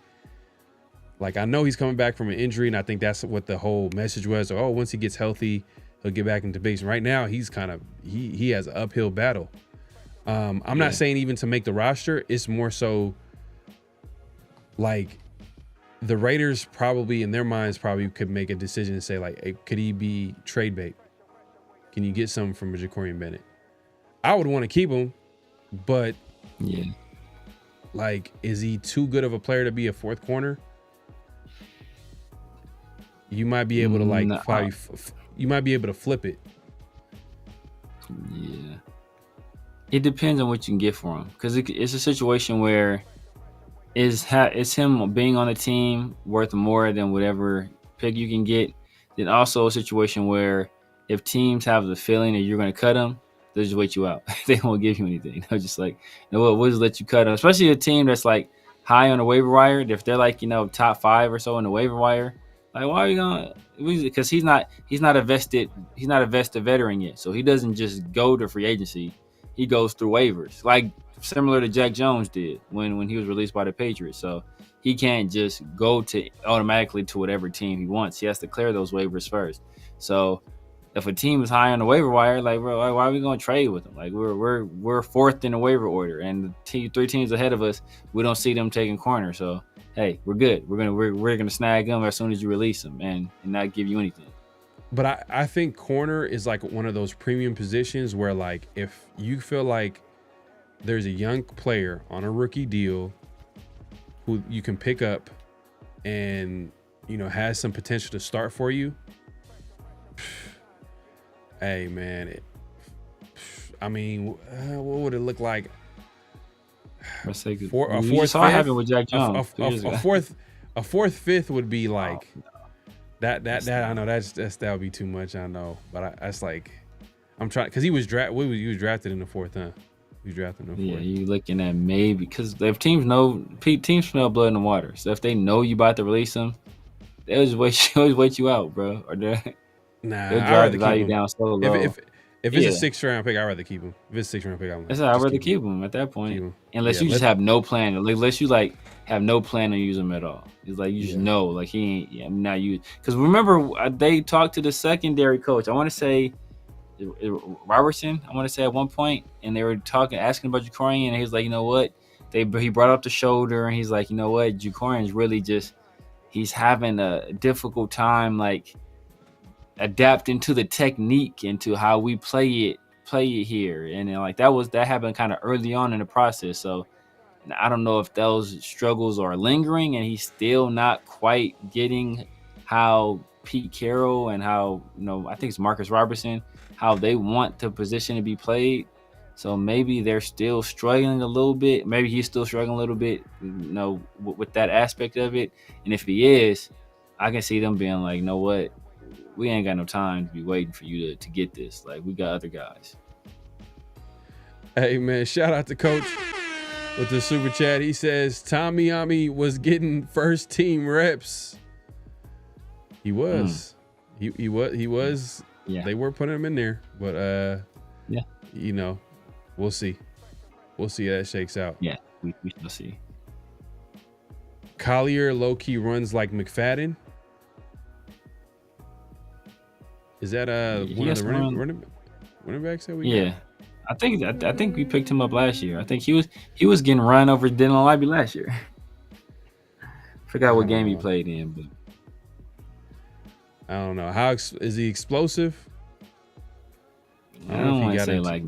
I know he's coming back from an injury, and I think that's what the whole message was. Oh, once he gets healthy, he'll get back into base. And right now, he's kind of he has an uphill battle. I'm not saying even to make the roster. It's more so like the Raiders probably in their minds probably could make a decision and say like, hey, could he be trade bait? Can you get something from Ja'Cory Bennett? I would want to keep him, but like, is he too good of a player to be a fourth corner? You might be able to you might be able to flip it. Yeah. It depends on what you can get for him, because it's a situation where is him being on the team worth more than whatever pick you can get. Then also a situation where if teams have the feeling that you're going to cut him, they'll just wait you out. They won't give you anything. They'll just like, we'll just let you cut him. Especially a team that's like high on the waiver wire. If they're like, top 5 or so in the waiver wire, like, why are you going? Because he's not a vested veteran yet. So he doesn't just go to free agency. He goes through waivers, like similar to Jack Jones did when he was released by the Patriots. So he can't just go to automatically to whatever team he wants. He has to clear those waivers first. So if a team is high on the waiver wire, like, bro, why are we going to trade with them? Like, we're fourth in the waiver order, and the 3 teams ahead of us, we don't see them taking corner. So hey, we're good. We're gonna snag them as soon as you release them and not give you anything. But I think corner is like one of those premium positions where, like, if you feel like there's a young player on a rookie deal who you can pick up and, has some potential to start for you, hey, man, what would it look like? A fourth, fifth would be like that. I know that would be too much. I know, but that's like, I'm trying, because he was drafted in the fourth, huh? He was drafted in the fourth. Yeah, you looking at maybe, because if teams smell blood in the water. So if they know you about to release them, they'll just wait you out, bro. Or they'll drive the value down so low. If it's a 6th round pick, I'd rather keep him. If it's a 6th round pick, I'd rather keep him at that point. Unless you just have no plan. Unless you like have no plan to use him at all. It's like you just know, like, he ain't. I'm not used. Because remember, they talked to the secondary coach. I want to say Robertson. I want to say at one point, and they were asking about Ja'Cory, and he was like, you know what? He brought up the shoulder, and he's like, you know what? Ja'Cory is really he's having a difficult time, like, adapting to the technique and to how we play it here. And then, like, that happened kind of early on in the process. So I don't know if those struggles are lingering and he's still not quite getting how Pete Carroll and how, I think it's Marcus Robertson, how they want the position to be played. So maybe they're still struggling a little bit. Maybe he's still struggling a little bit, with that aspect of it. And if he is, I can see them being like, you know what? We ain't got no time to be waiting for you to get this. Like, we got other guys. Hey, man, shout out to Coach with the super chat. He says Tommy was getting first team reps. He was. He was. Yeah. They were putting him in there, but yeah. We'll see. We'll see how that shakes out. Yeah, we shall see. Collier low-key runs like McFadden. Is that one of the running backs that we got? I think we picked him up last year. I think he was getting run over Dylan Libby last year. Forgot what game he played in, but I don't know. How is he explosive? I don't want to say like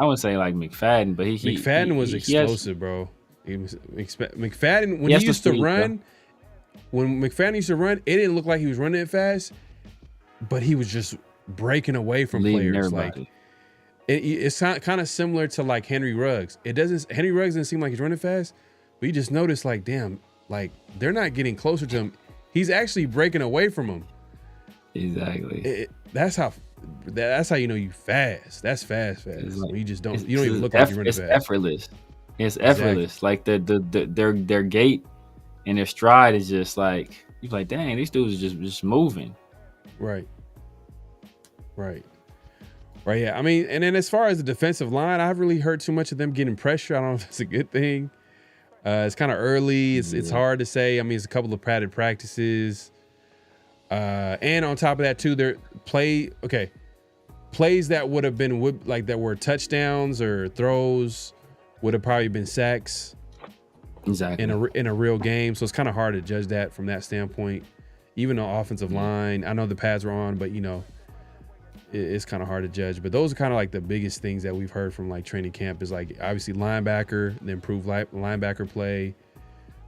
I would say like McFadden, but McFadden was explosive, bro. McFadden when he used to run, when McFadden used to run, it didn't look like he was running it fast, but he was just breaking away from players. Everybody. Like it's kind of similar to like Henry Ruggs. Henry Ruggs doesn't seem like he's running fast, but you just notice like, damn, like they're not getting closer to him. He's actually breaking away from him. Exactly. That's how you know you fast. That's fast. Like, you just don't. You don't even look like you're running fast. Effortless. It's effortless. Like their gait and their stride is just like you're like, dang, these dudes are just moving. Right. Yeah. I mean, and then as far as the defensive line, I haven't really heard too much of them getting pressure. I don't know if it's a good thing. It's kind of early. It's hard to say. I mean, it's a couple of padded practices. And on top of that too, plays that would have been like that were touchdowns or throws would have probably been sacks. Exactly. In a real game. So it's kind of hard to judge that from that standpoint. Even the offensive line, I know the pads were on, but it's kind of hard to judge. But those are kind of like the biggest things that we've heard from like training camp is like obviously linebacker, the improved linebacker play.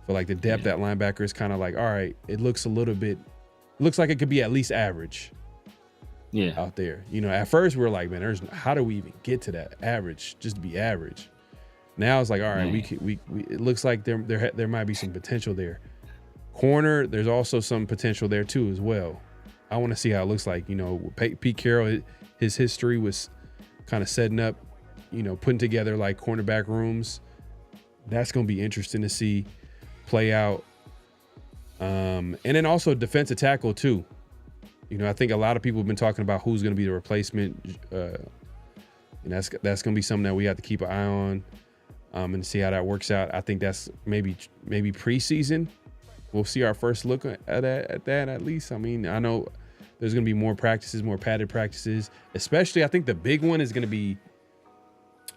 For like the depth at linebacker is kind of like, all right, it looks like it could be at least average. Yeah. Out there. At first we were like, man, how do we even get to that average just to be average? Now it's like, all right, we it looks like there might be some potential there. Corner, there's also some potential there too as well. I want to see how it looks like. Pete Carroll, his history was kind of setting up, putting together like cornerback rooms. That's going to be interesting to see play out. And then also defensive tackle too. I think a lot of people have been talking about who's going to be the replacement. And that's going to be something that we have to keep an eye on and see how that works out. I think that's maybe preseason. We'll see our first look at that at least. I mean, I know there's going to be more practices, more padded practices. Especially, I think the big one is going to be,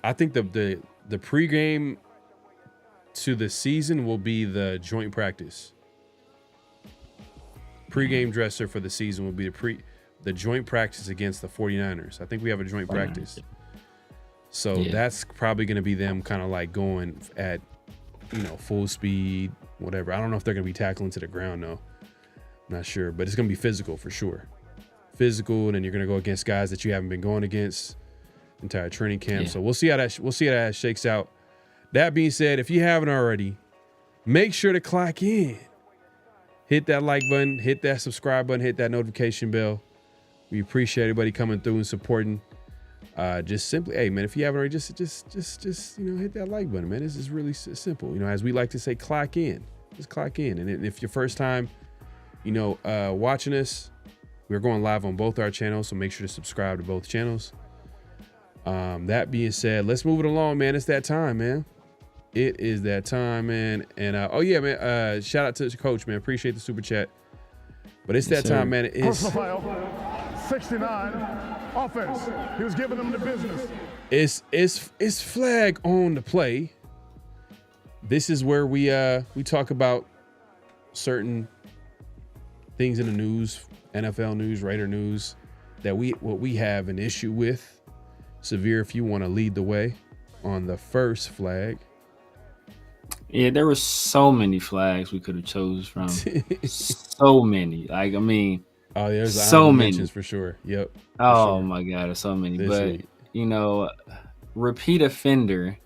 I think the pregame to the season will be the joint practice. Pregame dresser for the season will be the joint practice against the 49ers. I think we have a joint practice. So that's probably going to be them kind of like going at, full speed, whatever. I don't know if they're going to be tackling to the ground though. I'm not sure, but it's going to be physical for sure. Physical, and then you're going to go against guys that you haven't been going against entire training camp. So we'll see how that shakes out. That being said, if you haven't already, make sure to clock in. Hit that like button, hit that subscribe button, hit that notification bell. We appreciate everybody coming through and supporting. Just simply, hey man, if you haven't already, just hit that like button, man. This is really simple. As we like to say, clock in. Just clock in. And if your first time, watching us, we're going live on both our channels, so make sure to subscribe to both channels. That being said, let's move it along, man. It's that time, man. It is that time, man. And man, shout out to the coach, man. Appreciate the super chat. But it's that time, man. It's 69 offense. He was giving them the business. It's flag on the play. This is where we talk about certain things in the news, NFL news, Raider news, that what we have an issue with. Severe, if you want to lead the way on the first flag. Yeah, there were so many flags we could have chose from. So many. Like, I mean, there's so many for sure. Yep. Oh my God, there's so many. But repeat offender,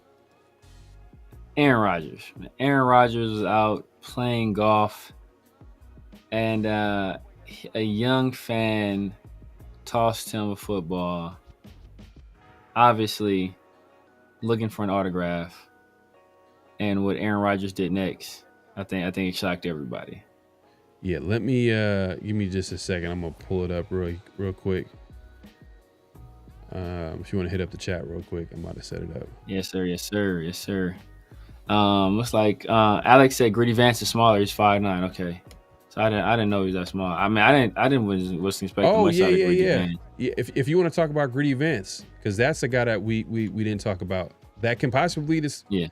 Aaron Rodgers. Aaron Rodgers was out playing golf, and a young fan tossed him a football, obviously looking for an autograph. And what Aaron Rodgers did next, I think it shocked everybody. Yeah, let me give me just a second. I'm gonna pull it up real quick. If you want to hit up the chat real quick, I'm about to set it up. Yes, sir. Yes, sir. Yes, sir. Looks like Alex said Gritty Vance is smaller. He's 5'9". Okay, so I didn't know he was that small. I mean, I wasn't expecting much out of Gritty Vance. Yeah. If you want to talk about Gritty Vance, because that's a guy that we didn't talk about that can possibly this. Yeah.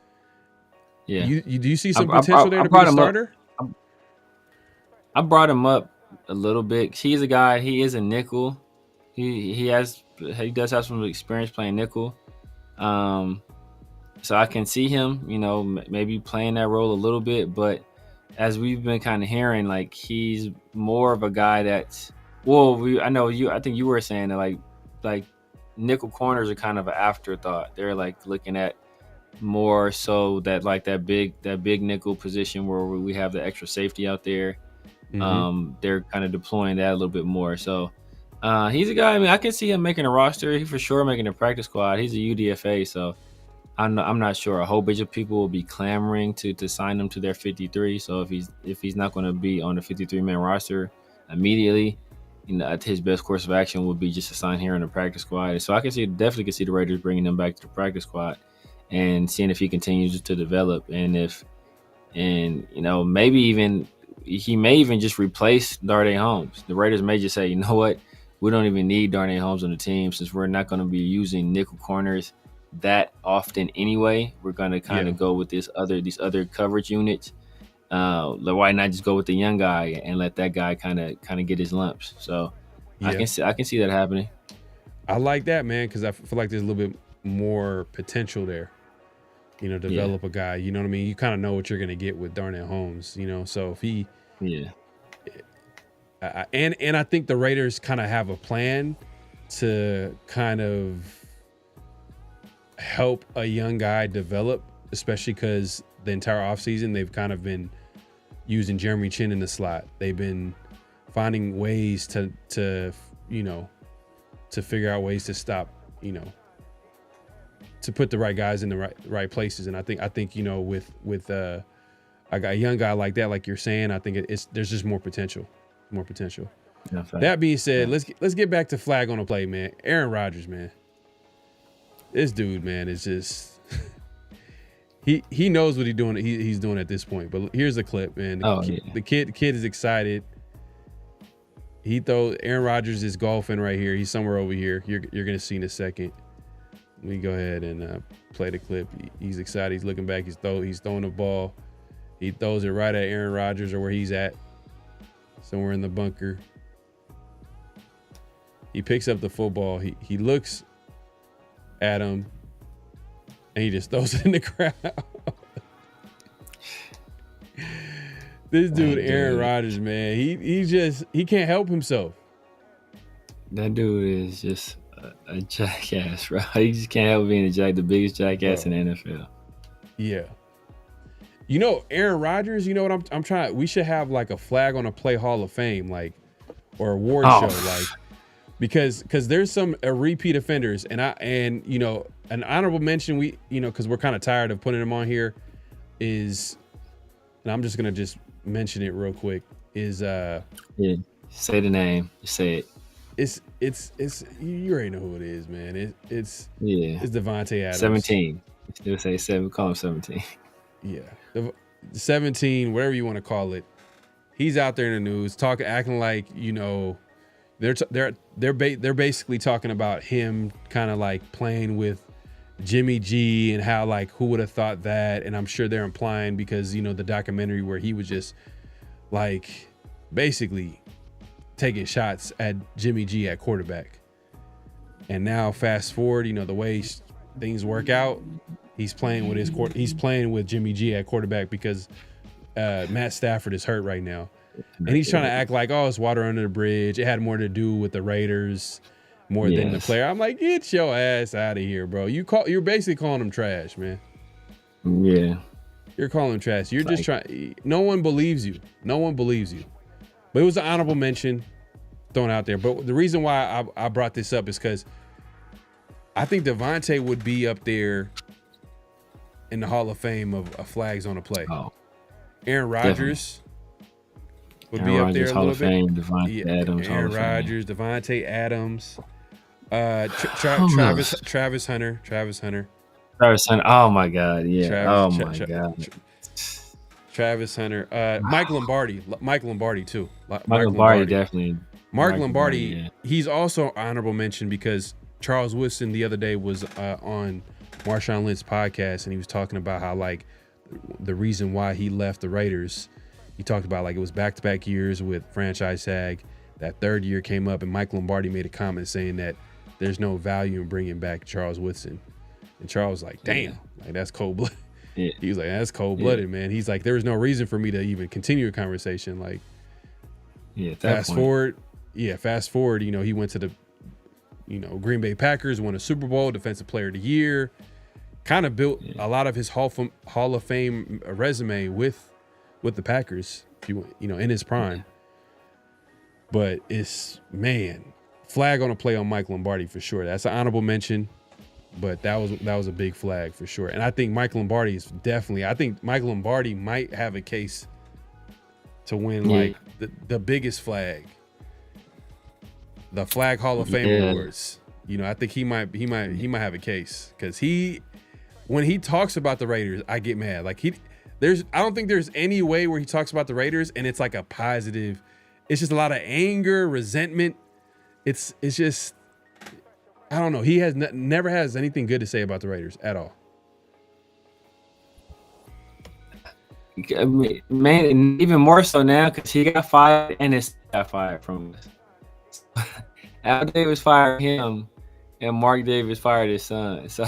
Yeah. Do you see some potential there to be a starter? I brought him up a little bit. He's a guy. He is a nickel. He does have some experience playing nickel. So I can see him, maybe playing that role a little bit. But as we've been kind of hearing, like he's more of a guy that's I think you were saying that like nickel corners are kind of an afterthought. They're like looking at more so that big nickel position where we have the extra safety out there. Mm-hmm. They're kind of deploying that a little bit more. So he's a guy. I mean, I can see him making a roster. He for sure making a practice squad. He's a UDFA, so I'm not sure. A whole bunch of people will be clamoring to sign him to their 53. So if he's not going to be on the 53-man roster immediately, his best course of action would be just to sign here in the practice squad. So I definitely can see the Raiders bringing him back to the practice squad and seeing if he continues to develop, maybe even he may even just replace Darnay Holmes. The Raiders may just say, you know what, we don't even need Darnay Holmes on the team since we're not going to be using nickel corners that often anyway. We're going to kind of go with these other coverage units. Why not just go with the young guy and let that guy kind of get his lumps? So I can see that happening. I like that, man, because I feel like there's a little bit more potential there. Develop a guy. You know what I mean? You kind of know what you're going to get with Darnay Holmes. So if he, and I think the Raiders kind of have a plan to kind of help a young guy develop, especially because the entire offseason they've kind of been using Jeremy Chin in the slot. They've been finding ways to figure out ways to stop, to put the right guys in the right places. And I think with a young guy like that, like you're saying, I think there's just more potential. That being said, let's get back to flag on the play, man. Aaron Rodgers, man. This dude, man, is just he knows what he's doing at this point. But here's the clip, man. The kid is excited. Aaron Rodgers is golfing right here. He's somewhere over here. You're gonna see in a second. Let me go ahead and play the clip. He's excited. He's looking back. He's throwing the ball. He throws it right at Aaron Rodgers or where he's at, somewhere in the bunker. He picks up the football. He looks at him, and he just throws it in the crowd. This dude, Aaron Rodgers, man, he can't help himself. That dude is just a jackass, bro. He just can't help being the biggest jackass in the NFL. Yeah. Aaron Rodgers, you know what I'm trying. We should have like a flag on a play Hall of Fame, like, or award show, like, because there's some repeat offenders, and an honorable mention, because we're kind of tired of putting them on here, is, and I'm just gonna mention it real quick, is say the name, say it. It's you already know who it is, man. It's Devontae Adams. 17. They'll say 7. Call him 17. Yeah, 17, whatever you want to call it. He's out there in the news acting like they're basically talking about him kind of like playing with Jimmy G and how like who would have thought that, and I'm sure they're implying because the documentary where he was just like basically taking shots at Jimmy G at quarterback. And now fast forward, the way things work out, he's playing with Jimmy G at quarterback because Matt Stafford is hurt right now. And he's trying to act like, oh, it's water under the bridge. It had more to do with the Raiders. more than the player. I'm like, get your ass out of here, bro. You're basically calling him trash, man. Yeah. You're calling him trash. You're just trying. No one believes you. No one believes you. But it was an honorable mention thrown out there. But the reason why I brought this up is because I think Devontae would be up there in the Hall of Fame of flags on a play. Oh, Aaron Rodgers would be up there a Hall little of bit. Fame, Devontae Adams, Aaron Hall of Fame. Rodgers, Devontae Adams, Travis Hunter. Travis Hunter. Oh my God, yeah. Travis Hunter. Mike Lombardi too. Mike Lombardi definitely. Mark Lombardi, he's also honorable mention because Charles Woodson the other day was on Marshawn Lynch's podcast, and he was talking about how like the reason why he left the Raiders. He talked about like it was back-to-back years with franchise tag. That third year came up, and Mike Lombardi made a comment saying that there's no value in bringing back Charles Woodson. And Charles was like, damn, like that's cold-blooded. Yeah. He was like, that's cold-blooded, man. He's like, there was no reason for me to even continue a conversation. Like, fast forward, you know, he went to the, you know, Green Bay Packers, won a Super Bowl, Defensive Player of the Year, kind of built a lot of his Hall of Fame resume with the Packers, you know, in his prime. But it's, man, flag on a play on Mike Lombardi for sure. That's an honorable mention, but that was a big flag for sure. And I think Mike Lombardi is definitely, I think Mike Lombardi might have a case to win like the biggest flag, the Flag Hall of Fame awards. You know, I think he might have a case because when he talks about the Raiders, I get mad. Like I don't think there's any way where he talks about the Raiders and it's like a positive. It's just a lot of anger, resentment. It's just, I don't know. He has never has anything good to say about the Raiders at all. Man, even more so now because he got fired and his got fired from us. Al Davis fired him, and Mark Davis fired his son. So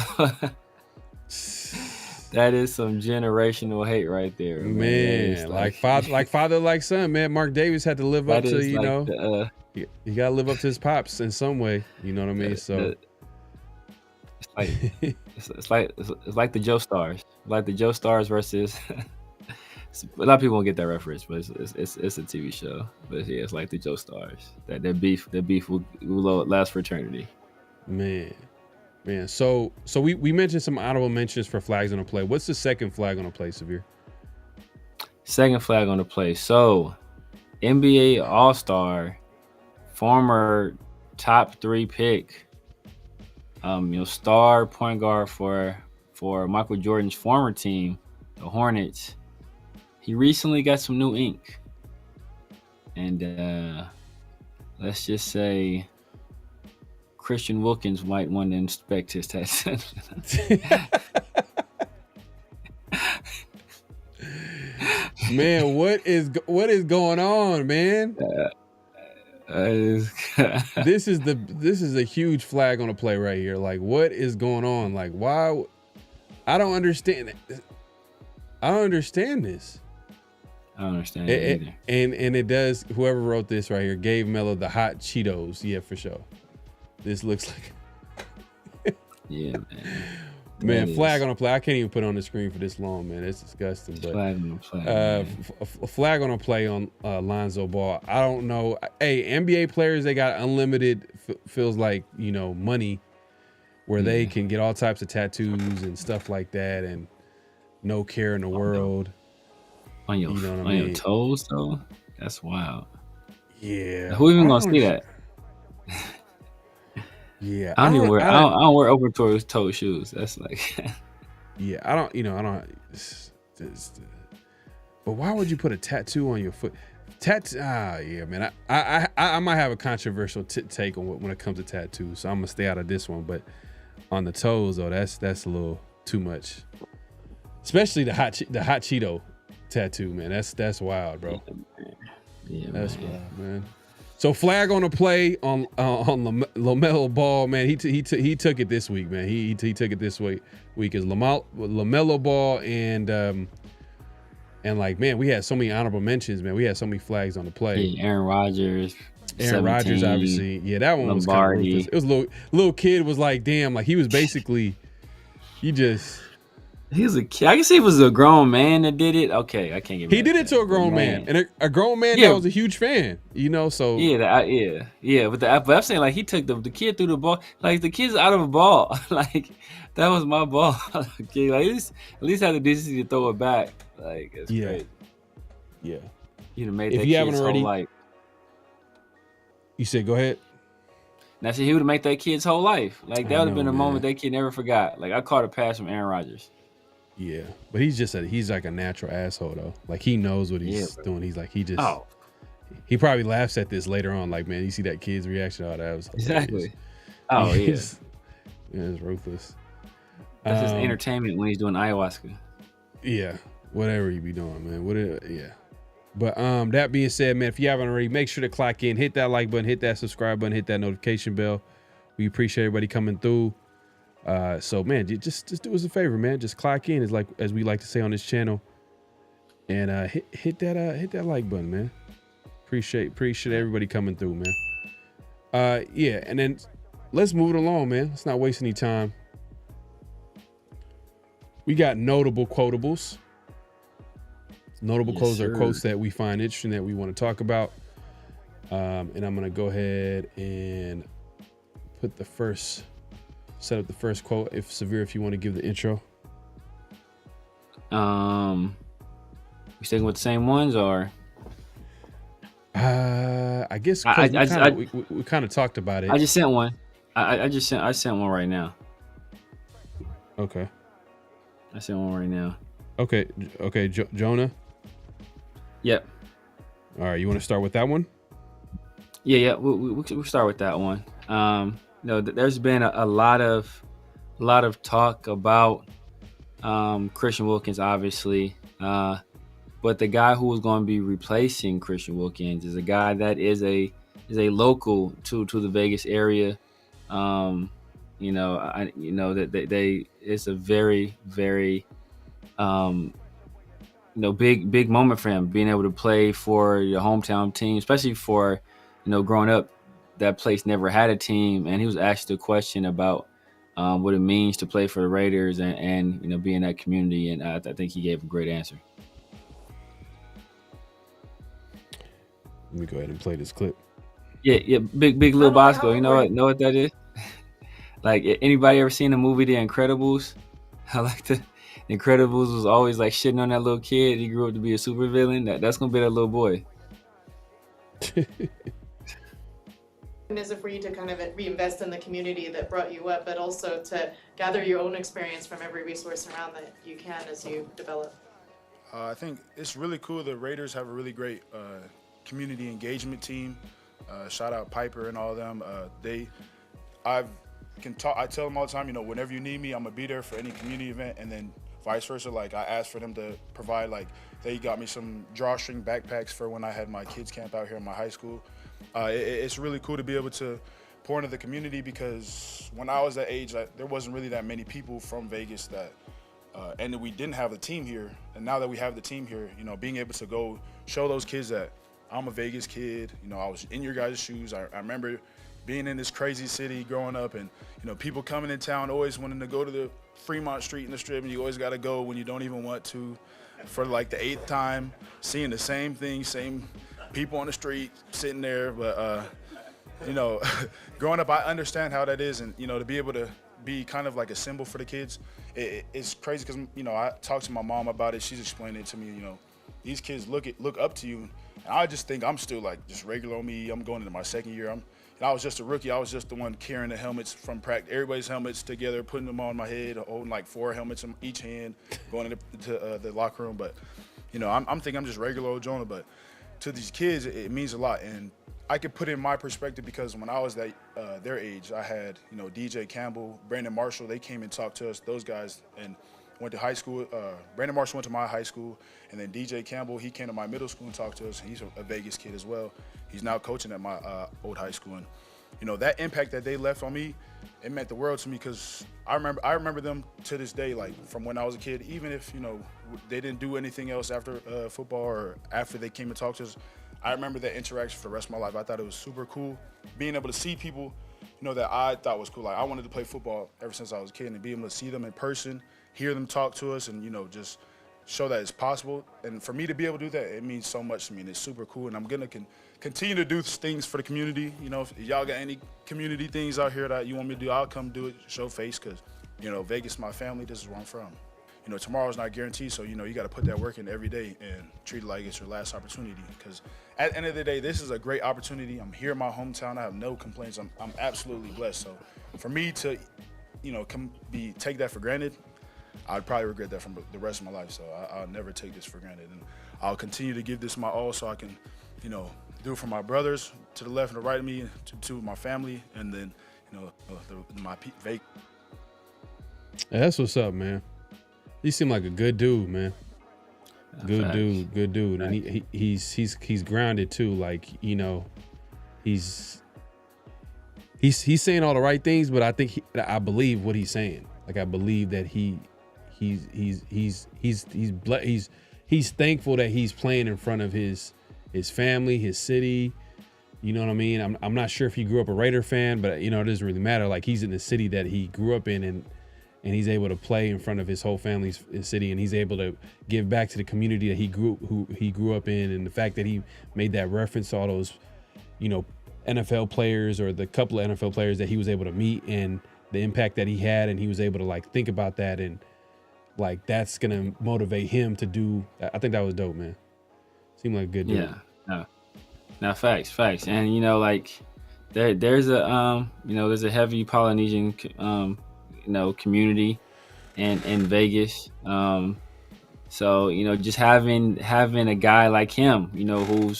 that is some generational hate right there, man. Like father, like son, man. Mark Davis had to live up to, you know, you got to live up to his pops in some way. You know what I mean? So it's like the Joe Stars, like the Joe Stars versus. A lot of people won't get that reference, but it's a TV show. But yeah, it's like the Joe Stars. That beef will last for eternity. Man. So we mentioned some honorable mentions for flags on a play. What's the second flag on a play, Severe? Second flag on the play. So NBA All-Star, former top 3 pick, star point guard for Michael Jordan's former team, the Hornets. He recently got some new ink, and let's just say Christian Wilkins might want to inspect his tattoo. Man, what is going on, man? This is a huge flag on a play right here. Like, what is going on? Like, why? I don't understand it. I don't understand this. I don't understand it either. And it does, whoever wrote this right here gave Melo the hot Cheetos. Yeah, for sure. This looks like yeah, man, flag on a play. I can't even put it on the screen for this long, man. It's disgusting. But flag on a play, a flag on a play on Lonzo Ball. I don't know. Hey, NBA players, they got unlimited feels like, you know, money where they can get all types of tattoos and stuff like that and no care in the world. On your, your toes, though? That's wild. Yeah. Who even gonna see that? Yeah. I don't wear open toe shoes. That's like yeah, I don't but why would you put a tattoo on your foot? Yeah, man. I might have a controversial take on when it comes to tattoos, so I'm gonna stay out of this one. But on the toes, though, that's a little too much. Especially the hot Cheeto tattoo, man. That's wild, bro. Yeah, that's wild, man. So flag on a play on LaMelo Ball, man. He took it this week, man. He took it this week as LaMelo Ball and like, man, we had so many honorable mentions, man. We had so many flags on the play. Aaron Rodgers. Aaron Rodgers, obviously. Yeah, that one was kind of ruthless. It was little kid was like, damn, like he was basically, he was a kid. I can see it was a grown man that did it. Okay, I can't get. He did it to a grown man, and a grown man that was a huge fan. You know, so yeah. But I'm saying like he took the kid through the ball. Like the kid's out of a ball. Like that was my ball. Okay, like at least had the decency to throw it back. Like it's great. Yeah. You'd have made that kid's whole life. You said go ahead. Now, see, he would have made that kid's whole life. Like that would have been a moment that kid never forgot. Like I caught a pass from Aaron Rodgers. Yeah, but he's like a natural asshole though. Like he knows what he's doing. He's like he probably laughs at this later on. Like, man, you see that kid's reaction? Oh, that was hilarious. Exactly. Oh yeah, it's ruthless. That's just entertainment when he's doing ayahuasca. Yeah, whatever he be doing, man. Yeah. But that being said, man, if you haven't already, make sure to clock in, hit that like button, hit that subscribe button, hit that notification bell. We appreciate everybody coming through. So man, just do us a favor, man. Just clock in, as we like to say on this channel, and hit that like button, man. Appreciate everybody coming through, man. Yeah, and then let's move it along, man. Let's not waste any time. We got notable quotables. Notable quotes are quotes that we find interesting that we want to talk about. And I'm gonna go ahead and set up the first quote. If you want to give the intro. We sticking with the same ones or? I guess we kind of talked about it. I just sent one. I sent one right now. Okay. I sent one right now. Okay. Jonah. Yep. All right. You want to start with that one? Yeah. We'll start with that one. There's been a lot of talk about Christian Wilkins, obviously, but the guy who is going to be replacing Christian Wilkins is a guy that is a local to the Vegas area. It's a very, very big moment for him being able to play for your hometown team, especially for growing up. That place never had a team, and he was asked a question about what it means to play for the Raiders and be in that community, and I think he gave a great answer. Let me go ahead and play this clip. Yeah, big Lil Bosco. You know what that is? Like, anybody ever seen the movie The Incredibles? I like The Incredibles was always like shitting on that little kid. He grew up to be a supervillain. That's gonna be that little boy. Is it for you to kind of reinvest in the community that brought you up, but also to gather your own experience from every resource around that you can as you develop? I think it's really cool. The Raiders have a really great community engagement team. Shout out Piper and all of them. I tell them all the time, whenever you need me, I'm gonna be there for any community event, and then vice versa. Like, I asked for them to provide, like, they got me some drawstring backpacks for when I had my kids camp out here in my high school. It's really cool to be able to pour into the community, because when I was that age, there wasn't really that many people from Vegas that, and we didn't have a team here. And now that we have the team here, being able to go show those kids that I'm a Vegas kid, I was in your guys' shoes. I remember being in this crazy city growing up, and people coming in town always wanting to go to the Fremont Street in the Strip, and you always got to go when you don't even want to. For like the 8th time, seeing the same thing, same people on the street sitting there. But growing up, I understand how that is, and to be able to be kind of like a symbol for the kids, it's crazy, because I talked to my mom about it. She's explaining it to me. These kids look up to you, and I just think I'm still like just regular me. I'm going into my 2nd year. I was just a rookie. I was just the one carrying the helmets from practice, everybody's helmets together, putting them on my head, holding like 4 helmets in each hand, going into the locker room. But I'm thinking I'm just regular old Jonah. But to these kids, it means a lot, and I could put in my perspective, because when I was their age, I had DJ Campbell, Brandon Marshall. They came and talked to us. Those guys and went to high school. Brandon Marshall went to my high school, and then DJ Campbell, he came to my middle school and talked to us. He's a Vegas kid as well. He's now coaching at my old high school, and that impact that they left on me, it meant the world to me, because I remember them to this day, like from when I was a kid. Even if they didn't do anything else after football or after they came and talked to us, I remember that interaction for the rest of my life. I thought it was super cool. Being able to see people, that I thought was cool. Like, I wanted to play football ever since I was a kid, and being able to see them in person, hear them talk to us, and, just show that it's possible. And for me to be able to do that, it means so much to me, and it's super cool. And I'm going to continue to do things for the community. If y'all got any community things out here that you want me to do, I'll come do it, show face, because, Vegas is my family. This is where I'm from. Tomorrow's not guaranteed, so, you got to put that work in every day and treat it like it's your last opportunity. Because at the end of the day, this is a great opportunity. I'm here in my hometown. I have no complaints. I'm absolutely blessed. So for me to, take that for granted, I'd probably regret that for the rest of my life. So I'll never take this for granted. And I'll continue to give this my all so I can, do it for my brothers to the left and the right of me, to my family, and then, my Vegas. Yeah, that's what's up, man. You seem like a good dude, man. Good dude. And he's grounded too. Like, he's saying all the right things, but I think I believe what he's saying. Like, I believe that he's thankful that he's playing in front of his family, his city. You know what I mean? I'm not sure if he grew up a Raider fan, but it doesn't really matter. Like, he's in the city that he grew up in, and he's able to play in front of his whole family's city, and he's able to give back to the community that he grew up in. And the fact that he made that reference to all those, NFL players, or the couple of NFL players that he was able to meet, and the impact that he had, and he was able to like think about that, and like that's gonna motivate him to do. I think that was dope, man. Seemed like a good dude. Yeah. No, facts. And there's a heavy Polynesian community in Vegas. So just having a guy like him, who's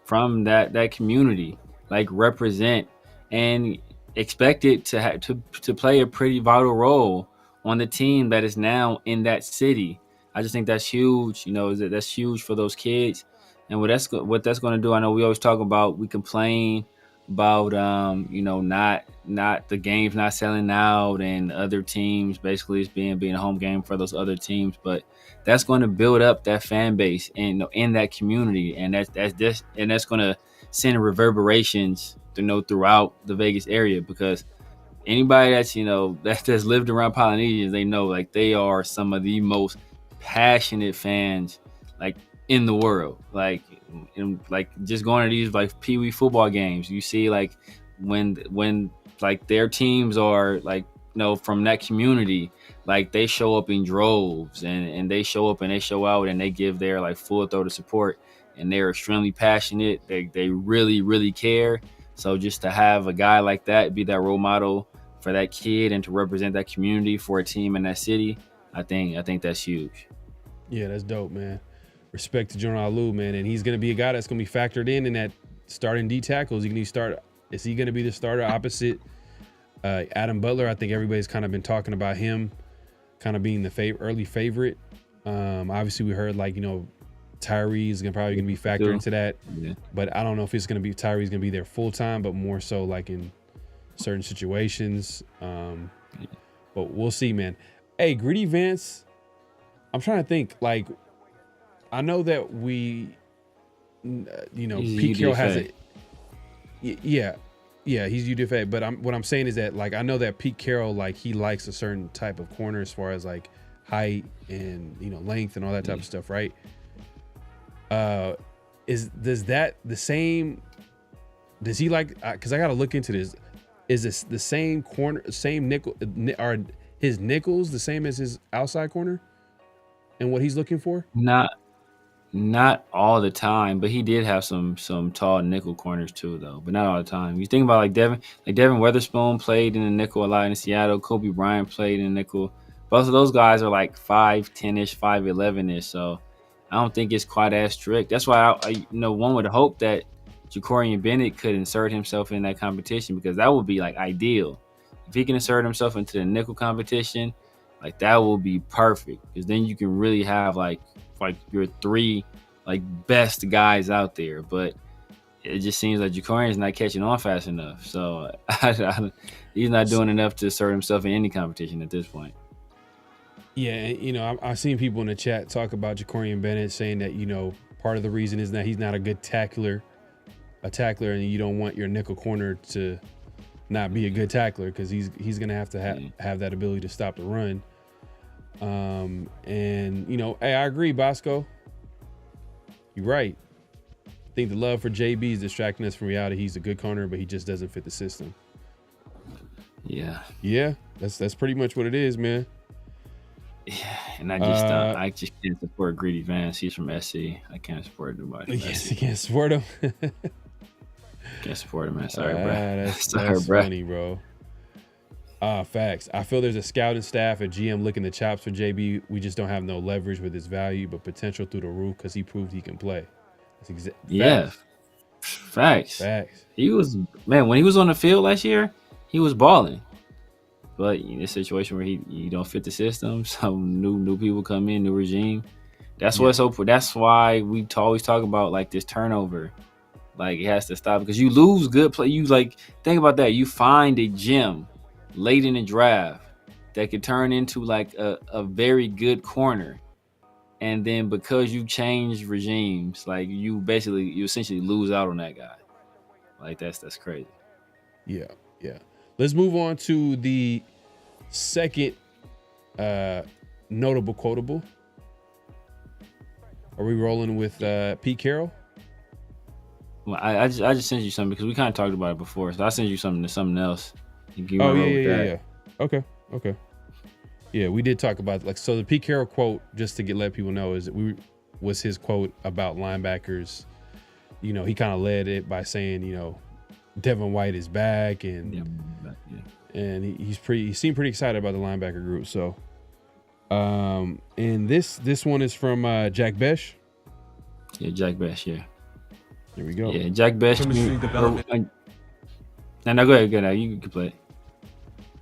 from that community, like represent and expected to play a pretty vital role on the team that is now in that city. I just think that's huge. That's huge for those kids, and what that's going to do. I know we always talk about, we complain about not the games not selling out, and other teams basically it's being a home game for those other teams, but that's going to build up that fan base and in that community, and that's going to send reverberations throughout the Vegas area, because anybody that's lived around Polynesians, they know like they are some of the most passionate fans like in the world. Like just going to these like Pee Wee football games, you see like when like their teams are like from that community, like they show up in droves, and they show up and they show out, and they give their like full throat of support, and they're extremely passionate. They really, really care. So just to have a guy like that be that role model for that kid, and to represent that community for a team in that city, I think that's huge. Yeah, that's dope, man. Respect to Jonah Alu, man, and he's gonna be a guy that's gonna be factored in that starting D tackles. Is he gonna be the starter opposite Adam Butler? I think everybody's kind of been talking about him kind of being the early favorite. Obviously we heard Tyree is probably gonna be factored into that, but I don't know if it's gonna be Tyree's gonna be there full time, but more so like in certain situations. But we'll see, man. Hey, Gritty Vance, I'm trying to think. Like, I know that Pete Carroll has it. Yeah, he's UDFA. But what I'm saying is that like I know that Pete Carroll, like, he likes a certain type of corner as far as like height and length and all that type of stuff, right? Does that the same? Does he like? Because I got to look into this. Is this the same corner, same nickel? Are his nickels the same as his outside corner? And what he's looking for? Not all the time, but he did have some tall nickel corners too, though. But not all the time. You think about like Devin Weatherspoon played in the nickel a lot in Seattle. Kobe Bryant played in the nickel. Both of those guys are like 5'10-ish, 5'11-ish. So I don't think it's quite as strict. That's why one would hope that Jacorian Bennett could insert himself in that competition, because that would be like ideal. If he can insert himself into the nickel competition, like that will be perfect, because then you can really have like your three like best guys out there. But it just seems like Jacorian's not catching on fast enough, so he's not doing enough to assert himself in any competition at this point. Yeah, I've seen people in the chat talk about Jacorian Bennett, saying that Part of the reason is that he's not a good tackler, and you don't want your nickel corner to not be a good tackler because he's going to have that ability to stop the run. And, hey, I agree, Bosco. You're right. I think the love for JB is distracting us from reality. He's a good corner, but he just doesn't fit the system. Yeah. Yeah, that's pretty much what it is, man. Yeah, and I just can't support Greedy Vance. He's from SC. I can't support nobody. Yes, you can't support him. Can't support him, man. Sorry, bro. That's funny, bro. Facts. I feel there's a scouting staff at GM looking the chops for JB. We just don't have no leverage with his value, but potential through the roof because he proved he can play. That's Facts. He was, man, when he was on the field last year, he was balling. But in this situation where he don't fit the system, some new people come in, new regime. That's why we always talk about like this turnover. Like it has to stop because you lose good play. You think about that. You find a gem late in the draft that could turn into like a very good corner. And then because you change regimes, like you essentially lose out on that guy. Like that's crazy. Yeah. Let's move on to the second notable quotable. Are we rolling with Pete Carroll? Well, I just sent you something because we kind of talked about it before. So I sent you something else. Yeah. Okay. Yeah, we did talk about so the Pete Carroll quote, just to let people know, was his quote about linebackers. He kind of led it by saying, Devin White is back and he seemed pretty excited about the linebacker group. So, and this one is from Jack Besh. Yeah, Jack Besh. Yeah. Here we go. Yeah, Jack Besh. No, go ahead. You can play it.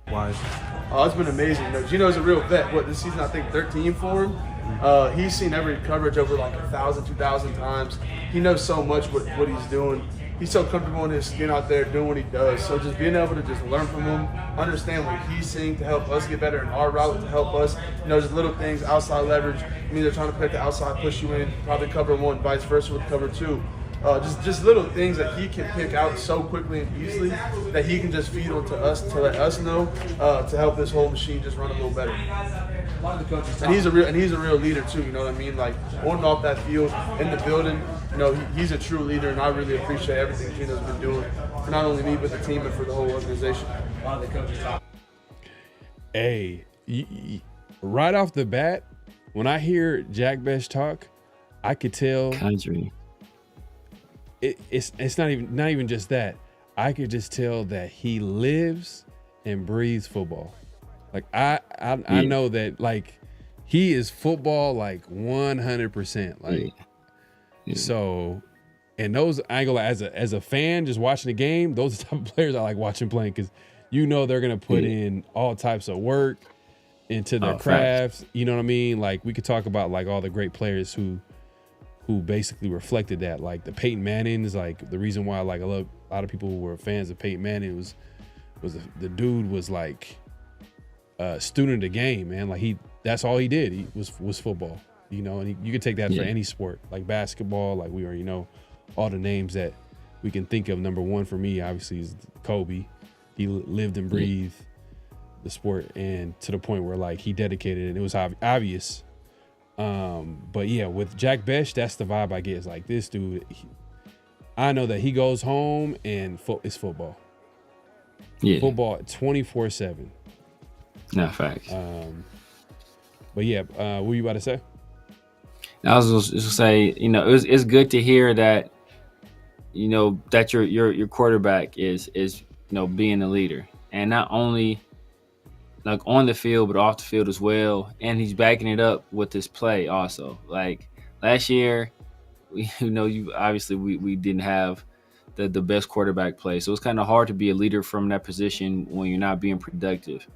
Why? Oh, it's been amazing. Gino's a real vet. This season, I think 13 for him. He's seen every coverage over like 1,000, 2,000 times. He knows so much what he's doing. He's so comfortable in his skin out there doing what he does. So just being able to just learn from him, understand what he's seeing to help us get better in our route, to help us, just little things, outside leverage. They're trying to play the outside, push you in, probably cover one, vice versa with cover two. Just little things that he can pick out so quickly and easily that he can just feed onto us to let us know to help this whole machine just run a little better. And he's a real leader too. You know what I mean? Like on and off that field, in the building. He's a true leader, and I really appreciate everything Gino's been doing for not only me but the team and for the whole organization. Hey, right off the bat, when I hear Jack Besh talk, I could tell. Country. It's not even just that. I could just tell that he lives and breathes football. Like I know that like he is football like 100%. Like so, and those I ain't gonna lie, as a fan just watching the game, those are the type of players I like watching playing because they're gonna put in all types of work into their crafts. You know what I mean? Like we could talk about like all the great players who basically reflected that. Like the Peyton Mannings, like the reason why like a lot of people who were fans of Peyton Manning was the dude was like a student of the game, man. Like that's all he did. He was football, and you could take that for any sport, like basketball, like we already know all the names that we can think of. Number one for me, obviously, is Kobe. He lived and breathed the sport, and to the point where like he dedicated it. And it was obvious. But yeah, with Jack Besh, that's the vibe I get. It's like this dude, I know that he goes home and it's football. Yeah. Football 24/7. No, facts. But yeah, what were you about to say? I was just gonna say, it's good to hear that, that your quarterback is being a leader, and not only like on the field, but off the field as well. And he's backing it up with his play also. Like last year, we didn't have the best quarterback play. So it's kind of hard to be a leader from that position when you're not being productive.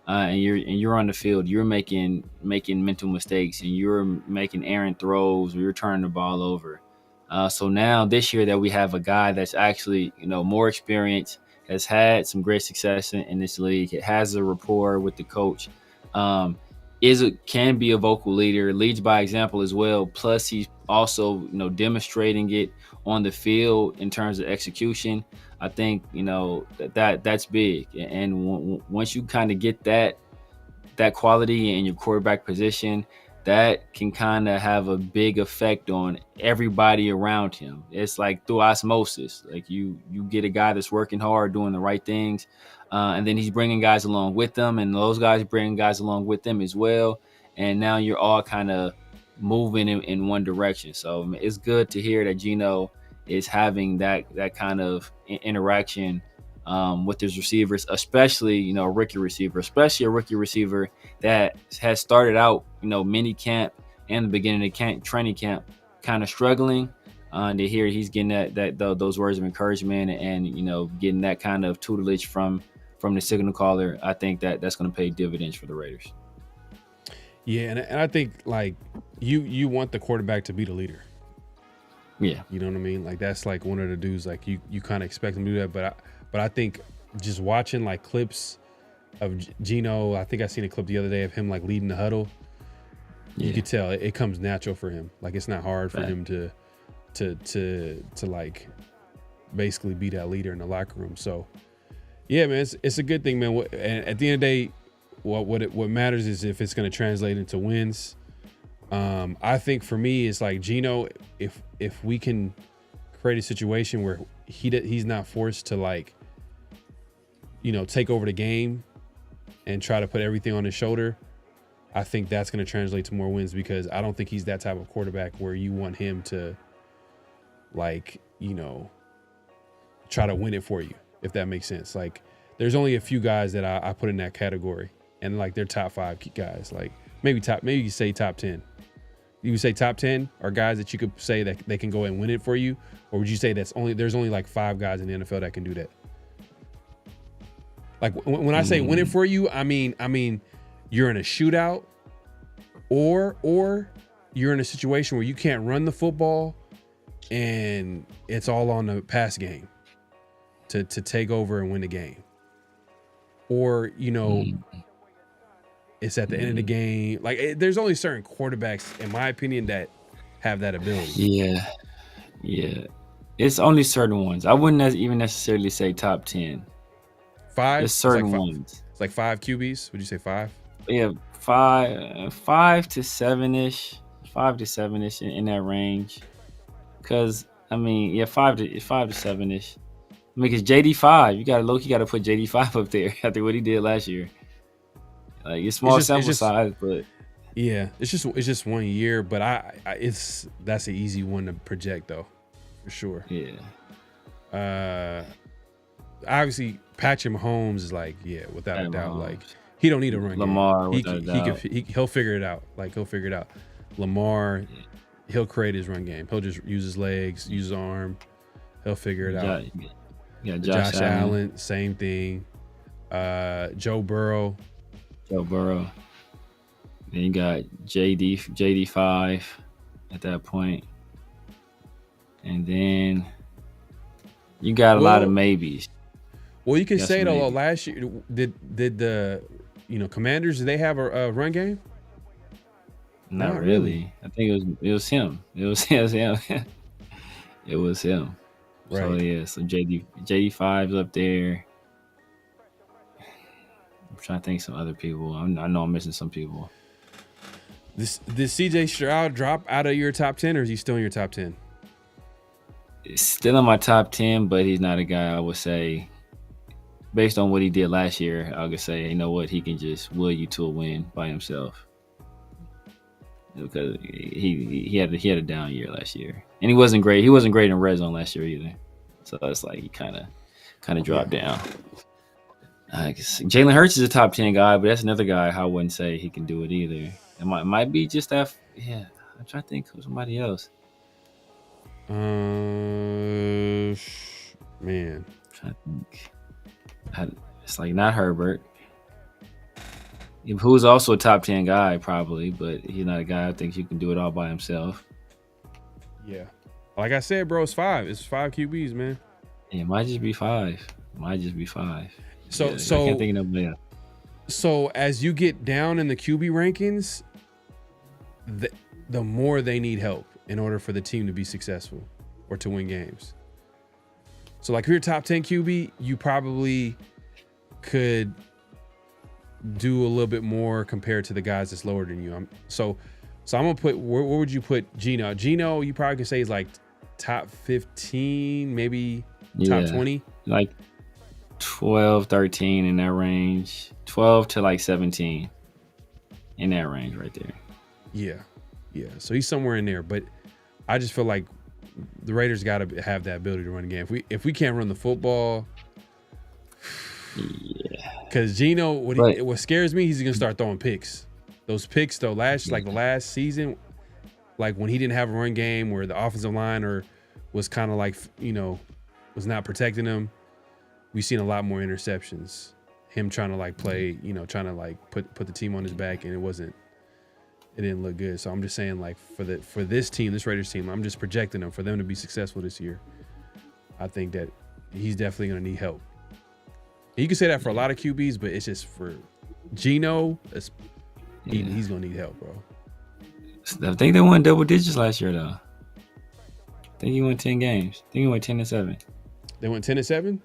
And you're on the field, you're making mental mistakes, and you're making errant throws, or you're turning the ball over. So now this year that we have a guy that's actually, more experienced, has had some great success in this league. It has a rapport with the coach. can be a vocal leader, leads by example as well. Plus, he's also demonstrating it on the field in terms of execution. I think that's big. And once you kind of get that quality in your quarterback position, that can kind of have a big effect on everybody around him. It's like through osmosis. Like you get a guy that's working hard, doing the right things, and then he's bringing guys along with them, and those guys bring guys along with them as well. And now you're all kind of moving in one direction. So it's good to hear that Geno is having that kind of interaction with his receivers, especially a rookie receiver that has started out mini camp and the beginning of training camp kind of struggling. To hear he's getting those words of encouragement and getting that kind of tutelage from the signal caller, I think that's going to pay dividends for the Raiders. Yeah, and I think like you want the quarterback to be the leader. Yeah, you know what I mean. Like that's like one of the dudes. Like you kind of expect him to do that, but I think just watching like clips of Geno, I think I seen a clip the other day of him like leading the huddle. You could tell it comes natural for him. Like it's not hard for him to like basically be that leader in the locker room. So yeah, man, it's a good thing, man. And at the end of the day, what matters is if it's going to translate into wins. I think for me, it's like Geno, if we can create a situation where he's not forced to like, take over the game and try to put everything on his shoulder, I think that's going to translate to more wins, because I don't think he's that type of quarterback where you want him to like, try to win it for you, if that makes sense. Like there's only a few guys that I put in that category, and like they're top 5 guys, like maybe you say top 10. You would say top 10 are guys that you could say that they can go and win it for you? Or would you say there's only like 5 guys in the NFL that can do that? Like when I say win it for you, I mean you're in a shootout or you're in a situation where you can't run the football and it's all on the pass game to take over and win the game. Or, it's at the end of the game. Like there's only certain quarterbacks, in my opinion, that have that ability. Yeah. It's only certain ones. I wouldn't even necessarily say top 10. 5? There's certain like ones. It's like 5 QBs. Would you say 5? Yeah, 5 to 7-ish, 5 to 7-ish in that range. Because 5 to 7-ish. Because JD5, you got to put JD5 up there after what he did last year. Like it's small sample size, but yeah, it's just 1 year. But that's an easy one to project though, for sure. Yeah. Obviously, Patrick Mahomes is like, without a doubt, like he don't need a run Lamar, game. He'll figure it out. Lamar, he'll create his run game. He'll just use his legs, use his arm. He'll figure it out. Yeah, Josh Allen, same thing. Joe Burrow. Then you got JD5 at that point. And then you got a lot of maybes. Well, you can say though, last year did the Commanders, did they have a run game? Not really. I think it was him. It was him. It was him. Right. So JD5's up there. I'm trying to think some other people. I know I'm missing some people. Did CJ Stroud drop out of your top 10, or is he still in your top 10? It's still in my top 10, but he's not a guy I would say, based on what he did last year, I would say, he can just will you to a win by himself. Because he had a down year last year, and he wasn't great. He wasn't great in red zone last year either. So it's like he kind of dropped down. Jalen Hurts is a top 10 guy, but that's another guy I wouldn't say he can do it either. It might be just that. Yeah, I'm trying to think of somebody else. Man, I'm trying to think. It's like not Herbert, who's also a top 10 guy probably, but he's not a guy I think you can do it all by himself. Yeah, like I said, bro, it's 5. It's 5 QBs, man. Yeah, it might just be 5. So I can't think of nobody else. So as you get down in the QB rankings, the more they need help in order for the team to be successful or to win games. So like if you're top 10 QB, you probably could do a little bit more compared to the guys that's lower than you. So I'm gonna put, where would you put Geno? Geno, you probably could say is like top 15, maybe top 20. Like 12, 13 in that range. 12 to like 17 in that range right there. Yeah. So he's somewhere in there, but I just feel like the Raiders got to have that ability to run a game. If we can't run the football, because Geno, what scares me, he's gonna start throwing picks. Those picks though, the last season, like when he didn't have a run game where the offensive line was kind of like, was not protecting him. We've seen a lot more interceptions. Him trying to like play, trying to like put the team on his back, and it didn't look good. So I'm just saying, like, for this team, this Raiders team, I'm just projecting them for them to be successful this year. I think that he's definitely going to need help. And you can say that for a lot of QBs, but it's just for Geno, he's going to need help, bro. I think they won double digits last year, though. I think he won 10 games. I think he went 10-7. They went 10-7?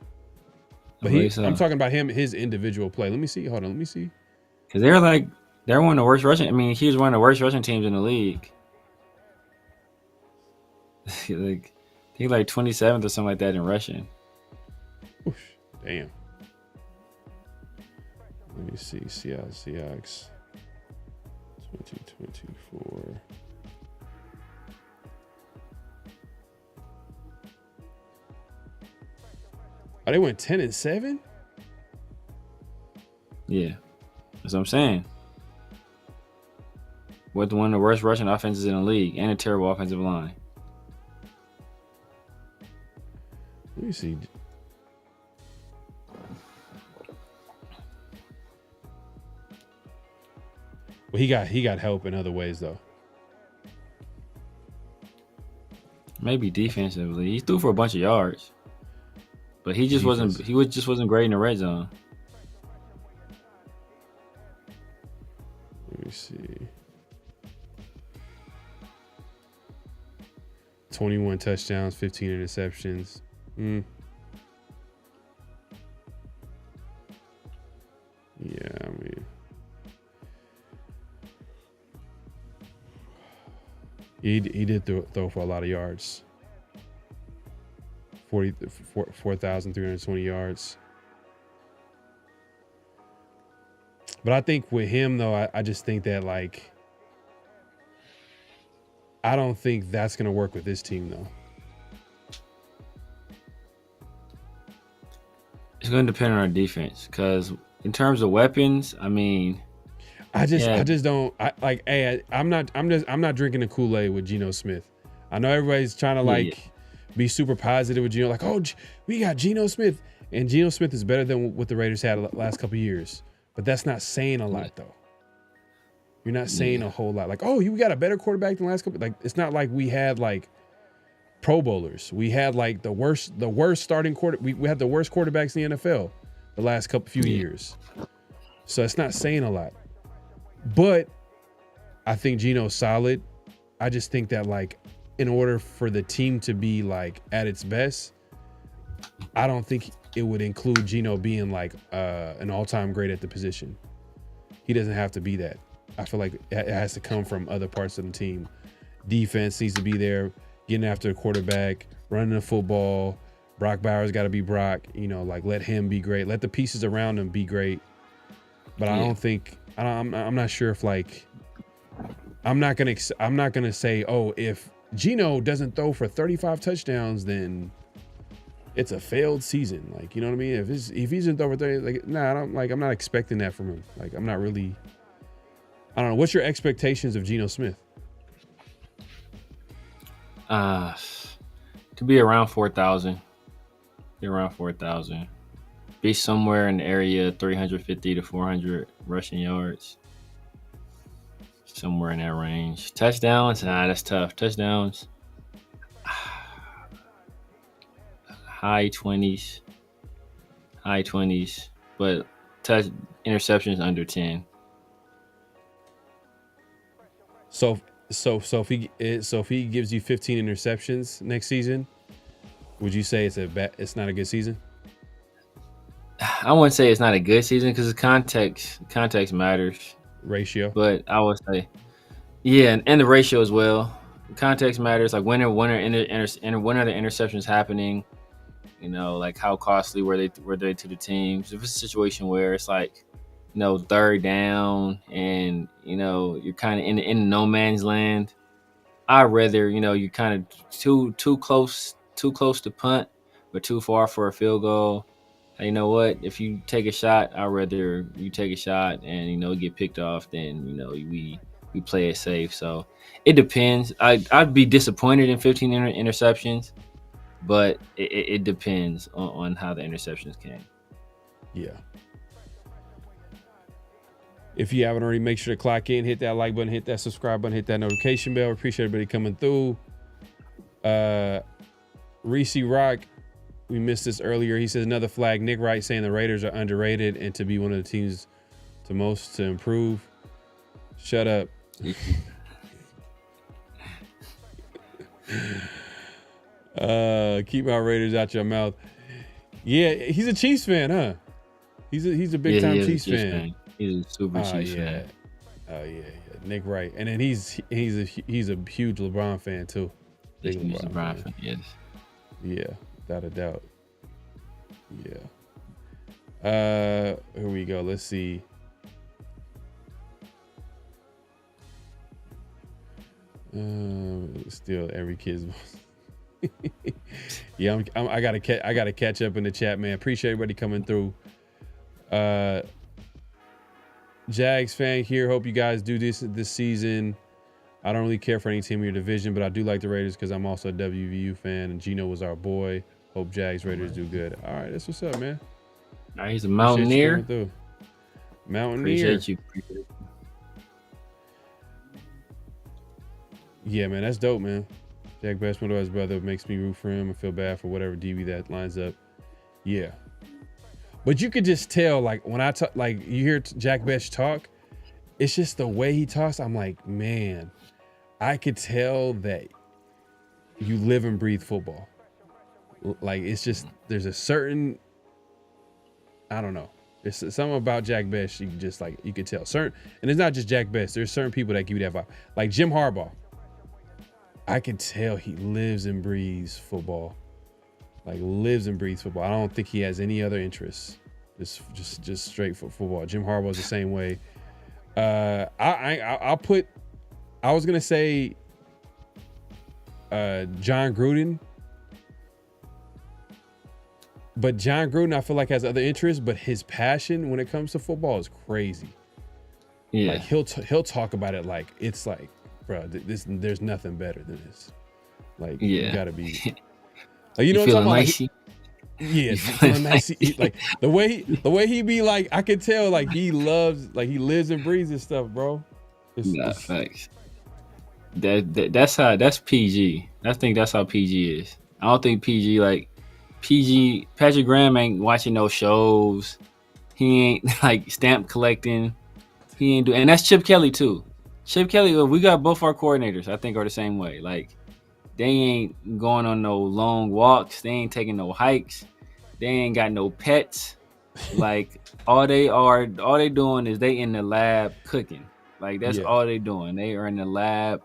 But I'm talking about his individual play. Let me see. Hold on. Let me see. Because they're one of the worst rushing. I mean, he was one of the worst rushing teams in the league. Like, I think like 27th or something like that in rushing. Oof, damn. Let me see. Seattle Seahawks 2024. Oh, they went 10-7? Yeah. That's what I'm saying. With one of the worst rushing offenses in the league and a terrible offensive line. Let me see. Well, he got help in other ways though. Maybe defensively, he threw for a bunch of yards, but he just wasn't great in the red zone. Let me see. 21 touchdowns, 15 interceptions. Yeah, I mean, he did throw for a lot of yards. 4,320 yards. But I think with him though, I just think that like, I don't think that's going to work with this team though. It's going to depend on our defense because in terms of weapons, I mean, I just don't I'm not drinking the Kool-Aid with Geno Smith. I know everybody's trying to be super positive with Geno, like, oh, we got Geno Smith, and Geno Smith is better than what the Raiders had the last couple of years. But that's not saying a lot though. You're not saying a whole lot. Like, oh, you got a better quarterback than the last couple. Like, it's not like we had like Pro Bowlers. We had like the worst starting quarter. We had the worst quarterbacks in the NFL the last few years. So it's not saying a lot. But I think Geno's solid. I just think that like in order for the team to be like at its best, I don't think it would include Geno being like an all-time great at the position. He doesn't have to be that. I feel like it has to come from other parts of the team. Defense needs to be there, getting after the quarterback, running the football. Brock Bowers got to be Brock. Like let him be great. Let the pieces around him be great. But I don't think I'm not sure if like I'm not gonna say, oh, if Geno doesn't throw for 35 touchdowns, then it's a failed season. Like, you know what I mean? If he doesn't throw for 30, like, I'm not expecting that from him. Like, I'm not really. I don't know. What's your expectations of Geno Smith? To be around 4,000. Be around 4,000. Be somewhere in the area 350 to 400 rushing yards. Somewhere in that range. Touchdowns? That's tough. Touchdowns? High 20s. But interceptions under 10. So if he gives you 15 interceptions next season, would you say it's not a good season? I wouldn't say it's not a good season because the context matters. Ratio. But I would say, yeah, and the ratio as well. The context matters. Like when are the interceptions happening? You know, like how costly were they to the teams? If it's a situation where it's like, you know, third down and, you know, you're kind of in no man's land, I'd rather, you know, you're kind of too close to punt, but too far for a field goal. And you know what? If you take a shot, I'd rather you take a shot and, you know, get picked off than, you know, we play it safe. So it depends. I'd be disappointed in 15 interceptions, but it depends on how the interceptions came. Yeah. If you haven't already, make sure to clock in, hit that like button, hit that subscribe button, hit that notification bell. Appreciate everybody coming through. Reese Rock, we missed this earlier. He says another flag. Nick Wright saying the Raiders are underrated and to be one of the teams to improve. Shut up. Keep my Raiders out your mouth. Yeah, he's a Chiefs fan, huh? He's a big time Chiefs fan. He's a super Chiefs fan. Oh yeah, Nick Wright, and then he's a huge LeBron fan too. Big LeBron fan. Yes. Yeah, without a doubt. Yeah. Here we go. Let's see. Still every kid's. Yeah, I gotta catch up in the chat, man. Appreciate everybody coming through. Jags fan here. Hope you guys do this season. I don't really care for any team in your division, but I do like the Raiders because I'm also a WVU fan, and Gino was our boy. Hope Jags Raiders do good. All right, that's what's up, man. All right, he's a Mountaineer. Mountaineer. Appreciate you. Yeah, man, that's dope, man. Jack Best, my his brother, makes me root for him. I feel bad for whatever DB that lines up. Yeah. But you could just tell, like, when I talk, like, you hear Jack Best talk, it's just the way he talks. I'm like, man, I could tell that you live and breathe football. Like, it's just, there's a certain, I don't know. There's something about Jack Best you can just, like, you could tell. And it's not just Jack Best. There's certain people that give you that vibe. Like Jim Harbaugh. I can tell he lives and breathes football. Like, lives and breathes football. I don't think he has any other interests. Just straight for football. Jim Harbaugh's the same way. I was gonna say John Gruden, but John Gruden I feel like has other interests, but his passion when it comes to football is crazy. Yeah, like he'll talk about it like it's like, bro, there's nothing better than this. Like, you gotta be. You know what I'm talking about? Yeah, feeling nice. Like the way he be like, I can tell like he lives and breathes this stuff, bro. It's facts. That's PG. I think that's how PG is. I don't think PG Patrick Graham ain't watching no shows. He ain't like stamp collecting. He ain't and that's Chip Kelly too. Chip Kelly, we got both our coordinators, I think, are the same way. Like, they ain't going on no long walks. They ain't taking no hikes. They ain't got no pets. Like, all they doing is they in the lab cooking. Like, that's all they doing. They are in the lab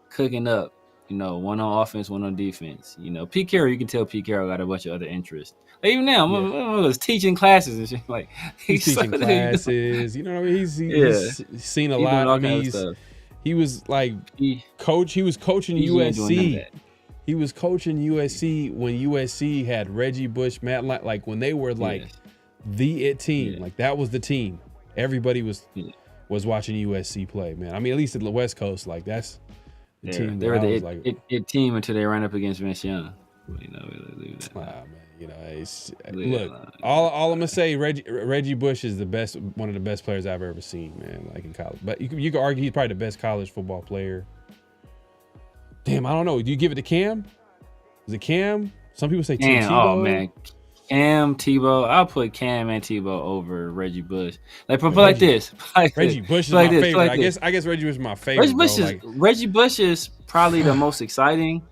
cooking up. You know, one on offense, one on defense. You know, Pete Carroll, you can tell Pete Carroll got a bunch of other interests. Like, even now, I was teaching classes and shit. Like, he's teaching classes. You know what I mean? He's seen a lot. I mean, he was like coach. He was coaching USC. He was coaching USC when USC had Reggie Bush, Matt Lyon, like when they were like the it team. Like, that was the team. Everybody was watching USC play, man. I mean, at least at the West Coast, like that's the team. They were the it team until they ran up against Vince Young. You know, man. You know, look. All I'm gonna say, Reggie Bush is one of the best players I've ever seen, man. Like in college, but you could argue he's probably the best college football player. Damn, I don't know. Do you give it to Cam? Is it Cam? Some people say Tim Tebow. Oh man, Cam, Tebow. I'll put Cam and Tebow over Reggie Bush. Like, put like this. Reggie Bush is my favorite. I guess Reggie Bush is my favorite. Reggie Bush is probably the most exciting.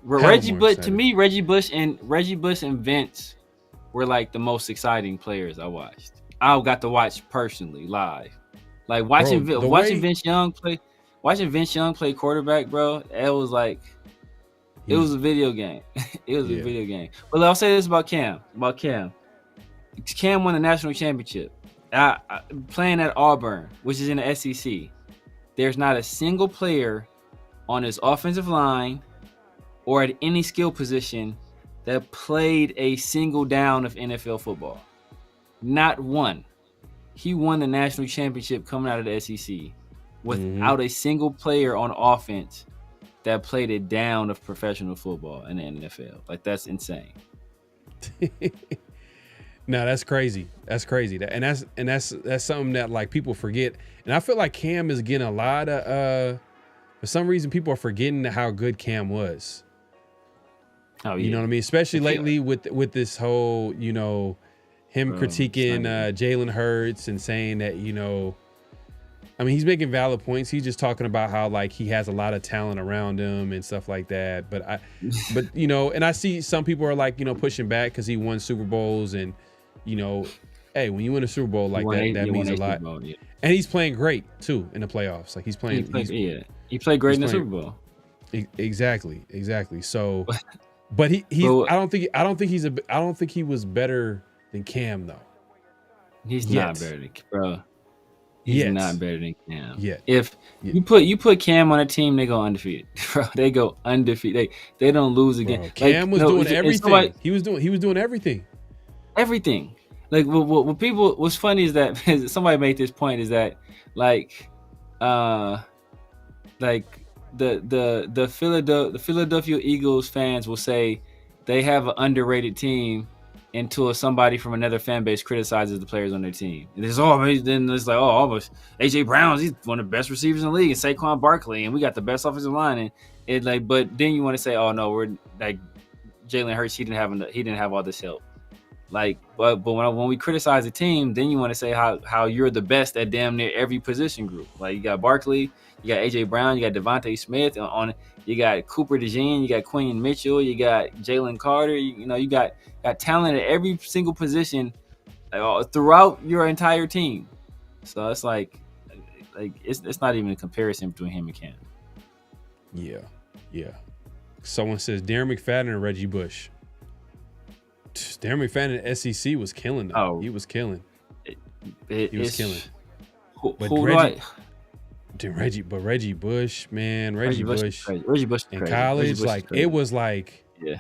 Reggie Bush to me, Reggie Bush and Vince were like the most exciting players I watched. I got to watch personally live. Like watching Vince Young play quarterback, bro. It was like it was a video game. It was a video game. But I'll say this about Cam. Cam won the national championship. Playing at Auburn, which is in the SEC. There's not a single player on his offensive line or at any skill position that played a single down of NFL football. Not one. He won the national championship coming out of the SEC without a single player on offense that played a down of professional football in the NFL. Like, that's insane. No, that's crazy. That's crazy. And that's something that like people forget. And I feel like Cam is getting a lot of for some reason people are forgetting how good Cam was. Oh, yeah. You know what I mean? Especially lately with this whole, you know, him critiquing Jalen Hurts and saying that, you know, I mean, he's making valid points. He's just talking about how like he has a lot of talent around him and stuff like that. But you know, and I see some people are like, you know, pushing back because he won Super Bowls and, you know, hey, when you win a Super Bowl like that means a lot. Bowl, yeah. And he's playing great too in the playoffs. Like he played great in the Super Bowl. Exactly. So, but I don't think he was better than Cam though. He's not better than bro. He's not better than Cam. Yeah. If you put Cam on a team, they go undefeated. Bro, they go undefeated. They don't lose again. Bro, Cam was doing everything. He was doing everything. Everything. Like what's funny is that somebody made this point is that like the Philadelphia Eagles fans will say they have an underrated team until somebody from another fan base criticizes the players on their team. And then it's like, almost AJ Brown, he's one of the best receivers in the league, and Saquon Barkley, and we got the best offensive line. And it like, but then you want to say, oh no, we're like Jalen Hurts, he didn't have all this help. Like, but when we criticize a team, then you want to say how you're the best at damn near every position group. Like you got Barkley, you got AJ Brown, you got Devontae Smith you got Cooper DeJean, you got Quinn Mitchell, you got Jalen Carter. You got talent at every single position throughout your entire team. So it's like it's not even a comparison between him and Cam. Yeah. Someone says Darren McFadden or Reggie Bush. Darren McFadden at SEC was killing them. Oh, he was killing. He was killing. Reggie Bush, man, Reggie Bush in college, it was like, yeah.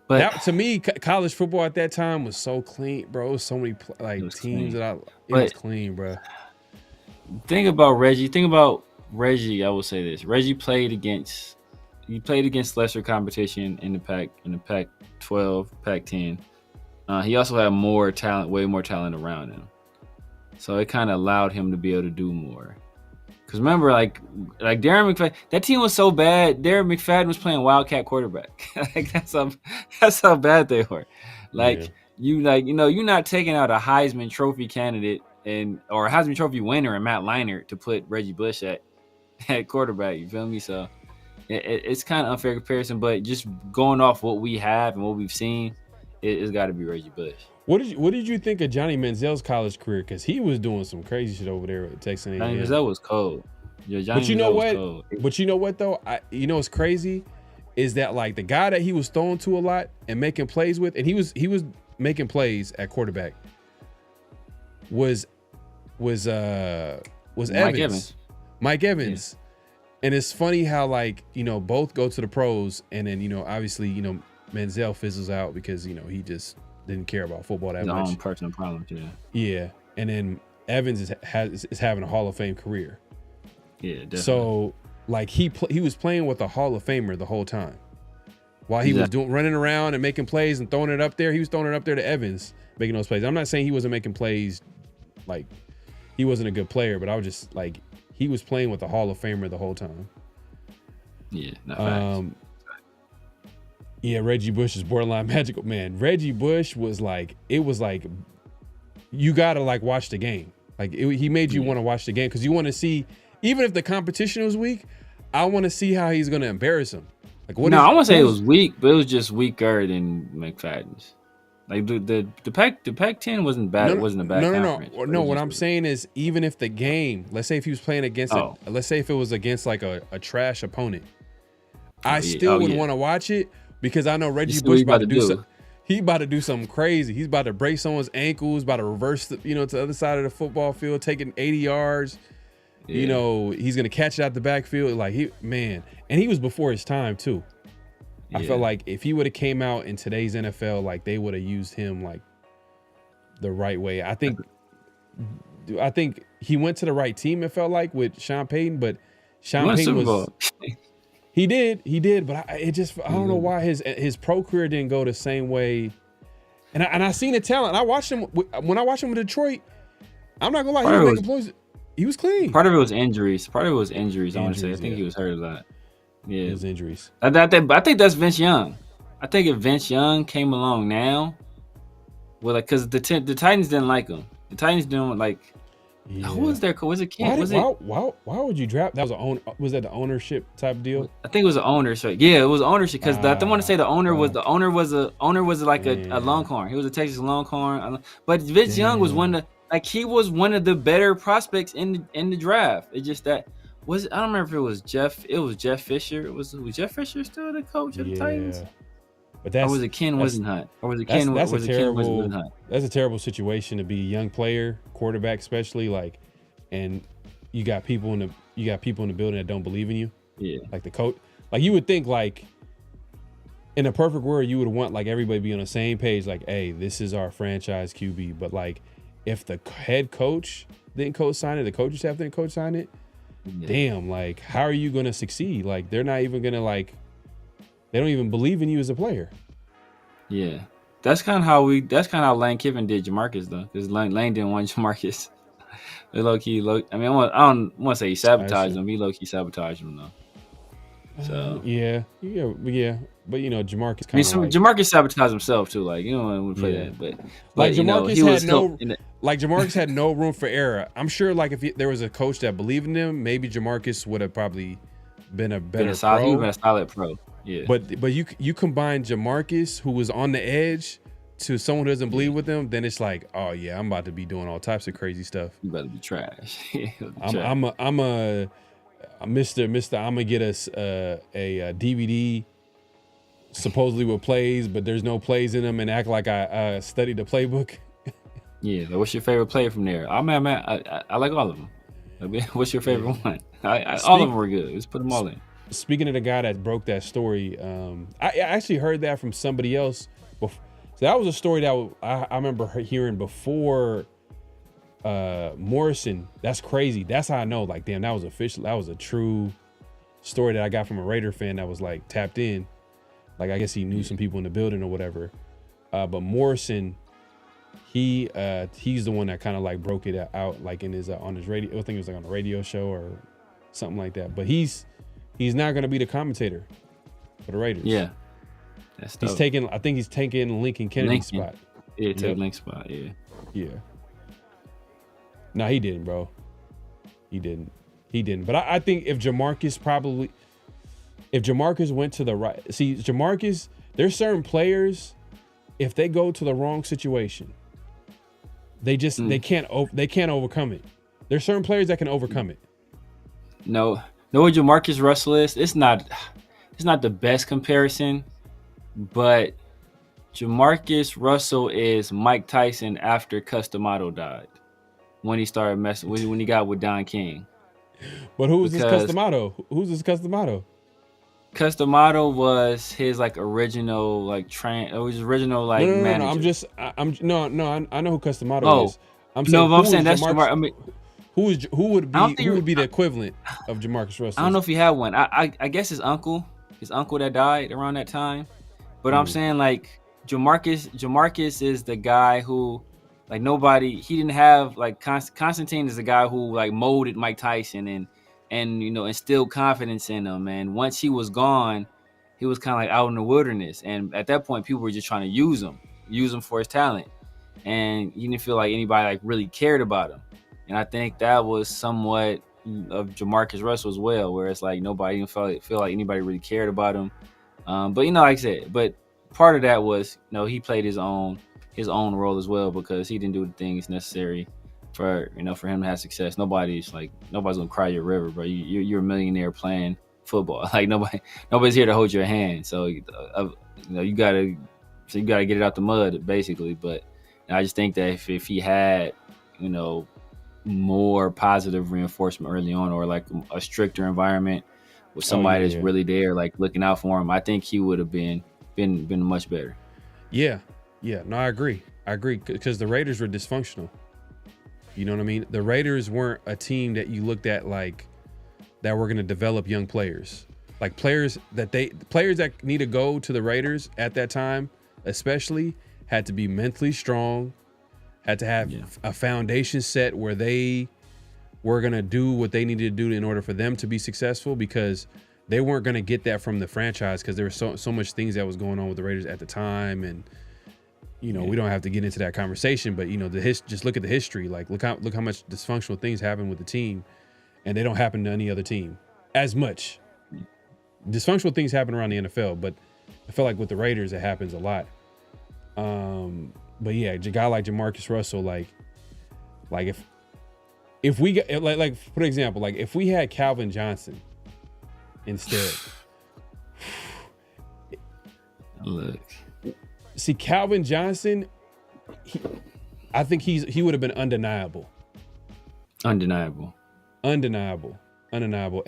But that, to me, college football at that time was so clean, bro. It was so many teams clean. It was clean, bro. Think about Reggie. I will say this: Reggie played against lesser competition in the Pac-12, Pac-10. He also had more talent, way more talent around him, so it kind of allowed him to be able to do more. Because remember, like Darren McFadden, that team was so bad. Darren McFadden was playing Wildcat quarterback. Like that's how bad they were. You're not taking out a Heisman Trophy candidate or a Heisman Trophy winner and Matt Leinart to put Reggie Bush at quarterback. You feel me? So it's kind of unfair comparison, but just going off what we have and what we've seen, it's got to be Reggie Bush. What did you think of Johnny Manziel's college career? Because he was doing some crazy shit over there at Texas A&M. Johnny Manziel was cold. But you know what? But you know what though? What's crazy is that like the guy that he was throwing to a lot and making plays with, and he was making plays at quarterback was Evans. Mike Evans. Yeah. And it's funny how both go to the pros, and then obviously Manziel fizzles out because he just didn't care about football that much. His own personal problems, yeah. And then Evans is having a Hall of Fame career. Yeah, definitely. So he was playing with a Hall of Famer the whole time. While he was running around and making plays and throwing it up there, he was throwing it up there to Evans, making those plays. I'm not saying he wasn't making plays, like he wasn't a good player, but I was just like he was playing with a Hall of Famer the whole time. Yeah, not facts. Yeah, Reggie Bush is borderline magical, man. Reggie Bush was like, it was like, you gotta like watch the game. Like he made you want to watch the game because you want to see, even if the competition was weak, I want to see how he's gonna embarrass him. Like what? No, I won't say it was weak, but it was just weaker than McFadden's. Like the Pac-10 wasn't bad. It wasn't a bad conference. No. What I'm saying is, even if the game, let's say if he was playing against, let's say if it was against like a trash opponent, I still would want to watch it because I know Reggie Bush about to do something. He about to do something crazy. He's about to break someone's ankles, about to reverse to the other side of the football field, taking 80 yards. Yeah. You know, he's gonna catch it out the backfield. Like and he was before his time too. Yeah. I felt like if he would have came out in today's NFL, like they would have used him like the right way. I think he went to the right team. It felt like with Sean Payton, but Sean Payton was. He did, but I don't know why his pro career didn't go the same way. And I seen the talent. I watched him when I watched him with Detroit. I'm not gonna lie, he was making plays. He was clean. Part of it was injuries. I want to say. I think he was hurt a lot. Yeah, it was injuries. I think that's Vince Young. I think if Vince Young came along now, well, like because the Titans didn't like him. The Titans didn't like. Yeah. Who was their coach? Was it Ken? Why would you draft? That was that the ownership type deal? I think it was the owner. So yeah, it was ownership because I want to say the owner was like a Longhorn. He was a Texas Longhorn. But Vince Young was he was one of the better prospects in the draft. It's just that I don't remember if it was Jeff. It was Jeff Fisher. Was Jeff Fisher still the coach of the Titans? But or was it Ken Wisenhunt? Or was it Ken? Wisenhunt? That's a terrible situation to be a young player, quarterback especially. Like, and you got people in the building that don't believe in you. Yeah. Like the coach. Like you would think like in a perfect world you would want like everybody be on the same page. Like, hey, this is our franchise QB. But like if the head coach didn't co-sign it, the coaching staff didn't co-sign it. Yeah. Damn, like how are you gonna succeed? Like they're not even gonna like. They don't even believe in you as a player. Yeah, that's kind of how Lane Kiffin did Jamarcus though, because Lane didn't want Jamarcus. They low key. I mean, I don't want to say he sabotaged him. He low key sabotaged him though. So yeah. But Jamarcus. Jamarcus sabotaged himself too. Like you don't want to play that, but like Jamarcus had no room for error. I'm sure like if there was a coach that believed in him, maybe Jamarcus would have probably been a better pro. He would have been a solid pro. Yeah. But you combine Jamarcus, who was on the edge, to someone who doesn't believe with them, then it's like, oh yeah, I'm about to be doing all types of crazy stuff. You better be trash. I'm a Mr. I'm gonna get us a DVD supposedly with plays, but there's no plays in them, and act like I studied the playbook. Yeah. What's your favorite player from there? I like all of them. What's your favorite one? All of them were good. Let's put them all in. Speaking of the guy that broke that story, I actually heard that from somebody else. So that was a story that I remember hearing before Morrison. That's crazy. That's how I know. Like, damn, that was official. That was a true story that I got from a Raider fan that was like tapped in. Like, I guess he knew some people in the building or whatever. But Morrison, he's the one that kind of like broke it out, like in his on his radio. I think it was like on a radio show or something like that. But he's not going to be the commentator for the Raiders. Yeah. That's dope. I think he's taking Lincoln Kennedy's spot. Yeah, take Link's spot, yeah. Yeah. No, he didn't, bro. He didn't. But I think if Jamarcus went to the right, see, Jamarcus, there's certain players, if they go to the wrong situation, they can't overcome it. There's certain players that can overcome it. No, what Jamarcus Russell is, it's not the best comparison, but Jamarcus Russell is Mike Tyson after Customato died, when he started messing when he got with Don King. But who's this Customato? Customato was his like original like original like manager. I know who Customato is. I'm saying that's Jamarcus. I mean, who would be the equivalent of Jamarcus Russell? I don't know if he had one. I guess his uncle that died around that time. But I'm saying like Jamarcus is the guy who like he didn't have like Constantine is the guy who like molded Mike Tyson and instilled confidence in him. And once he was gone, he was kind of like out in the wilderness. And at that point, people were just trying to use him for his talent. And he didn't feel like anybody like really cared about him. And I think that was somewhat of Jamarcus Russell as well, where it's like nobody even feel like anybody really cared about him. But like I said, but part of that was he played his own role as well, because he didn't do the things necessary for him to have success. Nobody's gonna cry your river, bro. You're a millionaire playing football. Like nobody's here to hold your hand. So you gotta get it out the mud, basically. But I just think that if he had more positive reinforcement early on, or like a stricter environment with somebody that's really there, like looking out for him, I think he would have been much better. Yeah. No, I agree because the Raiders were dysfunctional. You know what I mean? The Raiders weren't a team that you looked at like that were going to develop young players, like players that need to go to the Raiders at that time, especially had to be mentally strong, had to have a foundation set where they were going to do what they needed to do in order for them to be successful, because they weren't going to get that from the franchise, because there was so much things that was going on with the Raiders at the time. And, we don't have to get into that conversation, but, just look at the history. Like, look how much dysfunctional things happen with the team, and they don't happen to any other team as much. Dysfunctional things happen around the NFL, but I feel like with the Raiders, it happens a lot. But yeah, a guy like Jamarcus Russell, like if we get like for example, like if we had Calvin Johnson instead, look, see Calvin Johnson, I think he would have been undeniable, and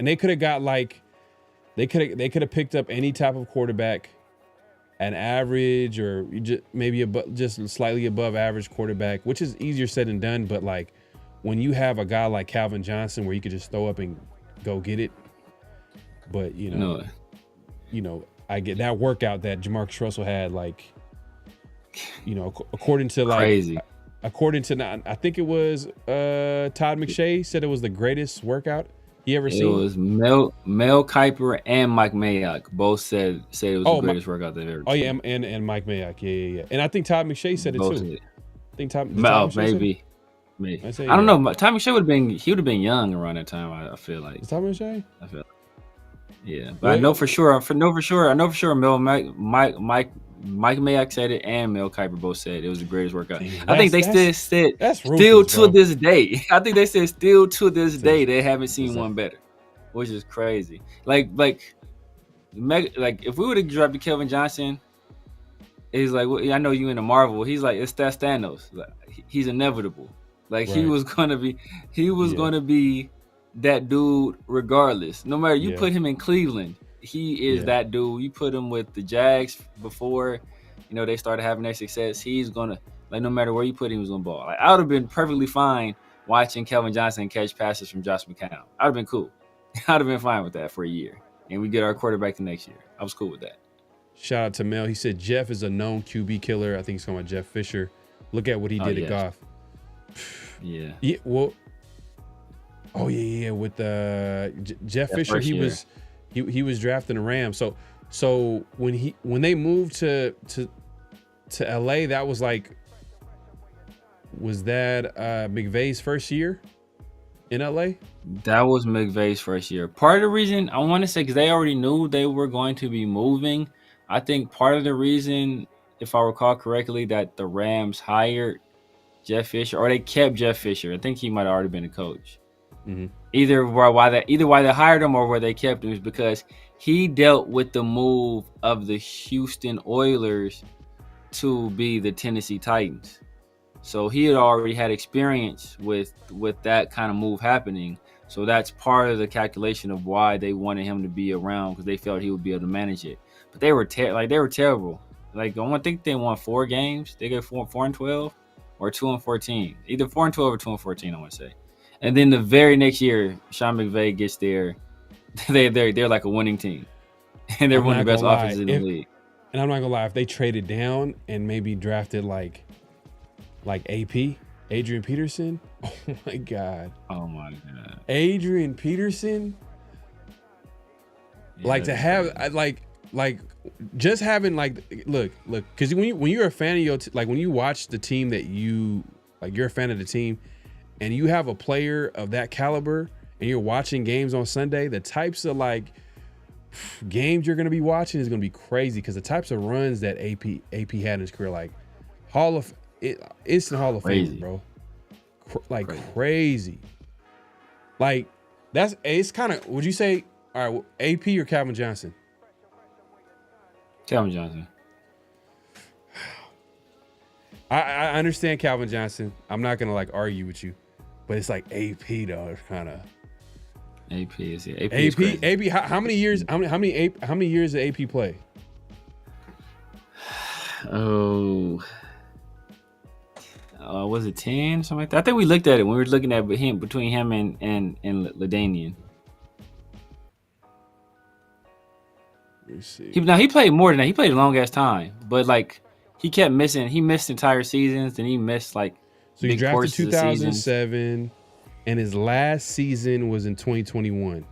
they could have got they could have picked up any type of quarterback, an average or just maybe just slightly above average quarterback, which is easier said than done. But like when you have a guy like Calvin Johnson where you could just throw up and go get it. But I get that workout that Jamarcus Russell had, according to crazy. According to, I think it was Todd McShay said it was the greatest workout he ever seen. It was Mel Kiper and Mike Mayock both said it was the greatest workout they've ever seen. Oh yeah, and Mike Mayock, yeah. And I think Todd McShay said it both too. It. I think Todd maybe. I don't know. Todd McShay would have been young around that time. I feel like. Is Todd McShay? I feel. Yeah, but I know for sure. Mike Mayock said it, and Mel Kiper both said it was the greatest workout. I think they still to this day. I think they said still to this day they haven't seen one better, which is crazy. Like if we would have drafted Kelvin Johnson, he's like, well, I know you in the Marvel. He's like, it's that standouts. Like, he's inevitable. Like he was gonna be that dude regardless. No matter you put him in Cleveland. He is that dude. You put him with the Jags before, they started having their success. He's gonna no matter where you put him, he's gonna ball. Like I would have been perfectly fine watching Kelvin Johnson catch passes from Josh McCown. I'd have been cool. I'd have been fine with that for a year, and we get our quarterback the next year. I was cool with that. Shout out to Mel. He said Jeff is a known QB killer. I think he's talking about Jeff Fisher. Look at what he did at Goff. Yeah. Yeah. Well. Oh yeah. With Jeff Fisher, he was drafting the Rams. So when they moved to LA, that was was that McVay's first year in LA? That was McVay's first year. Part of the reason I want to say, because they already knew they were going to be moving. I think part of the reason, if I recall correctly, that the Rams hired Jeff Fisher, or they kept Jeff Fisher. I think he might have already been a coach. Mm-hmm. Either why they hired him or where they kept him is because he dealt with the move of the Houston Oilers to be the Tennessee Titans. So he had already had experience with that kind of move happening. So that's part of the calculation of why they wanted him to be around, because they felt he would be able to manage it. But they were terrible. Like I think they won 4 games. They got 4-12 or 2-14. Either 4-12 or 2-14, I want to say. And then the very next year, Sean McVay gets there. They're like a winning team, and they're one of the best offenses in the league. And I'm not gonna lie, if they traded down and maybe drafted like AP, Adrian Peterson. Oh my God. Adrian Peterson. Yeah, to have like just having like look, because when you're a fan of your like when you watch the team that you like, you're a fan of the team, and you have a player of that caliber, and you're watching games on Sunday, the types of like games you're gonna be watching is gonna be crazy, because the types of runs that AP had in his career, like instant Hall of Fame, bro, crazy. Like it's kind of, would you say, all right, AP or Calvin Johnson? Calvin Johnson. I understand Calvin Johnson. I'm not gonna like argue with you, but it's like AP though. It's kind of AP is crazy. AP. How many years? How many years did AP play? Was it 10? Something like that. I think we looked at it when we were looking at him, between him and LaDainian. Let me see. He played more than that. He played a long ass time, but like he kept missing. He missed entire seasons, and he missed like. So he drafted 2007, and his last season was in 2021.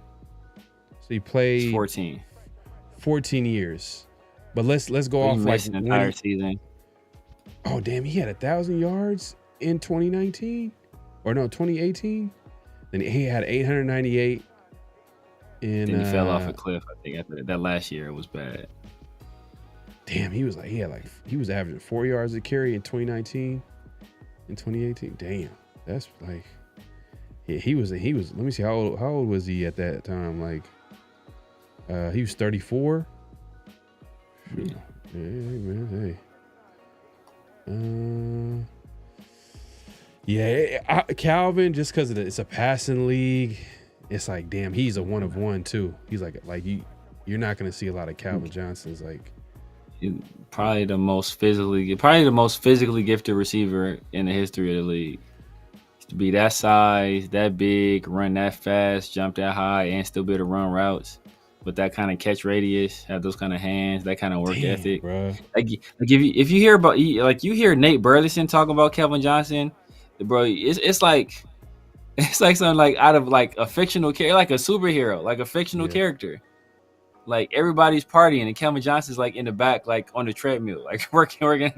So he played 14 years. But let's go off like an entire season. Oh damn, he had 1,000 yards in 2019, or no, 2018. Then he had 898. Then he fell off a cliff. I think after that last year it was bad. Damn, he was averaging 4 yards a carry in 2019. In 2018, damn, that's like, yeah, he was. Let me see, how old was he at that time? Like, he was 34. Yeah, man, hey. Calvin, just because it's a passing league, it's like, damn, he's a one of one too. He's like you're not gonna see a lot of Calvin Johnsons. Like, probably the most physically gifted receiver in the history of the league. To be that size, that big, run that fast, jump that high, and still be able to run routes with that kind of catch radius, have those kind of hands, that kind of work ethic. Bro. Like if you hear about, like, you hear Nate Burleson talk about Calvin Johnson, bro, it's like something like out of like a fictional character, like a superhero, like a fictional character. Like everybody's partying and Calvin Johnson's like in the back, like on the treadmill, like working,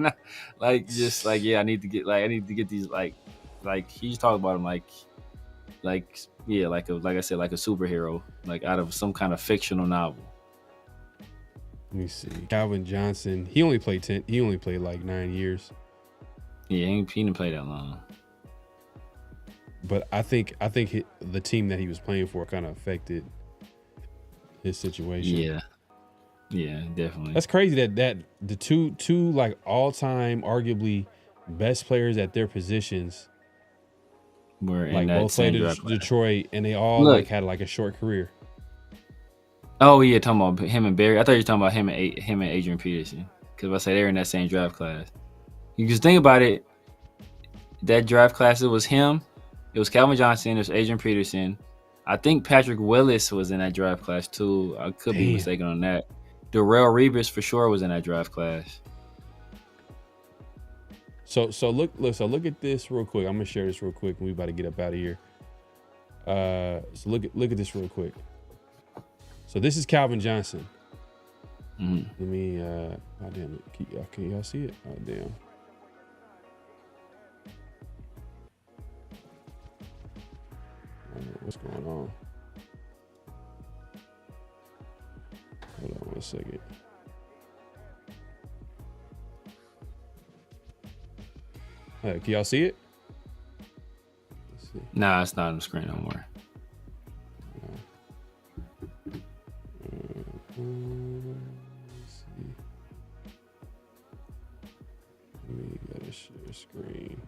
like just like, yeah, I need to get these like he's talking about him like I said, like a superhero, like out of some kind of fictional novel. Let me see. Calvin Johnson, he only played like 9 year. Yeah, he didn't play that long. But I think the team that he was playing for kind of affected his situation. Yeah, definitely. That's crazy that the two like all-time arguably best players at their positions were like in that both played at Detroit, and they all like had like a short career. Oh yeah, talking about him and Barry. I thought you were talking about him and Adrian Peterson, because I say they're in that same draft class. You just think about it. That draft class, it was him, it was Calvin Johnson, it was Adrian Peterson. I think Patrick Willis was in that draft class too. I could be mistaken on that. Darrelle Revis for sure was in that draft class. So look at this real quick. I'm gonna share this real quick, and we about to get up out of here. So look at this real quick. So this is Calvin Johnson. Mm-hmm. Let me oh damn it. Can y'all see it? Oh damn. What's going on? Hold on 1 second. Can y'all see it? Let's see. Nah, it's not on the screen no more. Let's see. Let me gotta share screen.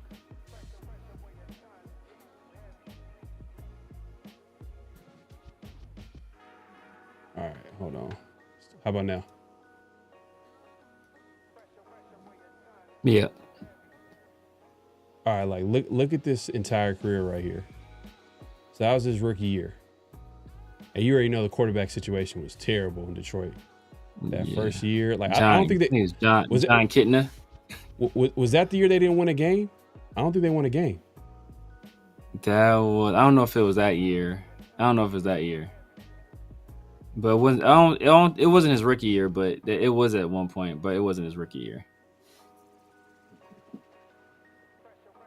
All right, hold on. How about now? Yeah. All right, like look at this entire career right here. So that was his rookie year. And you already know the quarterback situation was terrible in Detroit. That first year, like I don't think that was John Kitna. Was that the year they didn't win a game? I don't think they won a game. I don't know if it was that year. But it wasn't his rookie year, but it was at one point, but it wasn't his rookie year.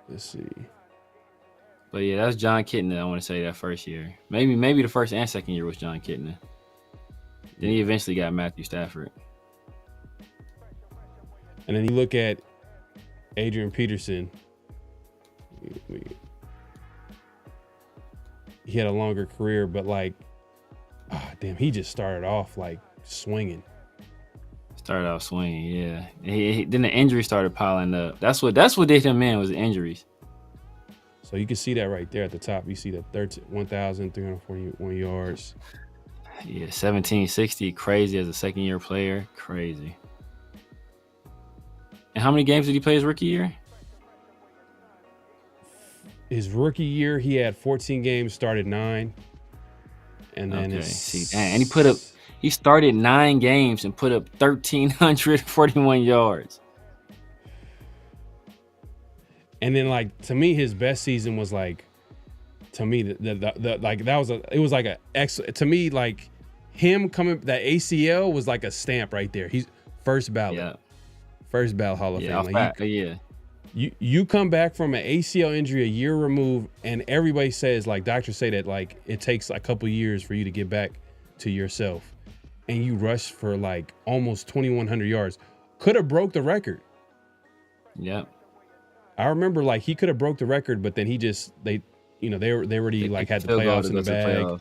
Let's see. But yeah, that was John Kitna. I want to say that first year. Maybe the first and second year was John Kitna. Then he eventually got Matthew Stafford. And then you look at Adrian Peterson. He had a longer career, but like, he just started off like swinging. Started off swinging, yeah. Then the injuries started piling up. That's what did him in, was the injuries. So you can see that right there at the top. You see that 1,341 yards. Yeah, 1760, crazy as a second-year player, crazy. And how many games did he play his rookie year? His rookie year, he had 14 games, started 9. And then and he started 9 games and put up 1,341 yards. And then, like, to me, his best season was like, to me, to me, like, him coming, that ACL was like a stamp right there. He's first ballot Hall of Fame. Like, you come back from an ACL injury a year removed, and everybody says, like, doctors say that, like, it takes a couple years for you to get back to yourself, and you rush for like almost 2,100 yards. Could have broke the record. Yep. I remember, like, he could have broke the record, but then they already like had the playoffs in the bag.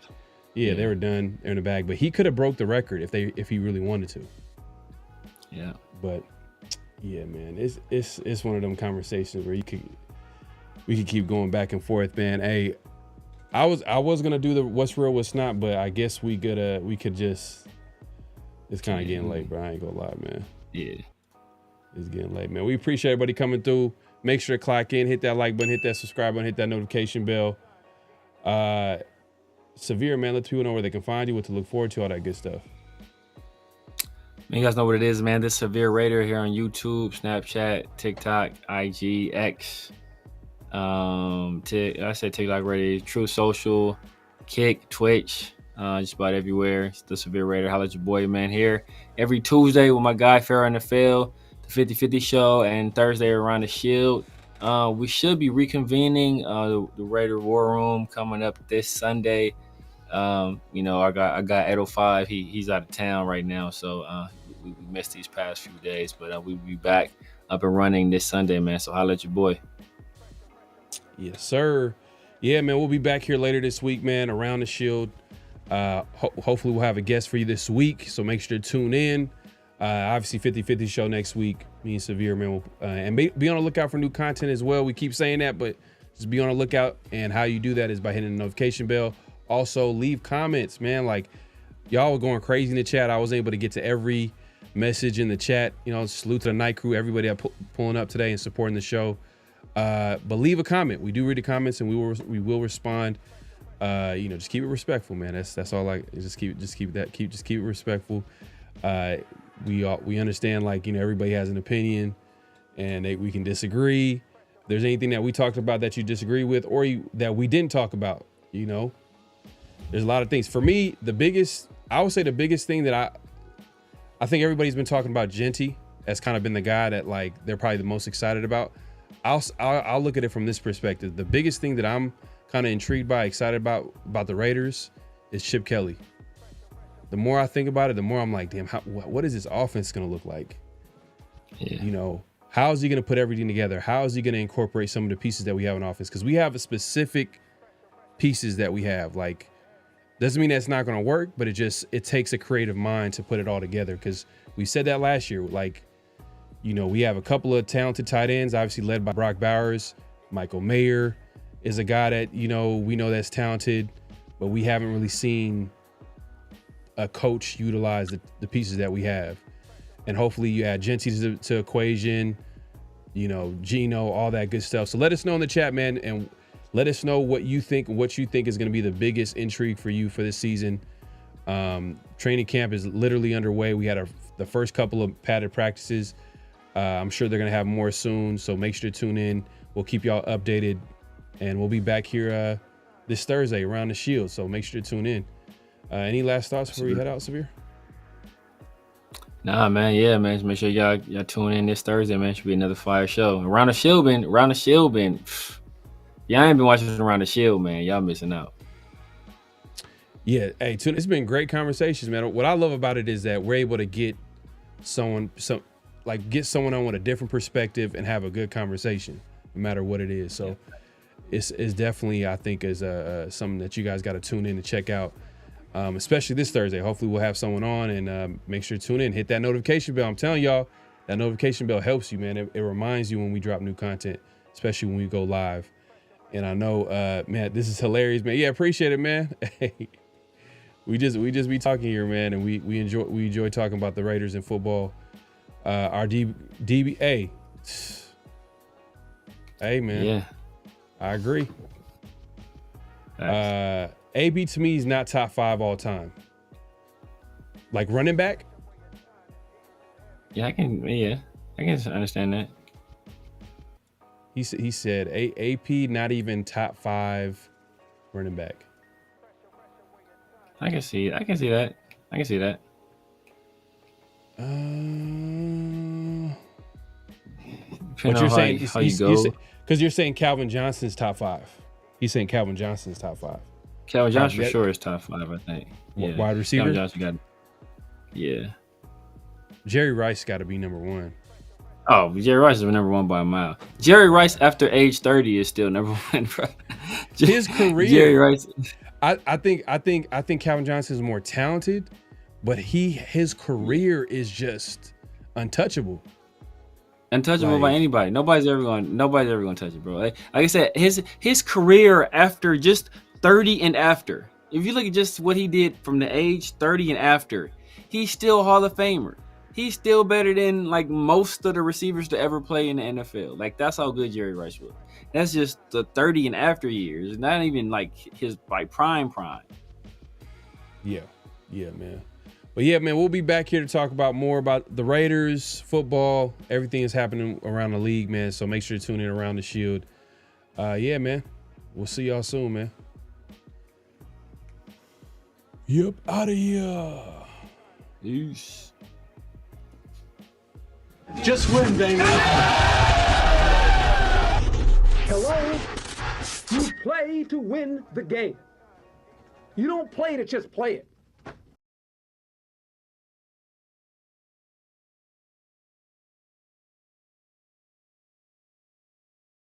Yeah, they were done. They're in the bag, but he could have broke the record if he really wanted to. Yeah. But yeah, man, it's one of them conversations where we could keep going back and forth, man. Hey, I was gonna do the what's real, what's not, but I guess we could just. It's kind of getting late, bro. I ain't gonna lie, man. Yeah. It's getting late, man. We appreciate everybody coming through. Make sure to clock in, hit that like button, hit that subscribe button, hit that notification bell. Severe, man, let people know where they can find you, what to look forward to, all that good stuff. You guys know what it is, man. This Severe Raider here on YouTube, Snapchat, TikTok, IG, X. I said TikTok Raider, True Social, Kick, Twitch, just about everywhere. It's the Severe Raider. Holla at your boy, man, here every Tuesday with my guy PharoahNFL, the 50-50 show, and Thursday around the Shield. We should be reconvening the Raider War Room coming up this Sunday. I got 805. He's out of town right now, so we missed these past few days, but we'll be back up and running this Sunday, man. So holla at your boy. Yes, sir. Yeah, man, we'll be back here later this week, man, around the Shield. Hopefully we'll have a guest for you this week, so make sure to tune in. Obviously 50-50 show next week, me and Severe, man, and be on the lookout for new content as well. We keep saying that, but just be on the lookout, and how you do that is by hitting the notification bell. Also, leave comments, man. Like, y'all were going crazy in the chat. I was able to get to every message in the chat. Salute to the night crew, everybody that pulling up today and supporting the show. But leave a comment. We do read the comments, and we will respond. Just keep it respectful, man. That's all. Just keep it respectful. We understand, like, everybody has an opinion, and we can disagree. If there's anything that we talked about that you disagree with, or that we didn't talk about, there's a lot of things. For me, I would say the biggest thing that I think everybody's been talking about, Genty, has kind of been the guy that, like, they're probably the most excited about. I'll look at it from this perspective. The biggest thing that I'm kind of intrigued by, excited about the Raiders is Chip Kelly. The more I think about it, the more I'm like, damn, what is this offense going to look like? Yeah. How is he going to put everything together? How is he going to incorporate some of the pieces that we have in offense? Because we have a specific pieces that we have. Like, doesn't mean that's not going to work, but it takes a creative mind to put it all together. Because we said that last year. Like, we have a couple of talented tight ends, obviously led by Brock Bowers. Michael Mayer is a guy that, we know that's talented, but we haven't really seen a coach utilize the pieces that we have. And hopefully you add Genty to equation, Geno, all that good stuff. So let us know in the chat, man, and let us know what you think is going to be the biggest intrigue for you for this season. Training camp is literally underway. We had the first couple of padded practices. I'm sure they're going to have more soon, so make sure to tune in. We'll keep y'all updated, and we'll be back here this Thursday around the Shield, so make sure to tune in. Any last thoughts before we head out, Severe? Nah, man. Yeah, man. Just make sure y'all tune in this Thursday, man. Should be another fire show. Around the Shield, y'all ain't been watching Around the Shield, man. Y'all missing out. Yeah, hey, it's been great conversations, man. What I love about it is that we're able to get someone on with a different perspective and have a good conversation, no matter what it is. So it's definitely, I think, is something that you guys got to tune in and check out, especially this Thursday. Hopefully we'll have someone on, and make sure to tune in. Hit that notification bell. I'm telling y'all, that notification bell helps you, man. It reminds you when we drop new content, especially when we go live. And I know, man, this is hilarious, man. Yeah, appreciate it, man. Hey. We just be talking here, man, and we enjoy talking about the Raiders and football. Our DB, hey man, yeah, I agree. AB to me is not top 5 all time. Like running back. Yeah, I can understand that. He said AP not even top 5 running back. I can see that. What you're saying? How you go? Because you're saying Calvin Johnson's top 5. He's saying Calvin Johnson's top 5. Calvin Johnson for sure is top 5, I think. Yeah. Wide receiver. Calvin Johnson yeah. Jerry Rice got to be number 1. Oh, Jerry Rice is number 1 by a mile. Jerry Rice after age 30 is still number 1, bro. His career. Jerry Rice. I think Calvin Johnson is more talented, but his career is just untouchable. Untouchable by anybody. Nobody's ever going to touch it, bro. Like I said, his career after just 30 and after. If you look at just what he did from the age 30 and after, he's still Hall of Famer. He's still better than like most of the receivers to ever play in the NFL. Like that's how good Jerry Rice was. That's just the 30 and after years. Not even like his prime. Yeah, man. But yeah, man, we'll be back here to talk about more about the Raiders, football, everything is happening around the league, man. So make sure to tune in Around the Shield. Yeah, man. We'll see y'all soon, man. Yep, out of here. Peace. Just win, baby. Hello? You play to win the game. You don't play to just play it.